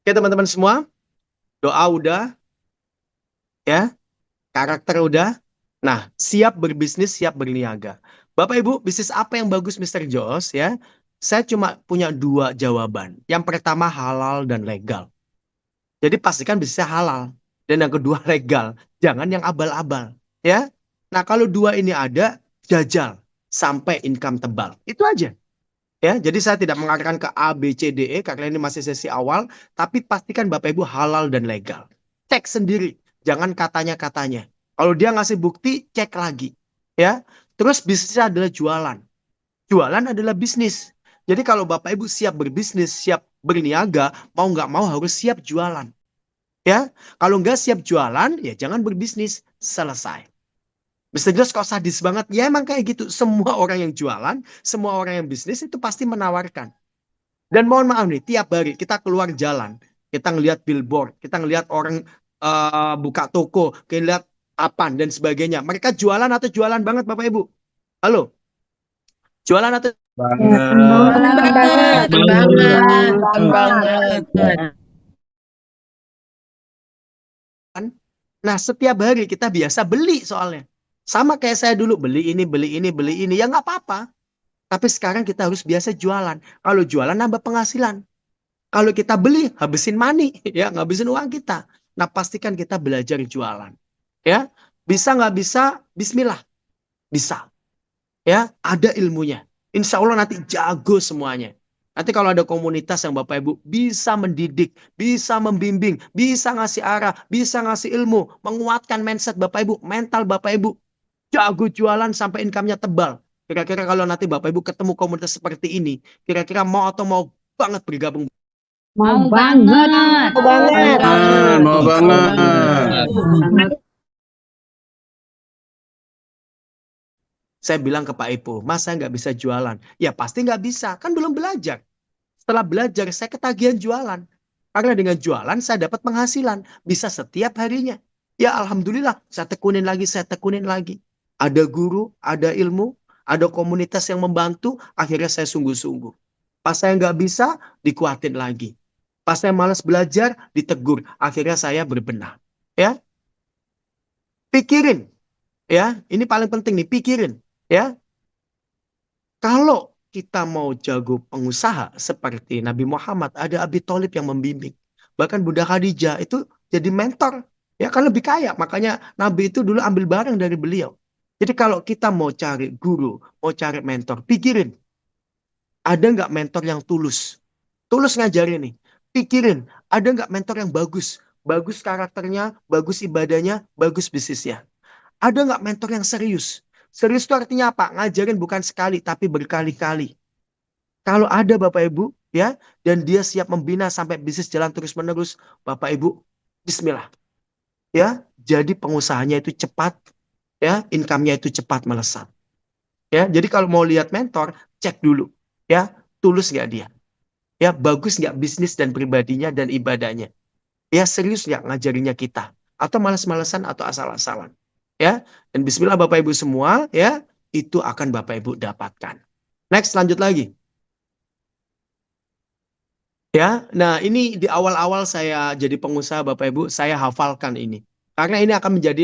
Oke teman-teman semua, doa udah, ya, karakter udah. Nah, siap berbisnis, siap berniaga. Bapak Ibu, bisnis apa yang bagus Mr. Jos ya? Saya cuma punya 2 jawaban. Yang pertama halal dan legal. Jadi pastikan bisnisnya halal. Dan yang kedua legal. Jangan yang abal-abal. Ya. Nah kalau 2 ini ada, jajal. Sampai income tebal. Itu aja. Ya, jadi saya tidak mengarahkan ke A, B, C, D, E. Karena ini masih sesi awal. Tapi pastikan Bapak Ibu halal dan legal. Cek sendiri. Jangan katanya-katanya. Kalau dia ngasih bukti, cek lagi. Ya. Terus bisnisnya adalah jualan. Jualan adalah bisnis. Jadi kalau Bapak Ibu siap berbisnis, siap berniaga, mau nggak mau harus siap jualan. Ya, kalau nggak siap jualan, ya jangan berbisnis. Selesai. Mr. Jos kok sadis banget? Ya emang kayak gitu. Semua orang yang jualan, semua orang yang bisnis itu pasti menawarkan. Dan mohon maaf nih, tiap hari kita keluar jalan, kita ngelihat billboard, kita ngelihat orang buka toko, kita lihat apa dan sebagainya. Mereka jualan atau jualan banget Bapak Ibu? Halo? Jualan atau banget. Nah, setiap hari kita biasa beli soalnya. Sama kayak saya dulu, beli ini, beli ini, beli ini. Ya nggak apa-apa. Tapi sekarang kita harus biasa jualan. Kalau jualan nambah penghasilan. Kalau kita beli, habisin money. Ya, ngabisin uang kita. Nah, pastikan kita belajar jualan. Ya, bisa nggak bisa, bismillah. Bisa. Ya, ada ilmunya. Insya Allah nanti jago semuanya. Nanti kalau ada komunitas yang Bapak Ibu bisa mendidik, bisa membimbing, bisa ngasih arah, bisa ngasih ilmu, menguatkan mindset Bapak Ibu, mental Bapak Ibu, jago jualan sampai income-nya tebal. Kira-kira kalau nanti Bapak Ibu ketemu komunitas seperti ini, kira-kira mau atau mau banget bergabung? Mau banget. Mau banget. Mau banget. Saya bilang ke Pak Ipo, Mas saya nggak bisa jualan. Ya pasti nggak bisa, kan belum belajar. Setelah belajar, saya ketagihan jualan. Karena dengan jualan, saya dapat penghasilan. Bisa setiap harinya. Ya Alhamdulillah, saya tekunin lagi, saya tekunin lagi. Ada guru, ada ilmu, ada komunitas yang membantu, akhirnya saya sungguh-sungguh. Pas saya nggak bisa, dikuatin lagi. Pas saya malas belajar, ditegur. Akhirnya saya berbenah. Ya, pikirin. Ya, ini paling penting nih, pikirin. Ya, kalau kita mau jago pengusaha seperti Nabi Muhammad, ada Abi Thalib yang membimbing. Bahkan Bunda Khadijah itu jadi mentor. Ya kan lebih kaya. Makanya Nabi itu dulu ambil barang dari beliau. Jadi kalau kita mau cari guru, mau cari mentor, pikirin. Ada nggak mentor yang tulus? Tulus ngajarin nih. Pikirin, ada nggak mentor yang bagus? Bagus karakternya, bagus ibadahnya, bagus bisnisnya. Ada nggak mentor yang serius? Serius itu artinya apa? Ngajarin bukan sekali, tapi berkali-kali. Kalau ada Bapak Ibu, ya, dan dia siap membina sampai bisnis jalan terus-menerus, Bapak Ibu, bismillah. Ya, jadi pengusahanya itu cepat, ya, income-nya itu cepat melesat. Ya, jadi kalau mau lihat mentor, cek dulu, ya, tulus nggak dia? Ya, bagus nggak bisnis dan pribadinya dan ibadahnya? Ya, serius nggak ngajarinnya kita? Atau malas-malasan atau asal-asalan? Ya, dan bismillah Bapak Ibu semua, ya, itu akan Bapak Ibu dapatkan. Next, lanjut lagi. Ya, nah ini di awal-awal saya jadi pengusaha Bapak Ibu, saya hafalkan ini. Karena ini akan menjadi